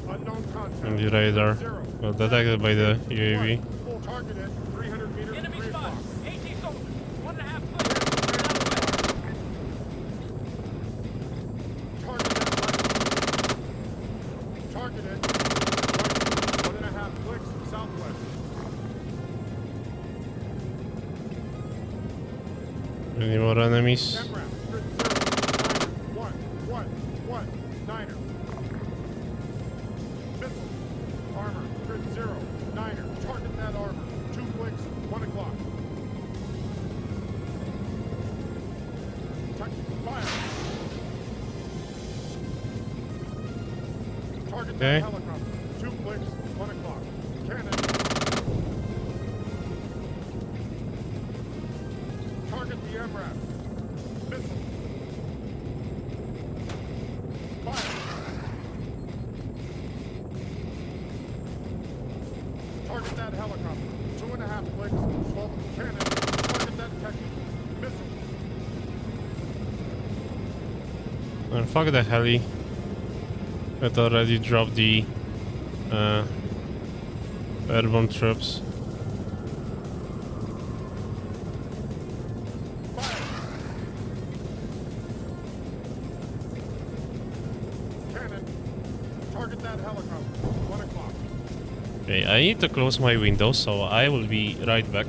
Unknown contact. on the radar. Zero. Well, detected by the UAV. Full targeted. 300 meters. Enemy 3 spot. o'clock. AT soldier. 1.5 clicks. Southwest. Target that left. Targeted. Right. 1.5 clicks. Southwest. Any more enemies? MRAP. Grid 0. 1. Niner. Missile. Armor. Grid 0. Niner. Target that armor. 2 clicks. 1 o'clock. Fire. Target Okay. that helicopter. 2 clicks. 1 o'clock. Cannon. Target the MRAP. Missile. Fire. Target that helicopter. 2.5 clicks. 12 cannon. Target that Technic. Missile. And fuck the heli. It already dropped the airborne troops. Fire. Cannon. Target that helicopter. 1 o'clock. Okay, I need to close my window, so I will be right back.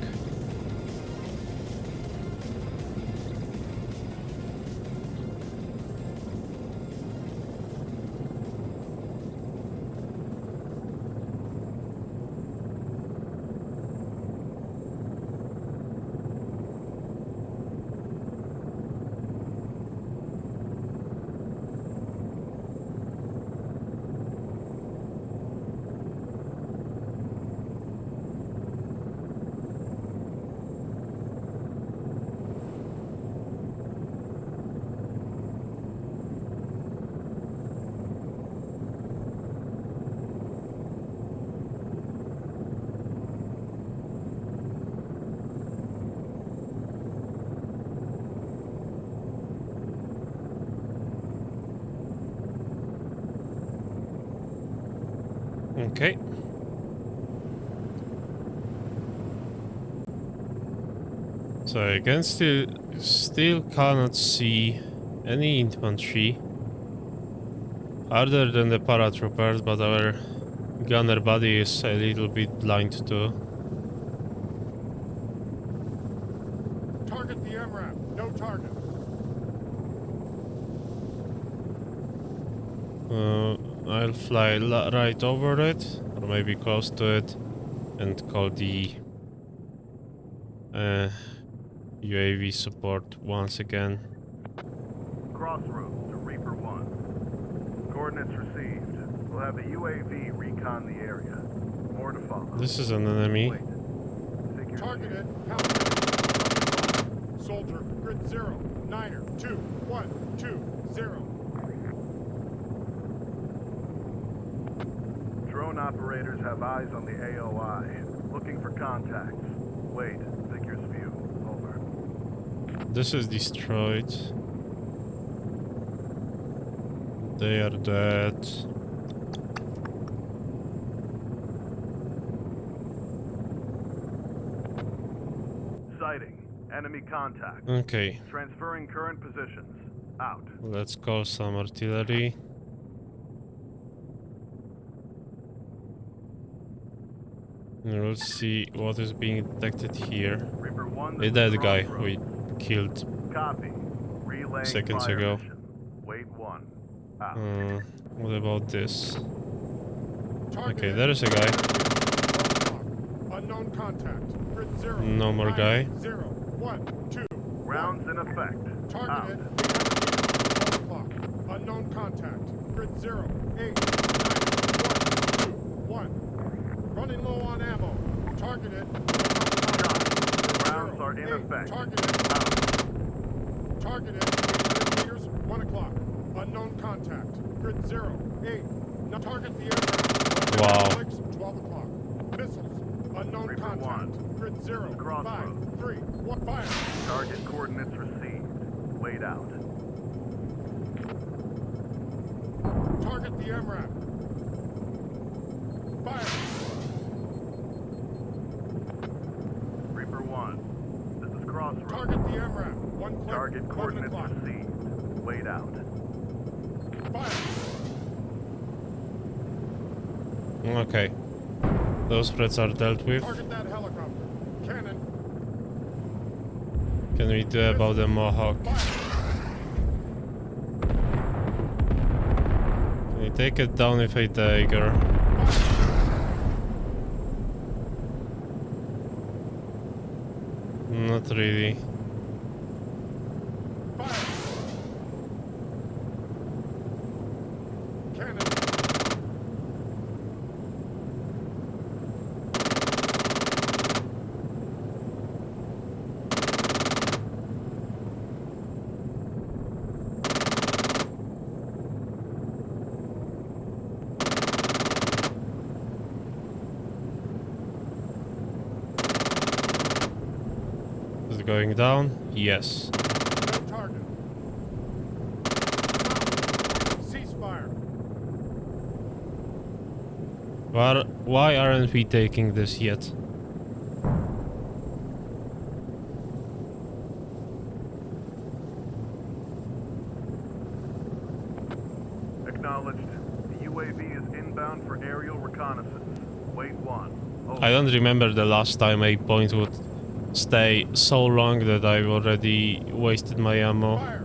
Okay. So I can still cannot see any infantry other than the paratroopers, but our gunner body is a little bit blind too. Target the MRAP. No target. I'll fly right over it, or maybe close to it, and call the UAV support once again. Crossroads to Reaper 1. Coordinates received. We'll have the UAV recon the area. More to follow. This is an enemy. Wait. Figures Target here. it. Soldier, grid 0, Niner, 2, 1, 2, 0. Drone operators have eyes on the AOI. Looking for contacts. Wait. Figures view. Over. This is destroyed. They are dead. Sighting. Enemy contact. Okay, Transferring current positions. Out. let's call some artillery. And we'll see what is being detected here. Reaper 1. Hey, this is that guy Crossroads. we killed Copy. Relaying seconds fire ago. mission. Wait 1. Out. What about this? Target Okay, it. there is a guy. Unknown contact. Grid 0. No more Niner, guy. 0, 1, 2. Rounds in effect. Target it. Out. 800 meters. 12 o'clock. Unknown contact. Grid 0, 8, 9, 1, 2, 1. Running low on ammo. Target it. Rounds are in effect. Target it. Out. Target it. 800 meters. 1 o'clock. Unknown contact. Grid 0, 8. Now target the aircraft. Wow. 12 o'clock. Missiles. Unknown Reaper contact. 1. Grid 0, 5, Crossroads. 3, 1. Fire. Target coordinates received. Wait out. Target the MRAP. Fire. Reaper 1. This is Crossroads. Target the MRAP. 1 click. Target 11 coordinates o'clock. received. Wait out. Fire. Okay. Those threats are dealt with. Target that helicopter. Cannon. Can we do about the Mohawk? Fire. Can we take it down with a dagger? Not really. Fire. Cannon. Is it going down? Yes. No target. Ceasefire. Why aren't we taking this yet? Acknowledged. The UAV is inbound for aerial reconnaissance. Wait 1. Over. I don't remember the last time a point would stay so long that I've already wasted my ammo. Fire.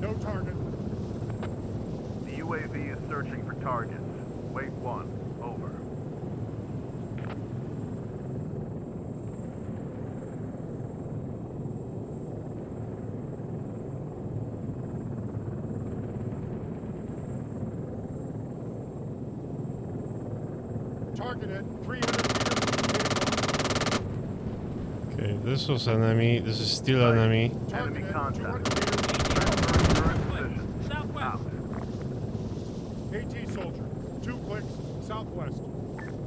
No target. The UAV is searching for targets. Wait 1. Over. Target it. 300 meters. Okay, this was enemy. This is still enemy. Target Enemy it. contact. 200 meters. Transferring current position. Southwest. Out. AT soldier. 2 clicks. Southwest.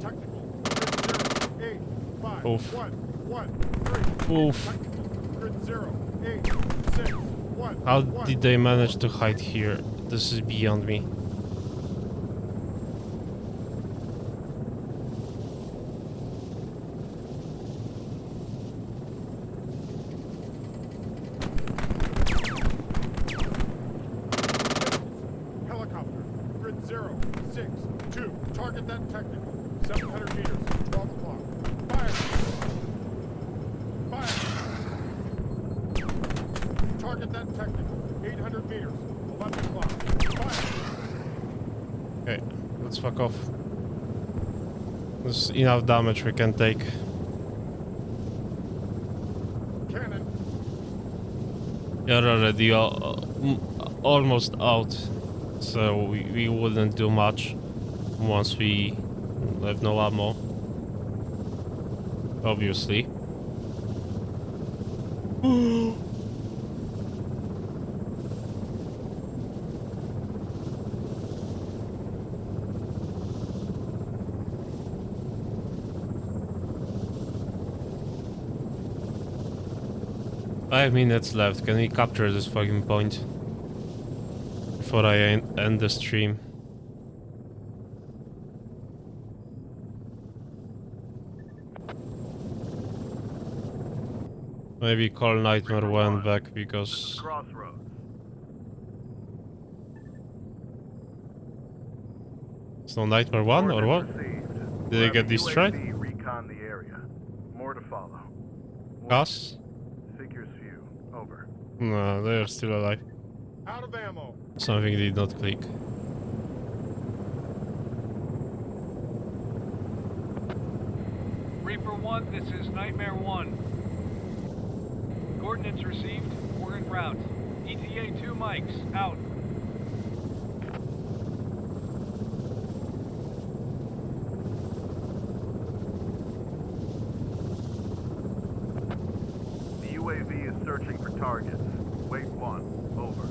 Technical. 0, 8, 5, Oof. 1, 1, 3. Oof. Technical. Grid 0, 8, 6, 1. How 1. did they manage to hide here? This is beyond me. tanks. 2, target that technical. 700 meters, 12 o'clock. Fire! Fire! Target that technical. 800 meters, 11 o'clock. Fire! Okay, let's fuck off. There's enough damage we can take. Cannon! You're already almost out, so we wouldn't do much once we have no ammo. Obviously. Five minutes left. Can we capture this fucking point before I end the stream? Maybe call Nightmare 1 back This is because Crossroads. it's no Nightmare 1 or what? Received. Did they get UAV destroyed? recon the area. More to follow. Us? Figures few. Over. No, they are still alive. Out of ammo. Something did not click. Reaper 1, this is Nightmare 1. Coordinates received. We're en route. ETA 2 mics. Out. The UAV is searching for targets. Wait 1. Over.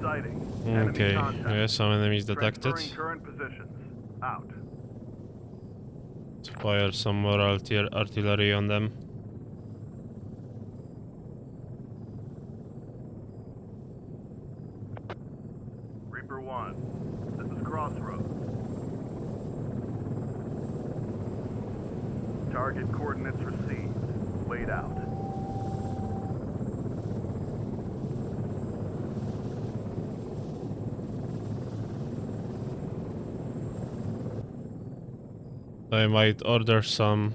Sighting. Enemy Okay, contact. yeah, some enemies detected. Transferring current positions. Out. Let's fire some more artillery on them. Reaper 1. This is Crossroads. Target coordinates received. Wait out. I might order some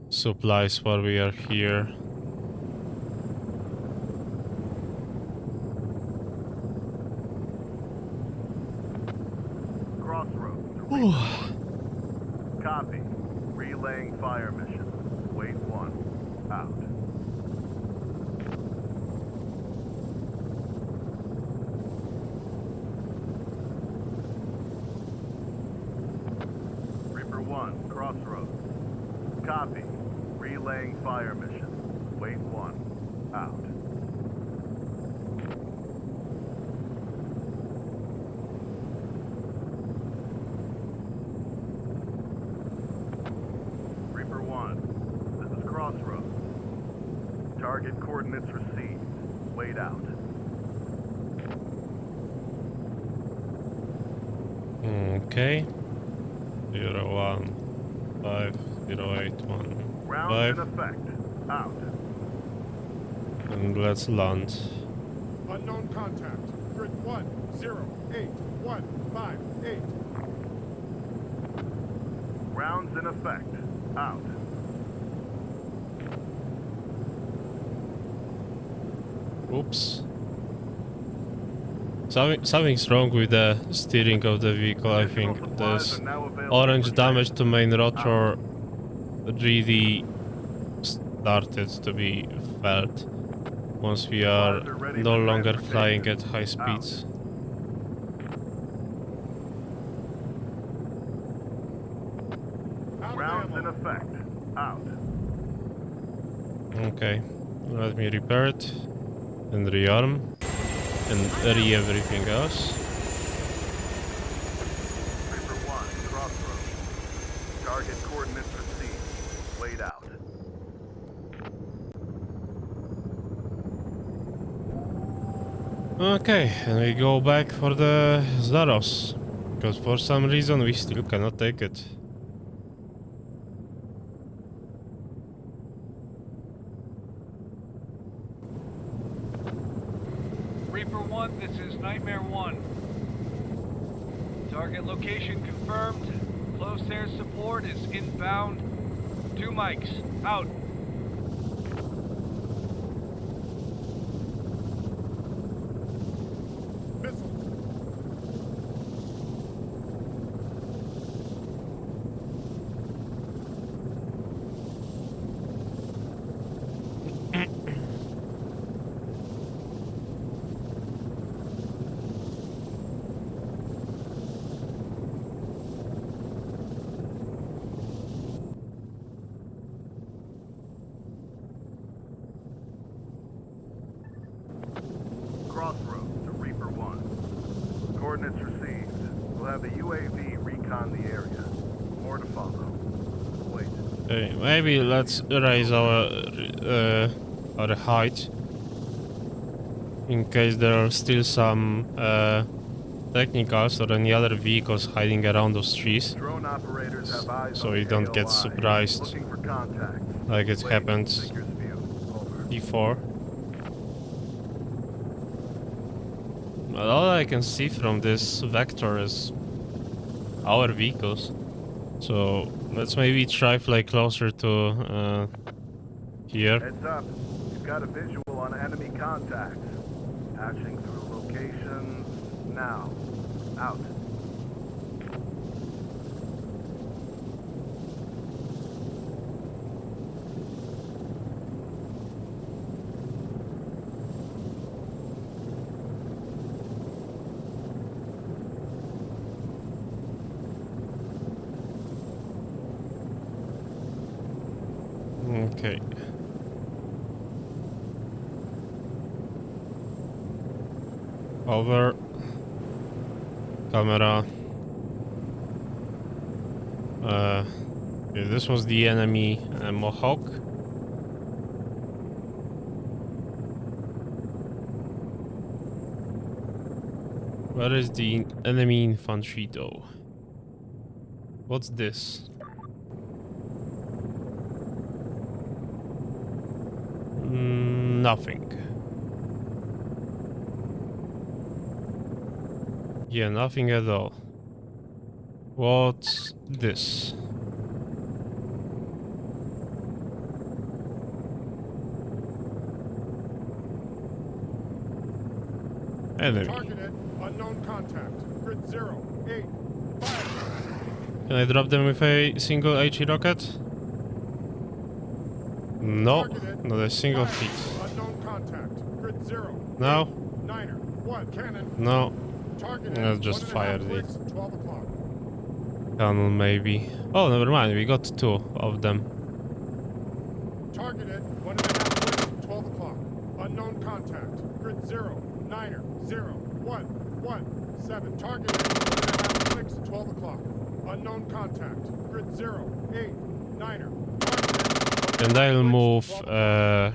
supplies while we are here. Crossroads. Ooh. Copy. Relaying fire mission. Wait 1. Out. Reaper 1. Crossroads. Copy. Relaying fire mission. Wait 1. Out. Reaper 1. This is Crossroads. Target coordinates received. Wait out. Okay. 015081 Rounds 5 in effect. Out. and let's land. Unknown contact. Grid 108158. Rounds in effect. Out. Oops. Something's wrong with the steering of the vehicle, I Additional think. supplies There's are now available orange for damage sale. to main rotor really started to be felt once we are Supplies are ready no for longer transportation. flying at high speeds. Out of Rounds in ammo. effect. Out. Okay, let me repair it and rearm and everything else. Reaper 1. Crossroads. Target coordinates received. Wait out. Okay, and we go back for the Zaros, because for some reason we still cannot take it. Reaper 1, this is Nightmare 1. Target location confirmed. Close air support is inbound. 2 mics, out. Missiles. Crossroads to Reaper 1. Coordinates received. We'll have a UAV recon the area. More to follow. Wait. Okay, maybe let's raise our height in case there are still some technicals or any other vehicles hiding around those trees, Drone operators have eyes so on we the don't get AOI. surprised Looking for contact. like it Wait. happened Seeker's view. Over. before. But all I can see from this vector is our vehicles. So let's maybe try fly closer to here. Heads up. You've got a visual on enemy contacts. Patching through locations now. Out. Okay. Over. Camera. Yeah, this was the enemy Mohawk. Where is the enemy infantry though? What's this? Nothing. Yeah, nothing at all. What's this? Enemy. Targeted. Unknown contact. Grid 0, 8, 5. Can I drop them with a single HE rocket? No, Targeted. not a single Fire. hit. Unknown contact. Grid 0. No, 9er. 1. Cannon. no. Targeted. Let's just 1.5 fire clicks, 12 o'clock. Cannon maybe. Oh, never mind. We got two of them. Targeted. 1.5 clicks, 12 o'clock. Unknown contact. Grid 0. 9er. 0. 1. 1. 7. Targeted. 1.5 clicks, 12 o'clock. Unknown contact. Grid 0. 8. 9er. Targeted. And I'll 1.5 move. clicks, 12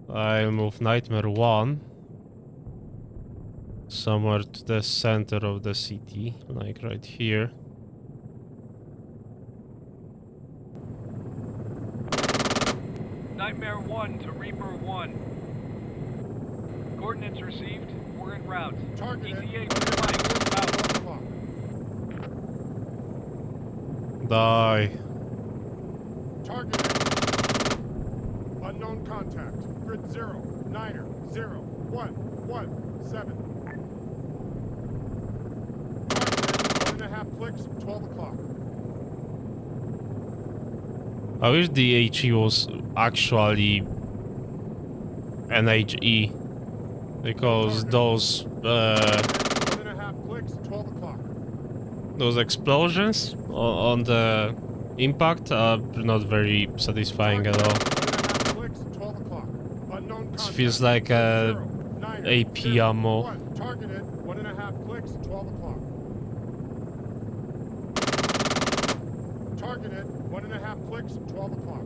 o'clock. I'll move Nightmare 1 somewhere to the center of the city, like right here. Nightmare 1 to Reaper 1. Coordinates received. We're en route. Targeted. ETA 2 1.5 mics, clicks, out. 12 o'clock. Die. Targeted. Unknown contact. Grid 0. 9er. 0. 1. 1. 7. Targeted. 1.5 clicks, 12 o'clock. I wish the HE was actually an HE, because those 1.5 clicks, 12 o'clock. those explosions on the impact are not very satisfying at all. 1.5 clicks, 12 o'clock. Unknown It contact. feels like Grid 0. 9er. AP 0. ammo. 1. Targeted. 1.5 clicks, 12 o'clock. Targeted. 1.5 clicks, 12 o'clock.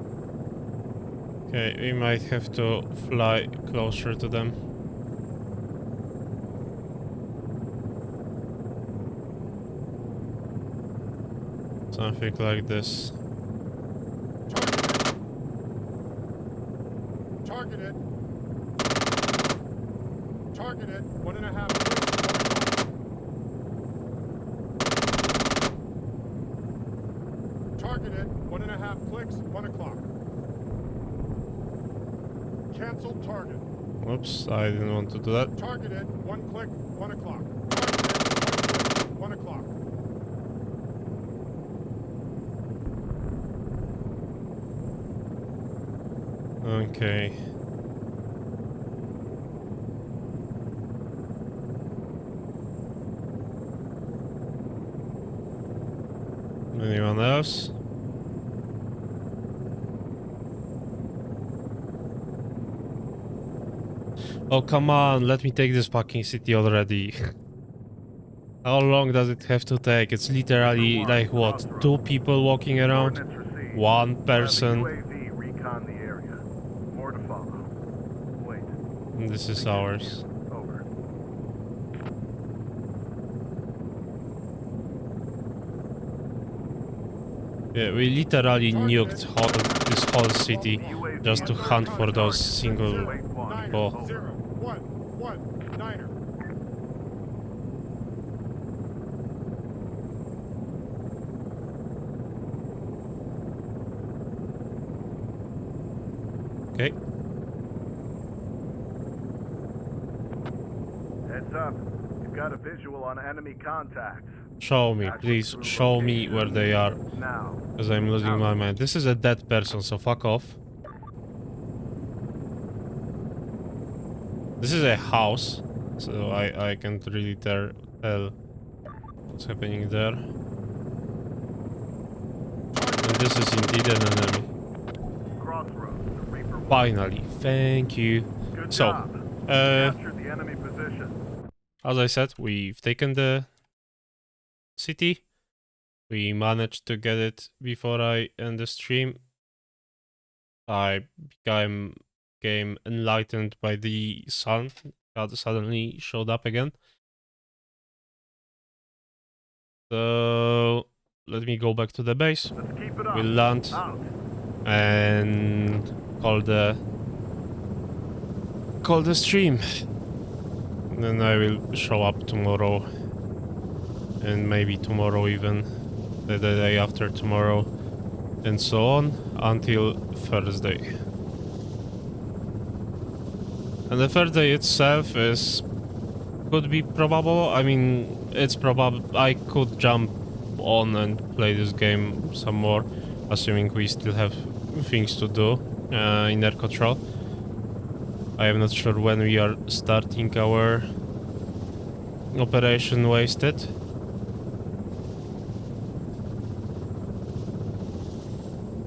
Okay, we might have to fly closer to them. Something like this. Targeted. Targeted. Targeted 1.5 clicks, 1 o'clock. Targeted 1.5 clicks, 1 o'clock. Cancelled target. Oops, I didn't want to do that. Targeted 1 click, 1 o'clock. Targeted 1 click, 1 o'clock. Okay. Anyone else? Oh, come on, let me take this fucking city already. How long does it have to take? It's literally like what, 2 people walking around? Coordinates received. 1 We'll have a person. UAV recon the area. More to follow. Wait. And this is Take your ours. view. Over. Yeah, we literally nuked this whole city The UAV just to is hunt searching for the those target. single Wait one. people. Over. 0, 1, 1, Niner. Okay. Heads up. You've got a visual on enemy contacts. Show me, please. Show me where they are. Now. Because I'm losing my mind. This is a dead person, so fuck off. This is a house, so I can't really tell what's happening there. And this is indeed an enemy. Crossroads. The Reaper 1. Finally, thank you. Good So, job. uh, Captured the enemy position. as I said, we've taken the city. We managed to get it before I end the stream. I became enlightened by the sun that suddenly showed up again. So let me go back to the base. Let's keep it up. We'll land Out. and call the stream. Then I will show up tomorrow, and maybe tomorrow even, the day after tomorrow, and so on until Thursday. And the Thursday itself could be probable. I mean, it's probable I could jump on and play this game some more, assuming we still have things to do in air control. I am not sure when we are starting our operation Wasted.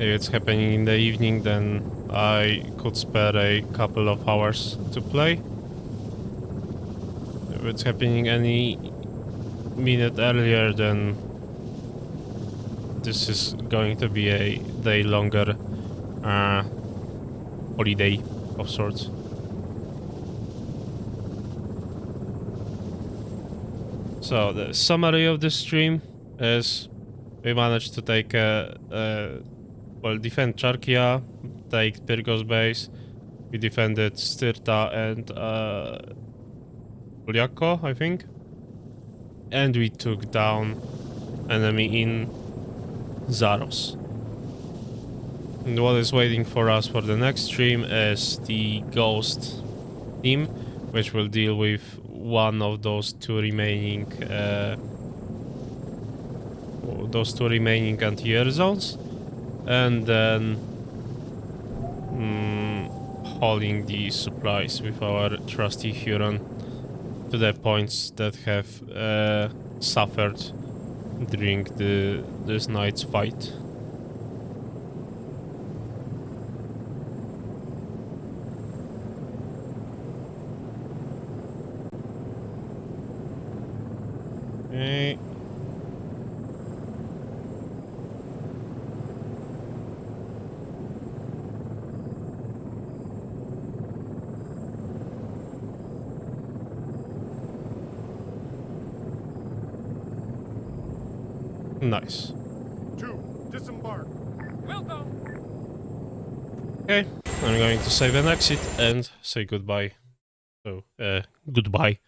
If it's happening in the evening, then I could spare a couple of hours to play. If it's happening any minute earlier, then this is going to be a day longer holiday of sorts. So the summary of this stream is we managed to take defend Charkia, take Pyrgos base, we defended Styrta and Polyako, I think, and we took down enemy in Zaros. And what is waiting for us for the next stream is the Ghost team, which will deal with one of those two remaining anti-air zones, and then hauling the supplies with our trusty Huron to the points that have suffered during this night's fight. Okay. Nice. 2, disembark. We'll go. Okay, I'm going to save an exit and say goodbye. So, goodbye.